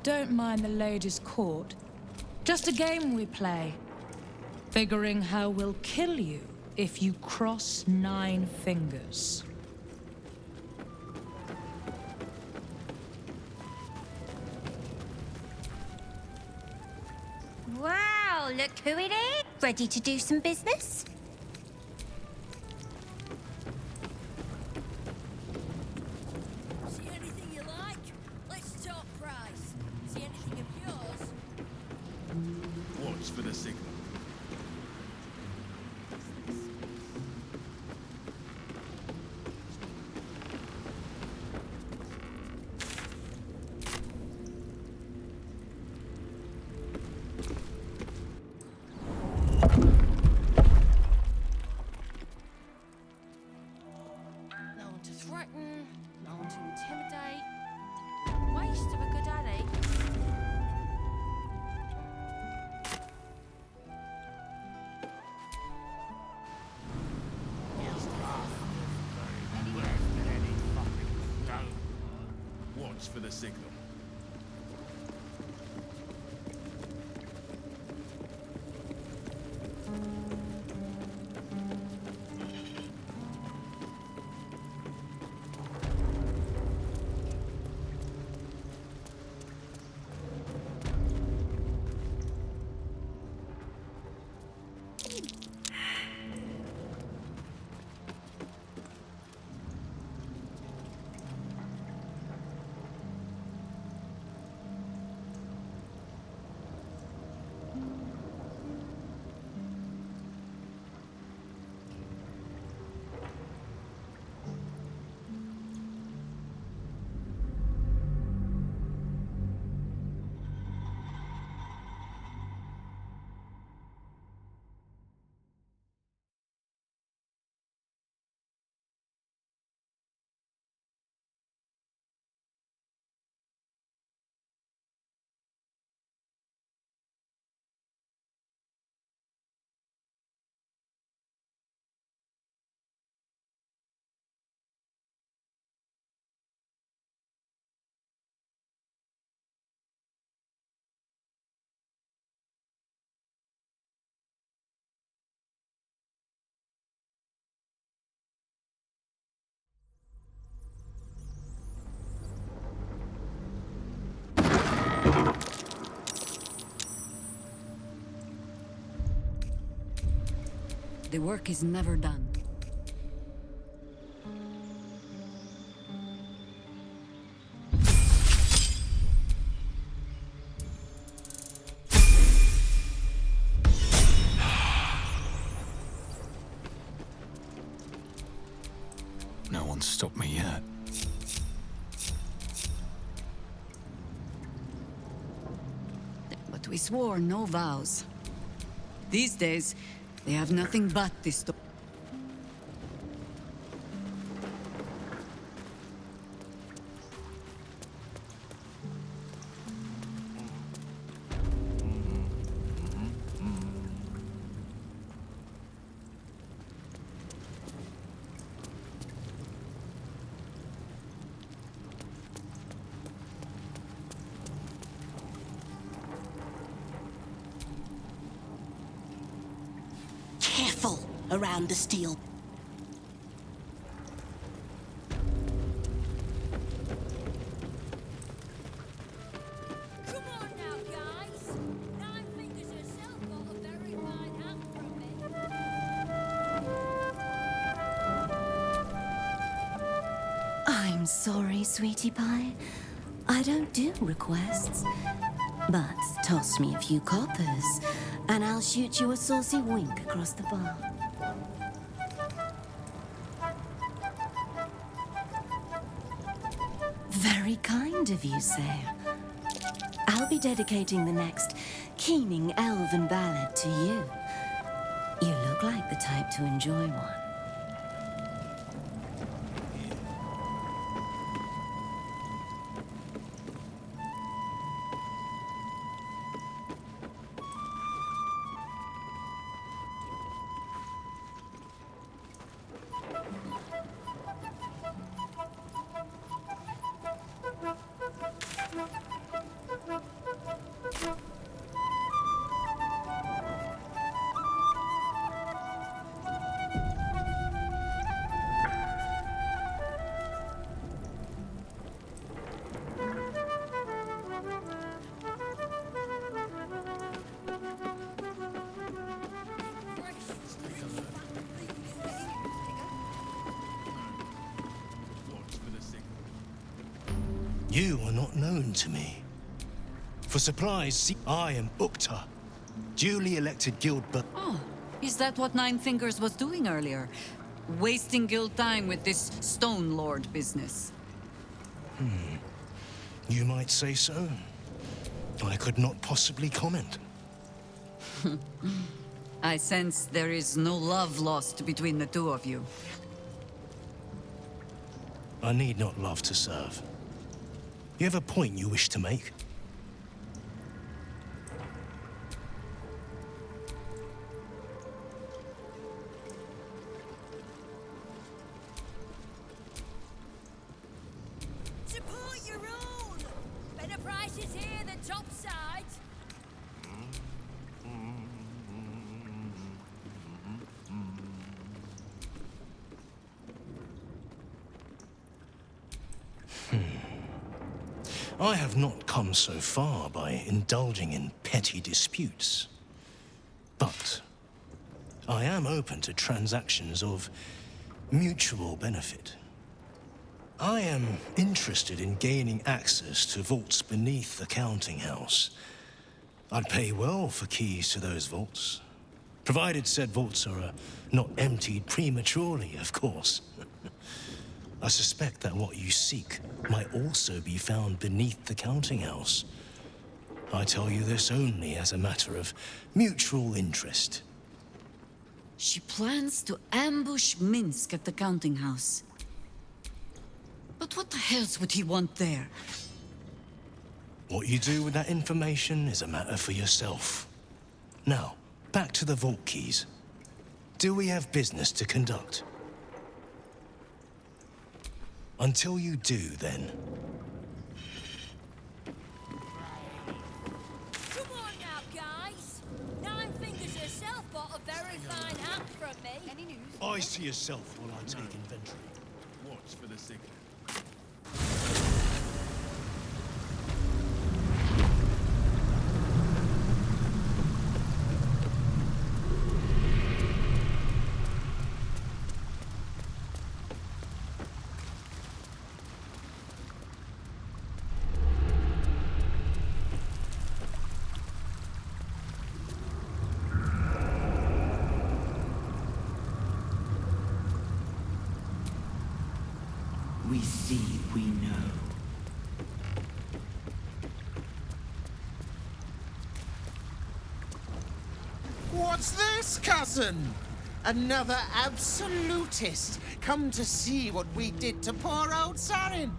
Don't mind the ladies' court. Just a game we play. Figuring how we'll kill you if you cross 9 fingers. Wow, look who it is. Ready to do some business? See anything you like? Let's talk price. See anything of yours? Watch for the signal. No one to threaten, no one to intimidate. Waste of a good alley. Watch for the signal. The work is never done. No one's stopped me yet. But we swore no vows. These days, they have nothing but this. Careful around the steel. Come on now, guys. Nine Fingers herself got a very fine hat from me. I'm sorry, sweetie pie. I don't do requests. But toss me a few coppers, and I'll shoot you a saucy wink across the bar. Very kind of you, sir. I'll be dedicating the next keening elven ballad to you. You look like the type to enjoy one. You are not known to me. For supplies, I am Ukta, duly elected guild Oh, is that what Nine Fingers was doing earlier? Wasting guild time with this Stone Lord business. You might say so. I could not possibly comment. I sense there is no love lost between the two of you. I need not love to serve. You have a point you wish to make? Support your own. Better prices here than topside. I have not come so far by indulging in petty disputes. But I am open to transactions of mutual benefit. I am interested in gaining access to vaults beneath the counting house. I'd pay well for keys to those vaults, provided said vaults are not emptied prematurely, of course. I suspect that what you seek might also be found beneath the counting house. I tell you this only as a matter of mutual interest. She plans to ambush Minsk at the counting house. But what the hells would he want there? What you do with that information is a matter for yourself. Now, back to the vault keys. Do we have business to conduct? Until you do, then. Come on now, guys. Nine Fingers herself bought a very fine hat from me. Any news? Eyes to yourself while I take inventory. Watch for the signal. see we know. What's this, cousin? Another absolutist come to see what we did to poor old Sarin.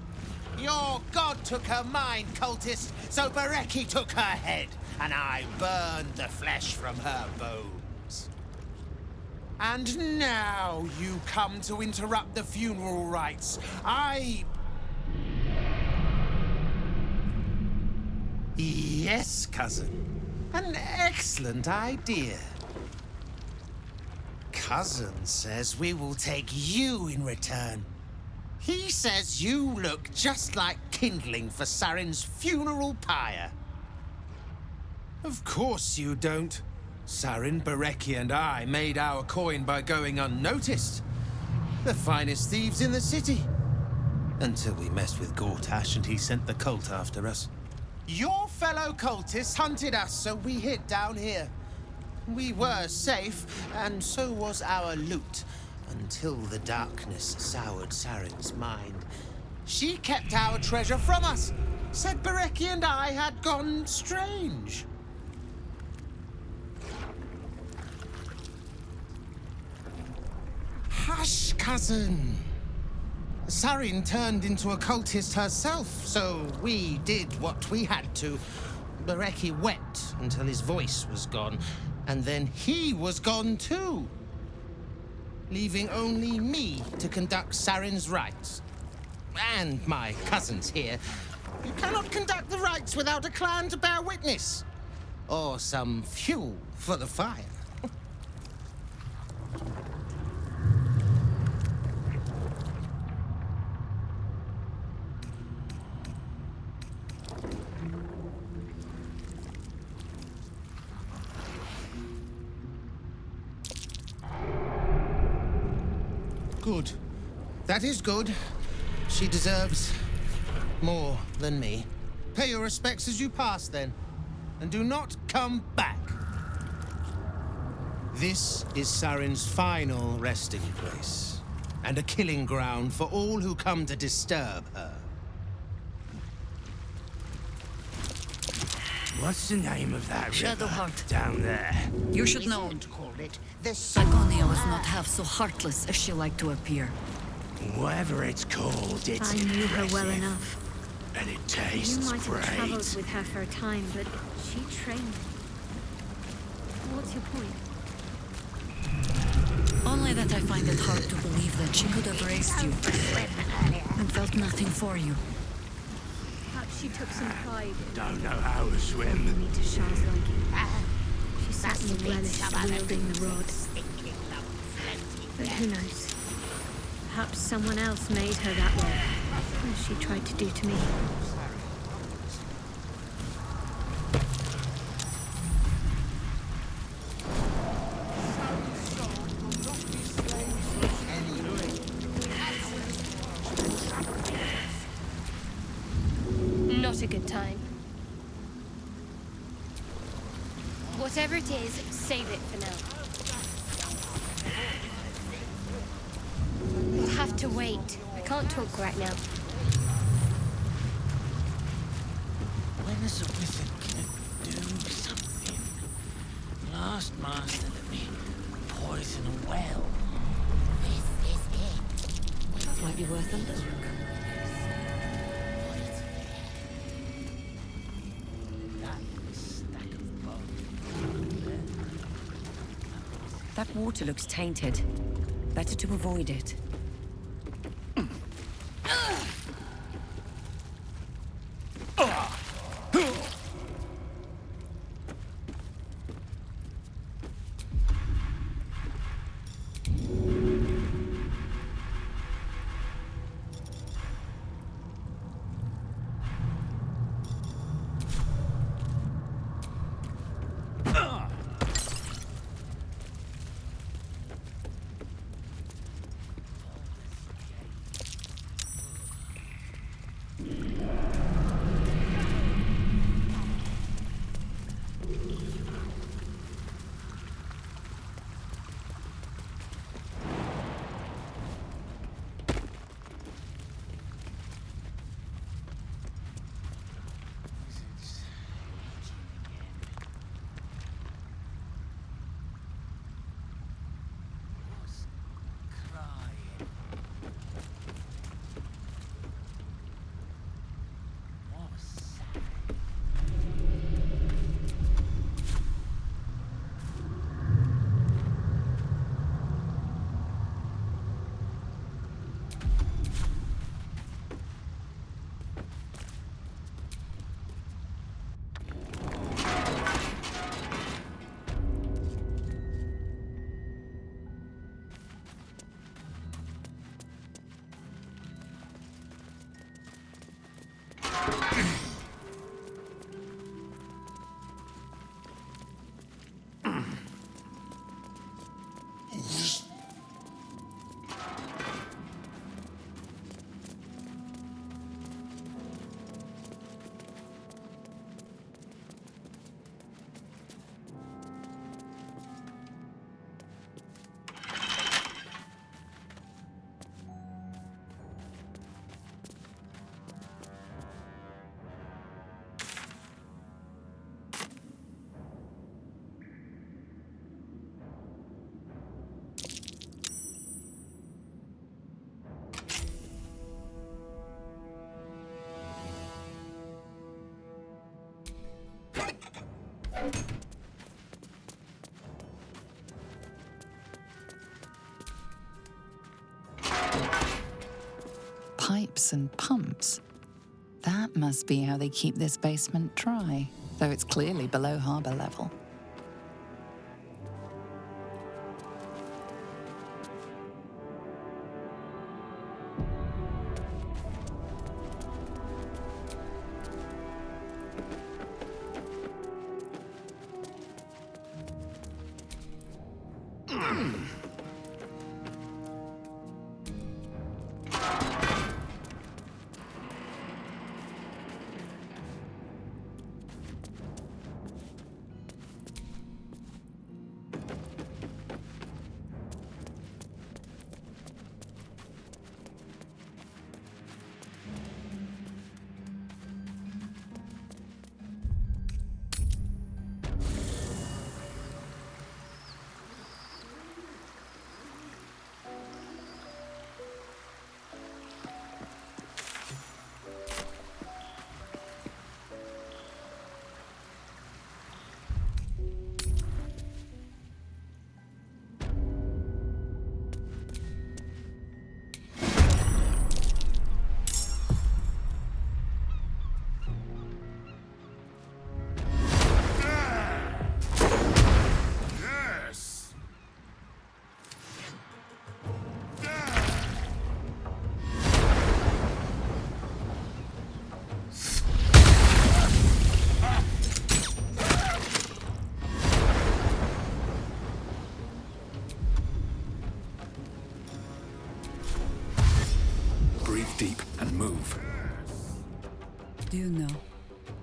Your god took her mind, cultist, so Bereki took her head, and I burned the flesh from her bones. And now you come to interrupt the funeral rites. Yes, cousin. An excellent idea. Cousin says we will take you in return. He says you look just like kindling for Sarin's funeral pyre. Of course you don't. Sarin, Bereki, and I made our coin by going unnoticed. The finest thieves in the city. Until we messed with Gortash and he sent the cult after us. Your fellow cultists hunted us, so we hid down here. We were safe, and so was our loot, until the darkness soured Sarin's mind. She kept our treasure from us, said Bereki and I had gone strange. Hush, cousin. Sarin turned into a cultist herself, so we did what we had to. Bereki wept until his voice was gone, and then he was gone too, leaving only me to conduct Sarin's rites. And my cousins here. You cannot conduct the rites without a clan to bear witness, or some fuel for the fire. Good. That is good. She deserves more than me. Pay your respects as you pass, then. And do not come back. This is Sarin's final resting place, and a killing ground for all who come to disturb her. What's the name of that Shadowheart. river down there? You should know. Called it Sagonia was not half so heartless as she liked to appear. Whatever it's called, it's I knew her well impressive. enough. And it You tastes might have great. traveled with her for a time, but she trained me. What's your point? Only that I find it hard to believe that she could have raised you and felt nothing for you. Perhaps she took some pride in Don't know how to swim. me to Shah's liking. She certainly relished wielding the rod. But who knows? Perhaps someone else made her that way, as she tried to do to me. Not a good time. Whatever it is, save it for now. We'll have to wait. I can't talk right now. When is a wizard gonna do something? Last master let me poison a well. This is it. Might be worth a look. That water looks tainted. Better to avoid it. Pipes and pumps. That must be how they keep this basement dry, though it's clearly below harbour level. Deep and move. Do you know?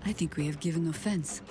I think we have given offense.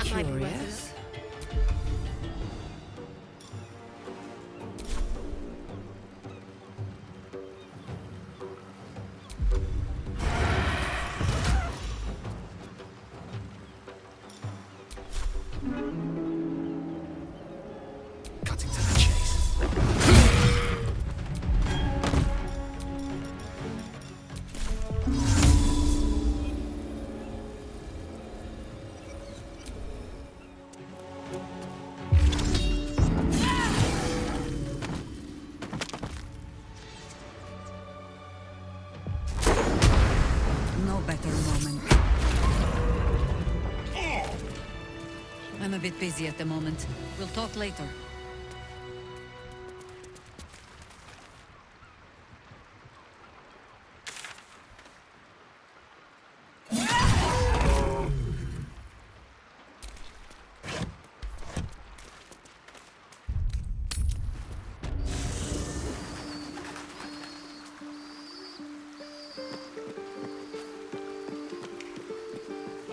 Curious. Cutting to the chase. No better moment. I'm a bit busy at the moment. We'll talk later.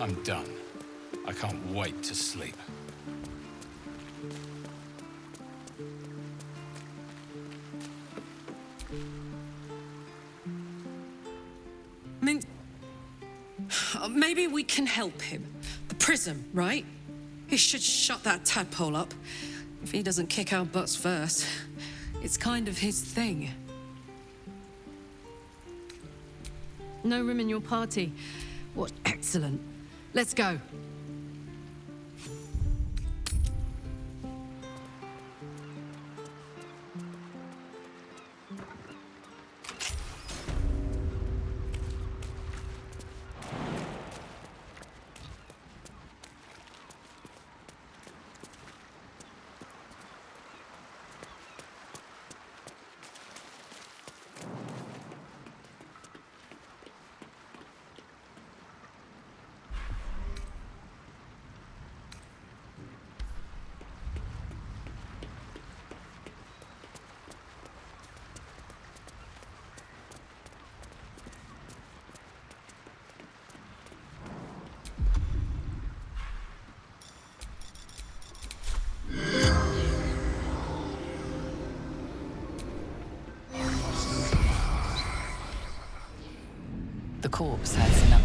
I'm done. I can't wait to sleep. I mean, maybe we can help him. The prism, right? He should shut that tadpole up. If he doesn't kick our butts first. It's kind of his thing. No room in your party. What excellent. Let's go. The corpse has enough.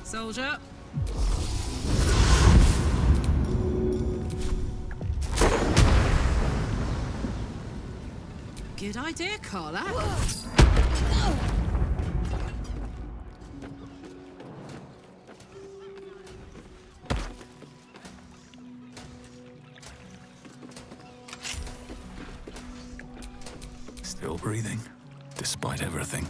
Soldier. Good idea, Carla. Still breathing, despite everything.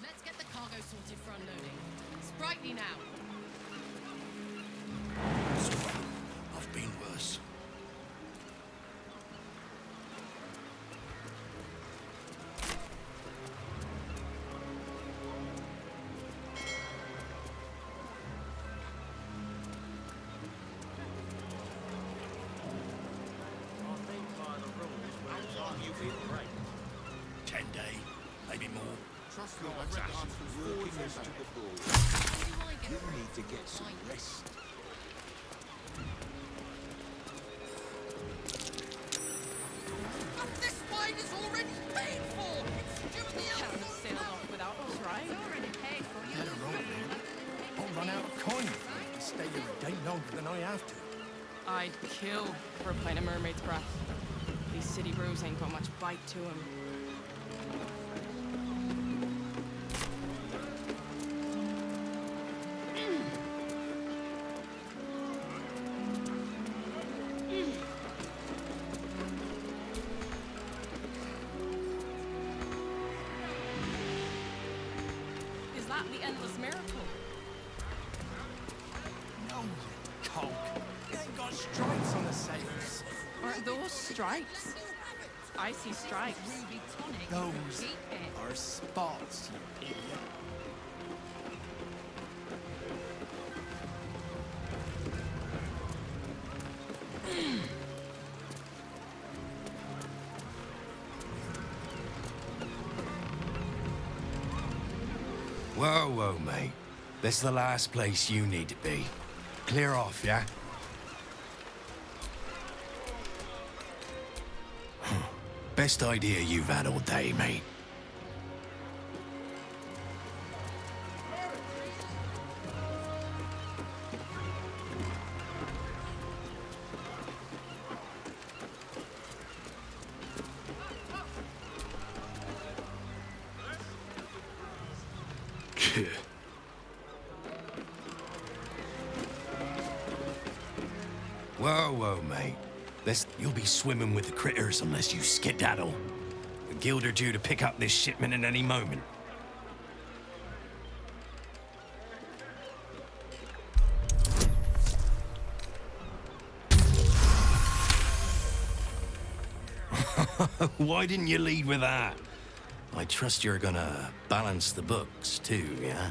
Let's get the cargo sorted for unloading. Sprightly now. I've been worse. Trust me, I've read the answers working this to the ball. You need to get some rest. This wine is already paid for! It's due at the end. Sailed off without us, right? Already paid for you. Better wrong, man. I'll run out of coin to stay here a day longer than I have to. I'd kill for a pint of mermaid's breath. These city brews ain't got much bite to them. Is that the endless miracle? No, you cock. You ain't got stripes on the sails. Aren't those stripes? I see stripes. Those are spots, you idiot. Whoa, whoa, mate. This is the last place you need to be. Clear off, yeah? Best idea you've had all day, mate. Whoa, whoa, mate. You'll be swimming with the critters unless you skedaddle. The guild are due to pick up this shipment at any moment. Why didn't you lead with that? I trust you're gonna balance the books too, yeah?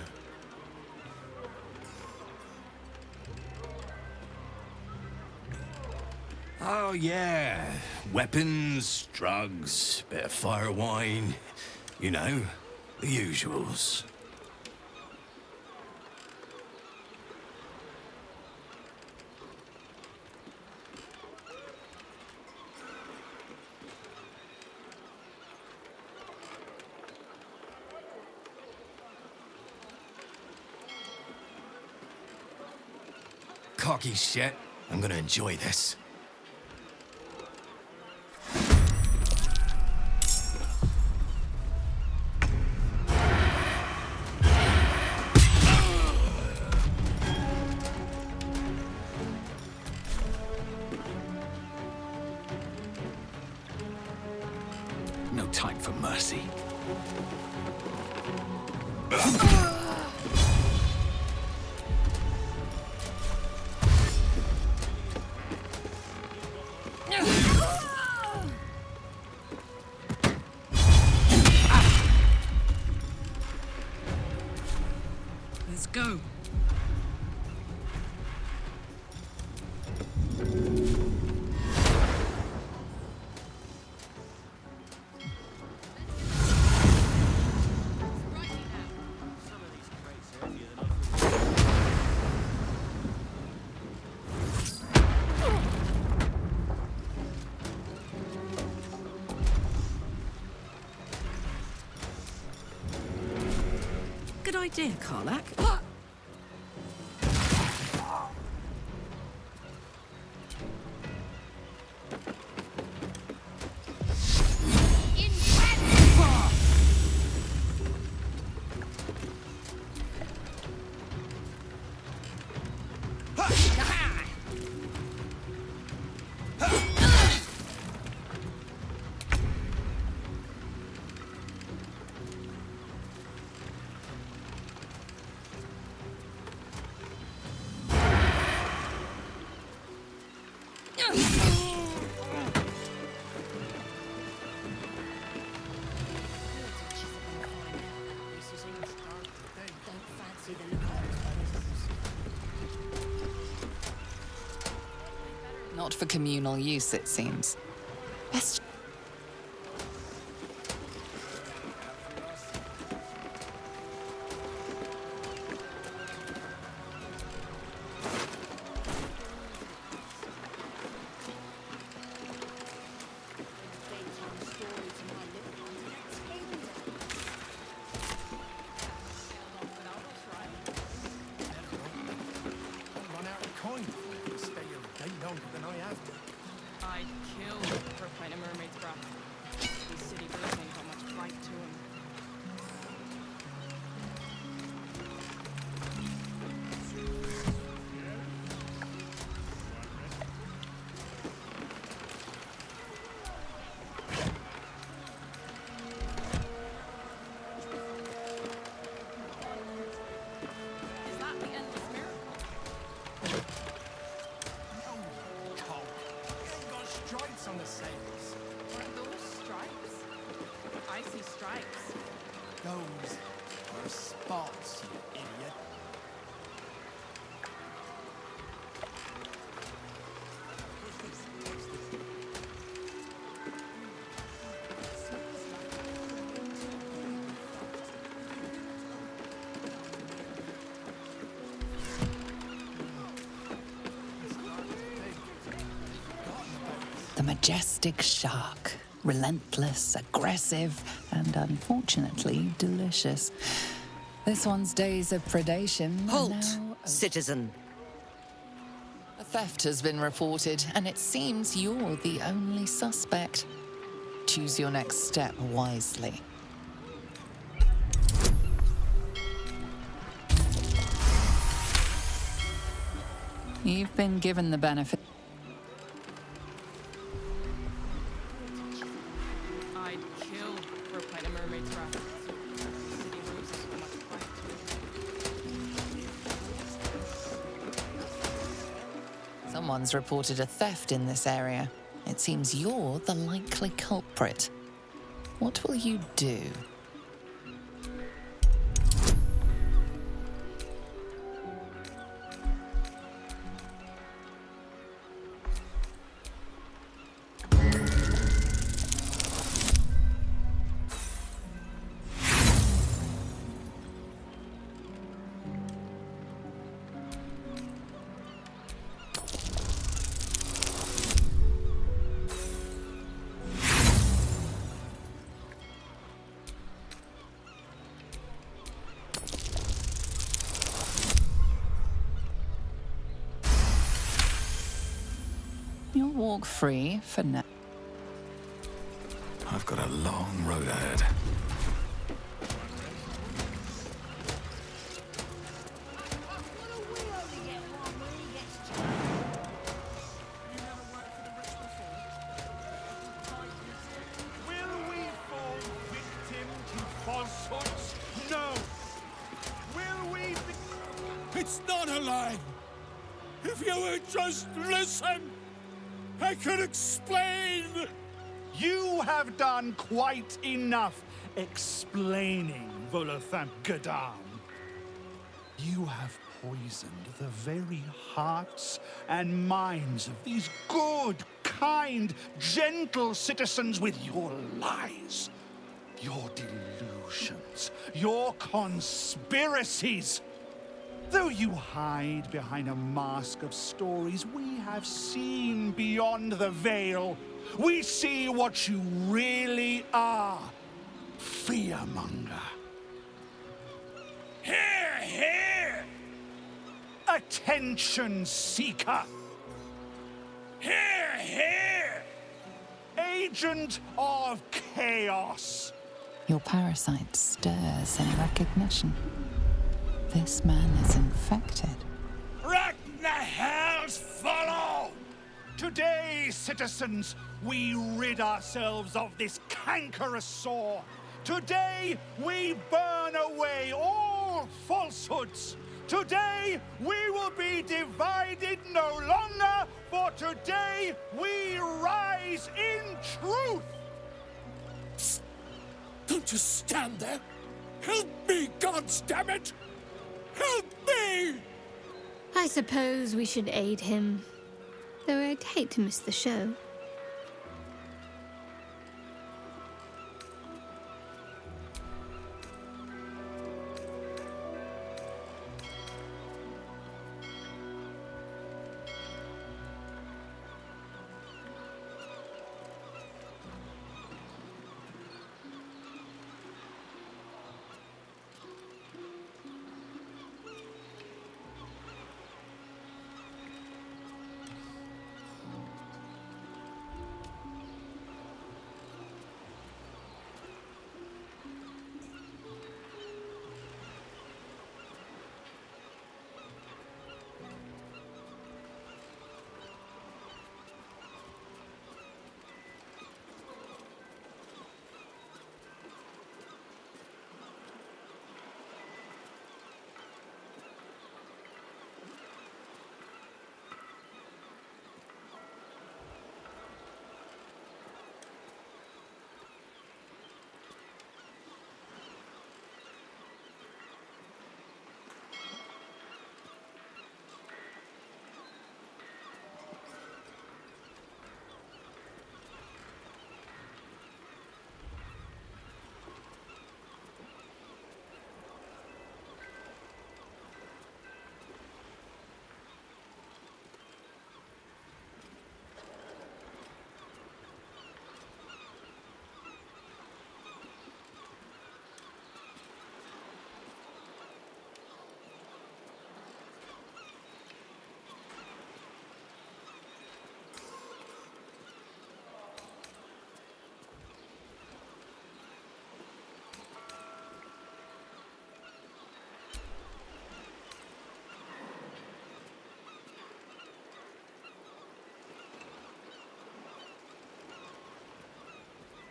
Oh, yeah. Weapons, drugs, bit of fire wine. You know, the usuals. Cocky shit. I'm gonna enjoy this. No time for mercy. Let's go. Good idea, Karlak. Not for communal use, it seems. Best. Run out of coin. Stay a day longer than I have to. I'd kill for a pint of mermaid's breath. These city birds ain't got much bite to them. Is that the endless miracle? Cole, you ain't got stripes on the sails. Are those stripes? I see stripes. Those are spots, you idiot. The majestic shark. Relentless, aggressive, and unfortunately delicious. This one's days of predation are Halt, now... citizen. A theft has been reported, and it seems you're the only suspect. Choose your next step wisely. You've been given the benefit. I'd kill for a pint of mermaid's breath. City birds ain't got much bite to them. Someone's reported a theft in this area. It seems you're the likely culprit. What will you do? You'll walk free for now. I've got a long road ahead. Will we fall victim to falsehoods? No! Will we be... It's not a lie! If you would just listen, I could explain! You have done quite enough explaining, Volo Gadam. You have poisoned the very hearts and minds of these good, kind, gentle citizens with your lies, your delusions, your conspiracies. Though you hide behind a mask of stories, we have seen beyond the veil. We see what you really are. Fearmonger. Here, here! Attention seeker. Here, here! Agent of chaos. Your parasite stirs in recognition. This man is infected. Right in the hell's Volo! Today, citizens, we rid ourselves of this cankerous sore. Today, we burn away all falsehoods. Today, we will be divided no longer, for today, we rise in truth. Psst. Don't just stand there. Help me, goddammit! Help me! I suppose we should aid him. Though I'd hate to miss the show.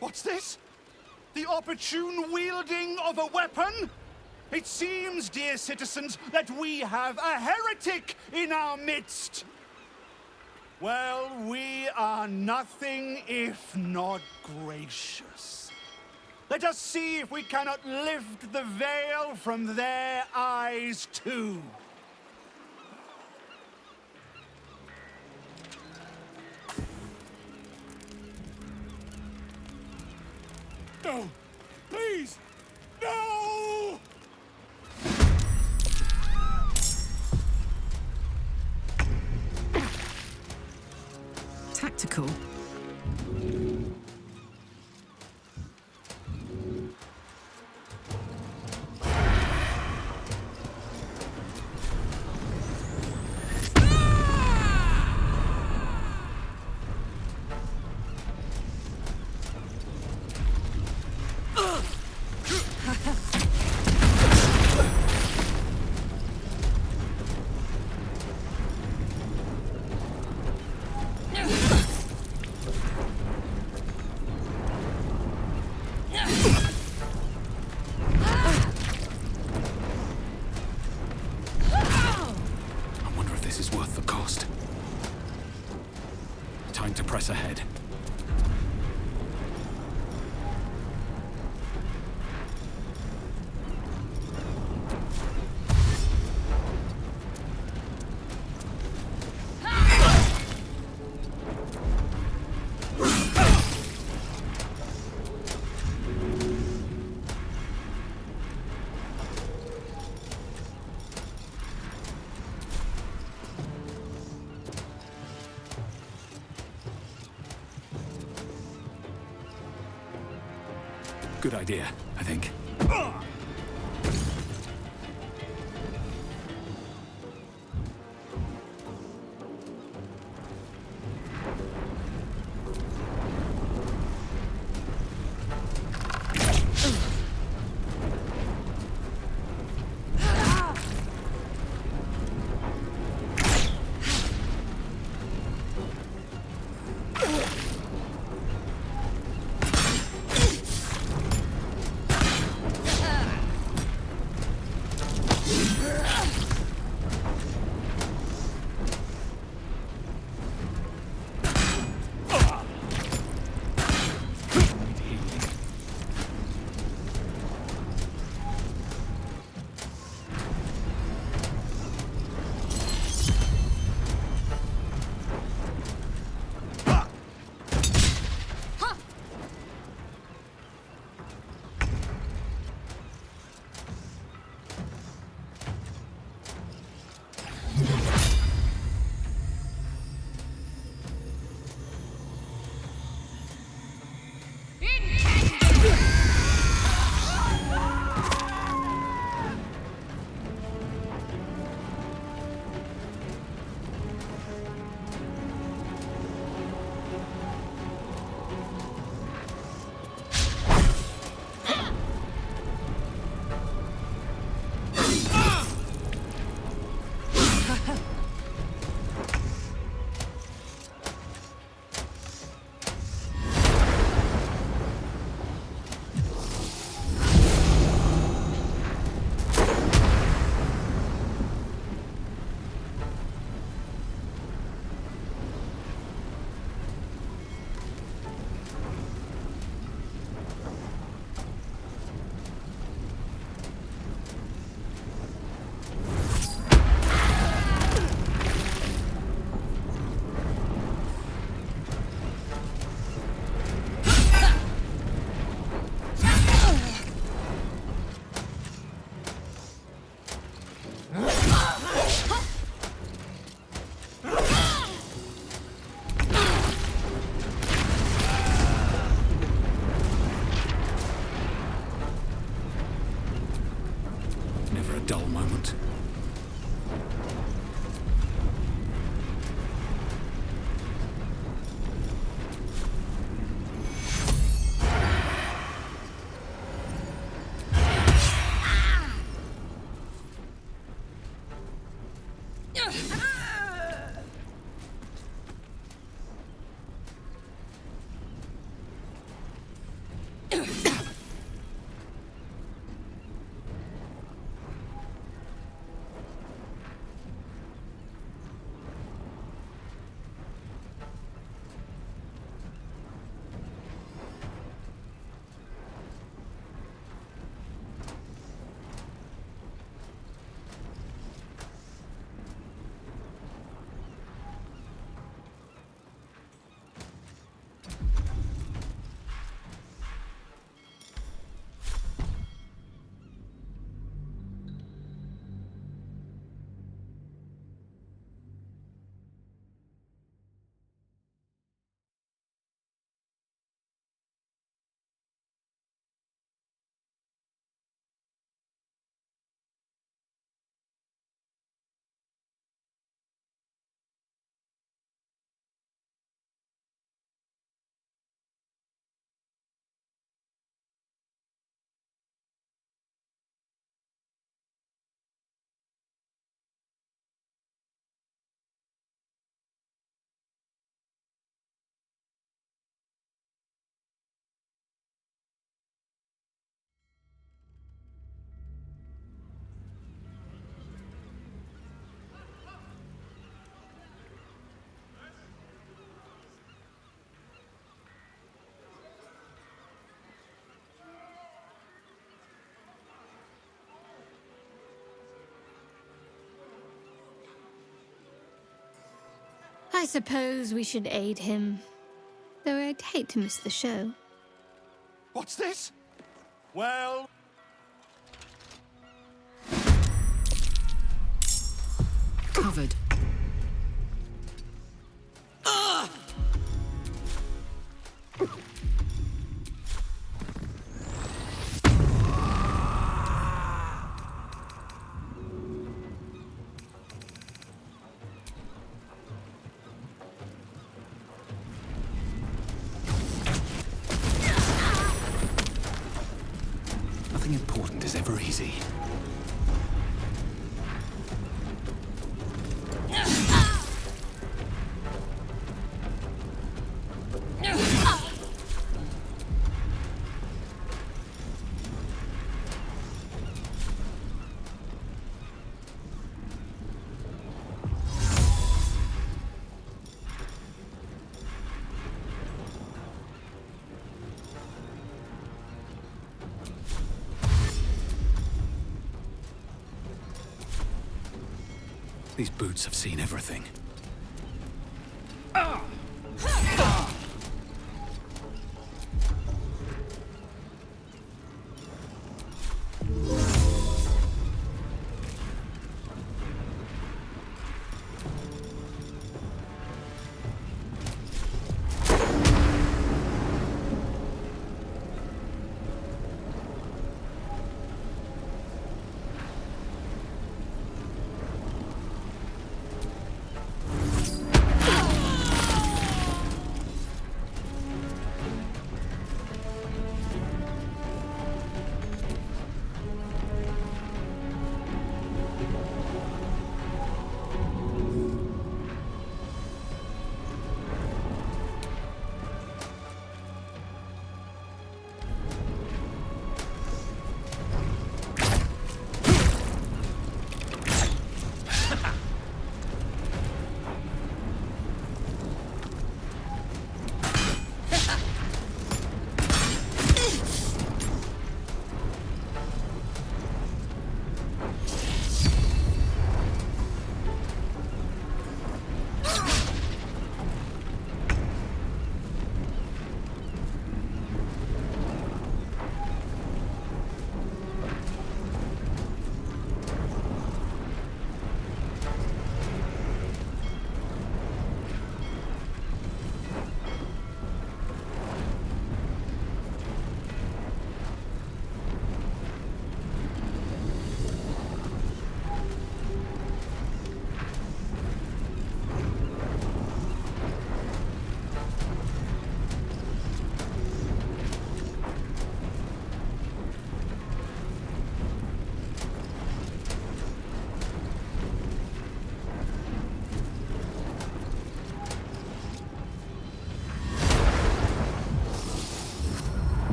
What's this? The opportune wielding of a weapon? It seems, dear citizens, that we have a heretic in our midst. Well, we are nothing if not gracious. Let us see if we cannot lift the veil from their eyes too. No! Please! No! Tactical. Press ahead. Good idea, I think. I suppose we should aid him. Though I'd hate to miss the show. What's this? Well... Covered. Nothing important is ever easy. These boots have seen everything.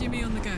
Shimmy on the go.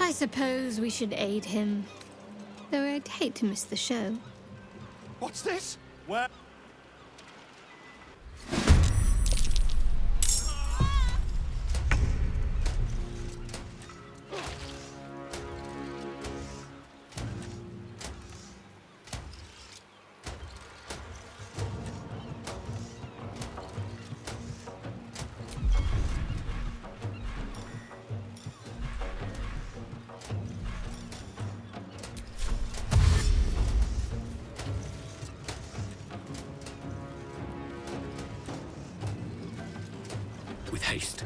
I suppose we should aid him. Though I'd hate to miss the show. What's this? Where? With haste.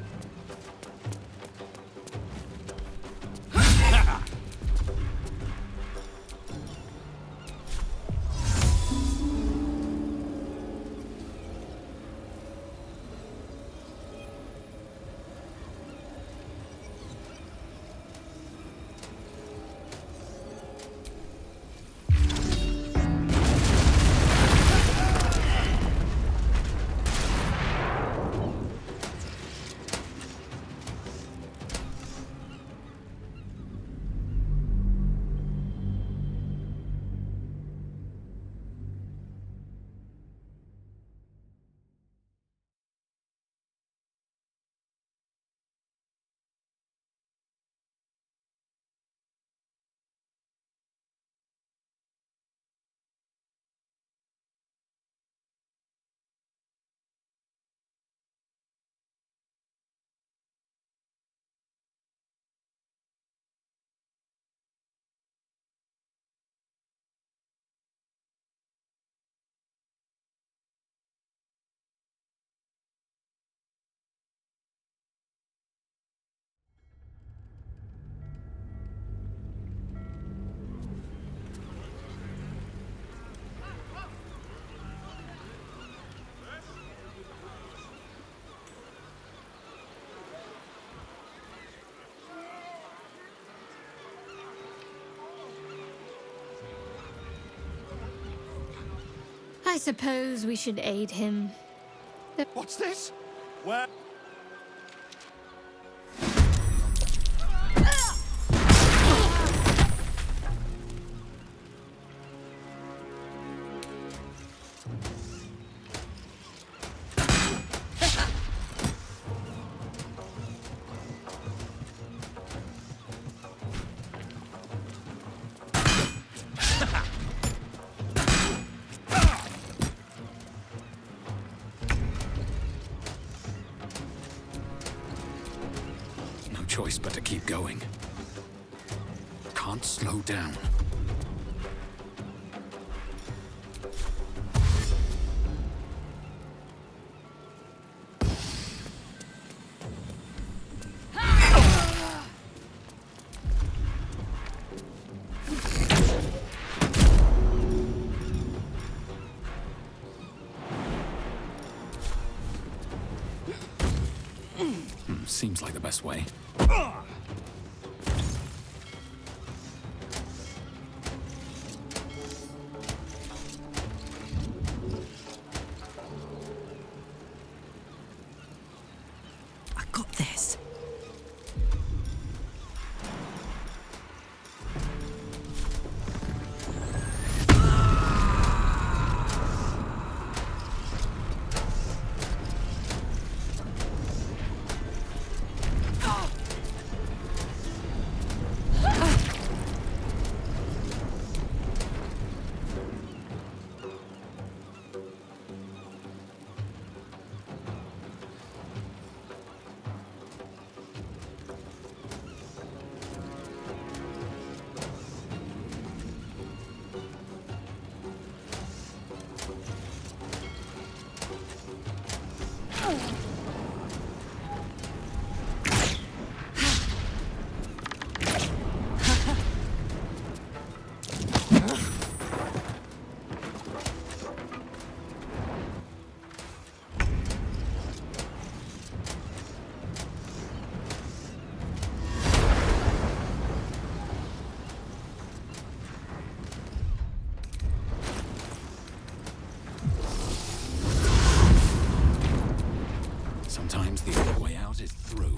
I suppose we should aid him. What's this? Where? Choice but to keep going. Can't slow down. Seems like the best way. I got this. Sometimes the only way out is through.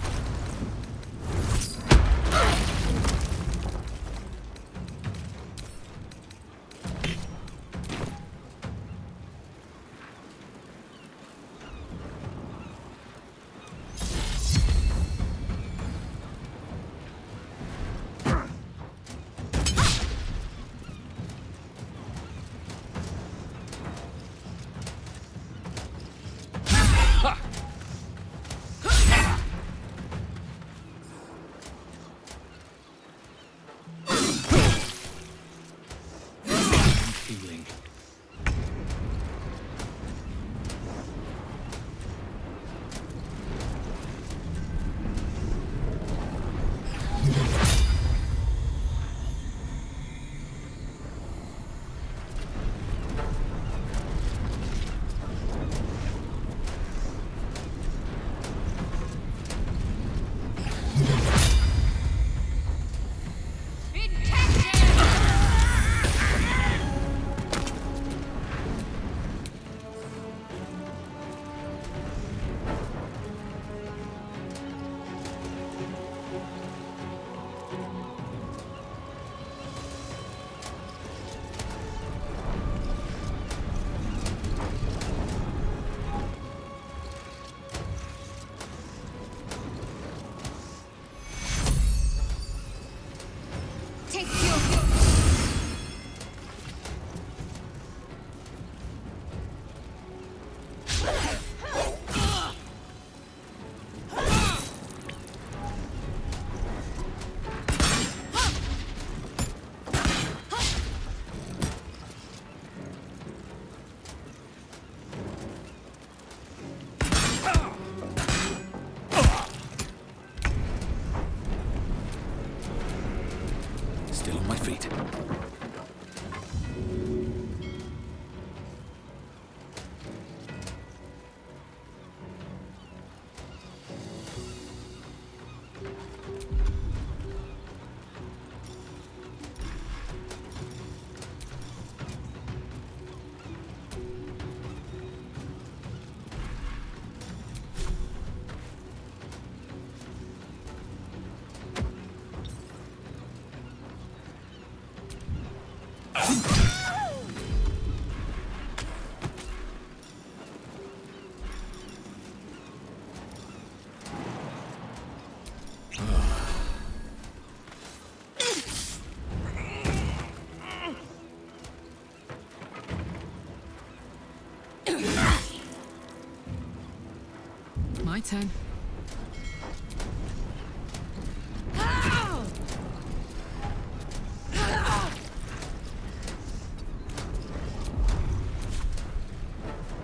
My turn.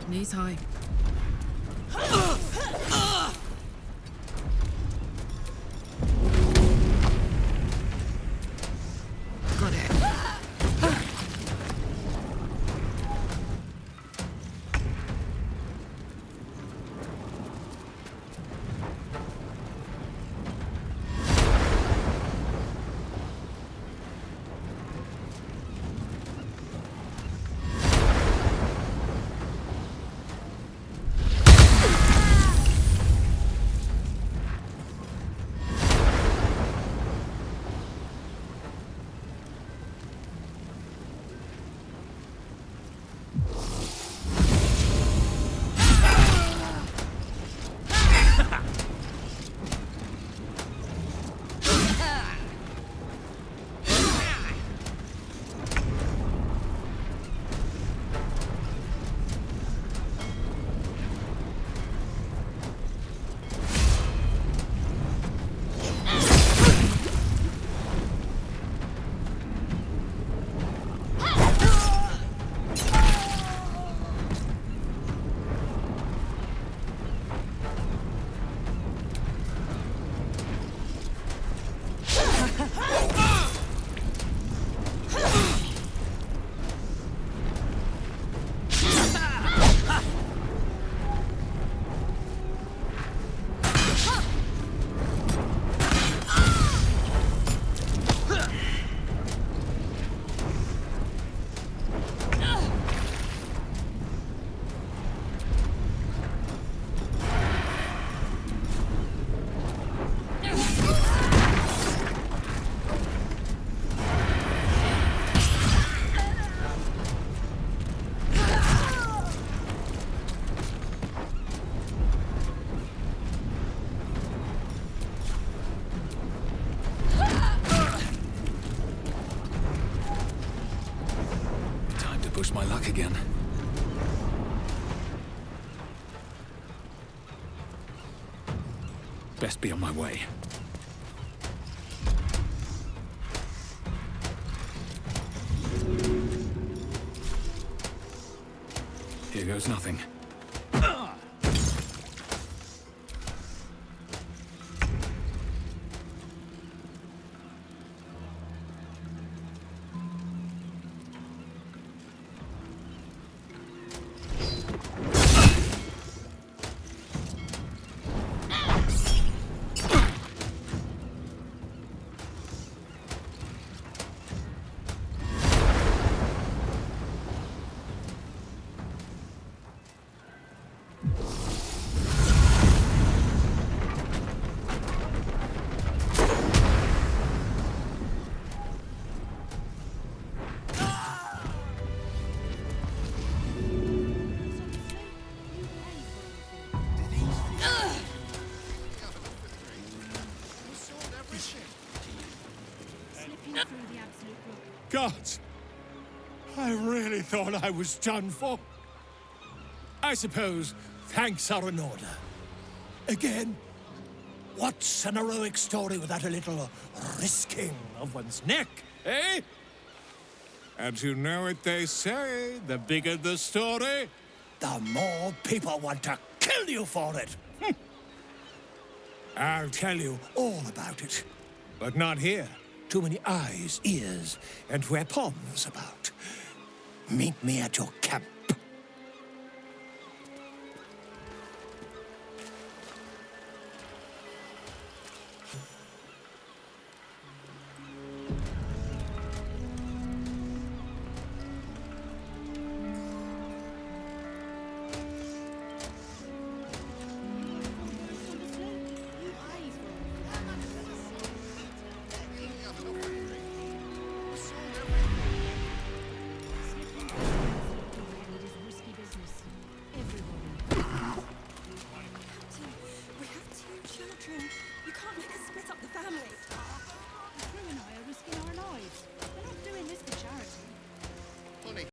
Knees high. Got it. Push my luck again. Best be on my way. Here goes nothing. Gods! I really thought I was done for. I suppose thanks are in order. Again, what's an heroic story without a little risking of one's neck, eh? And you know what they say, the bigger the story, the more people want to kill you for it. I'll tell you all about it, but not here. Too many eyes, ears, and weapons about. Meet me at your camp.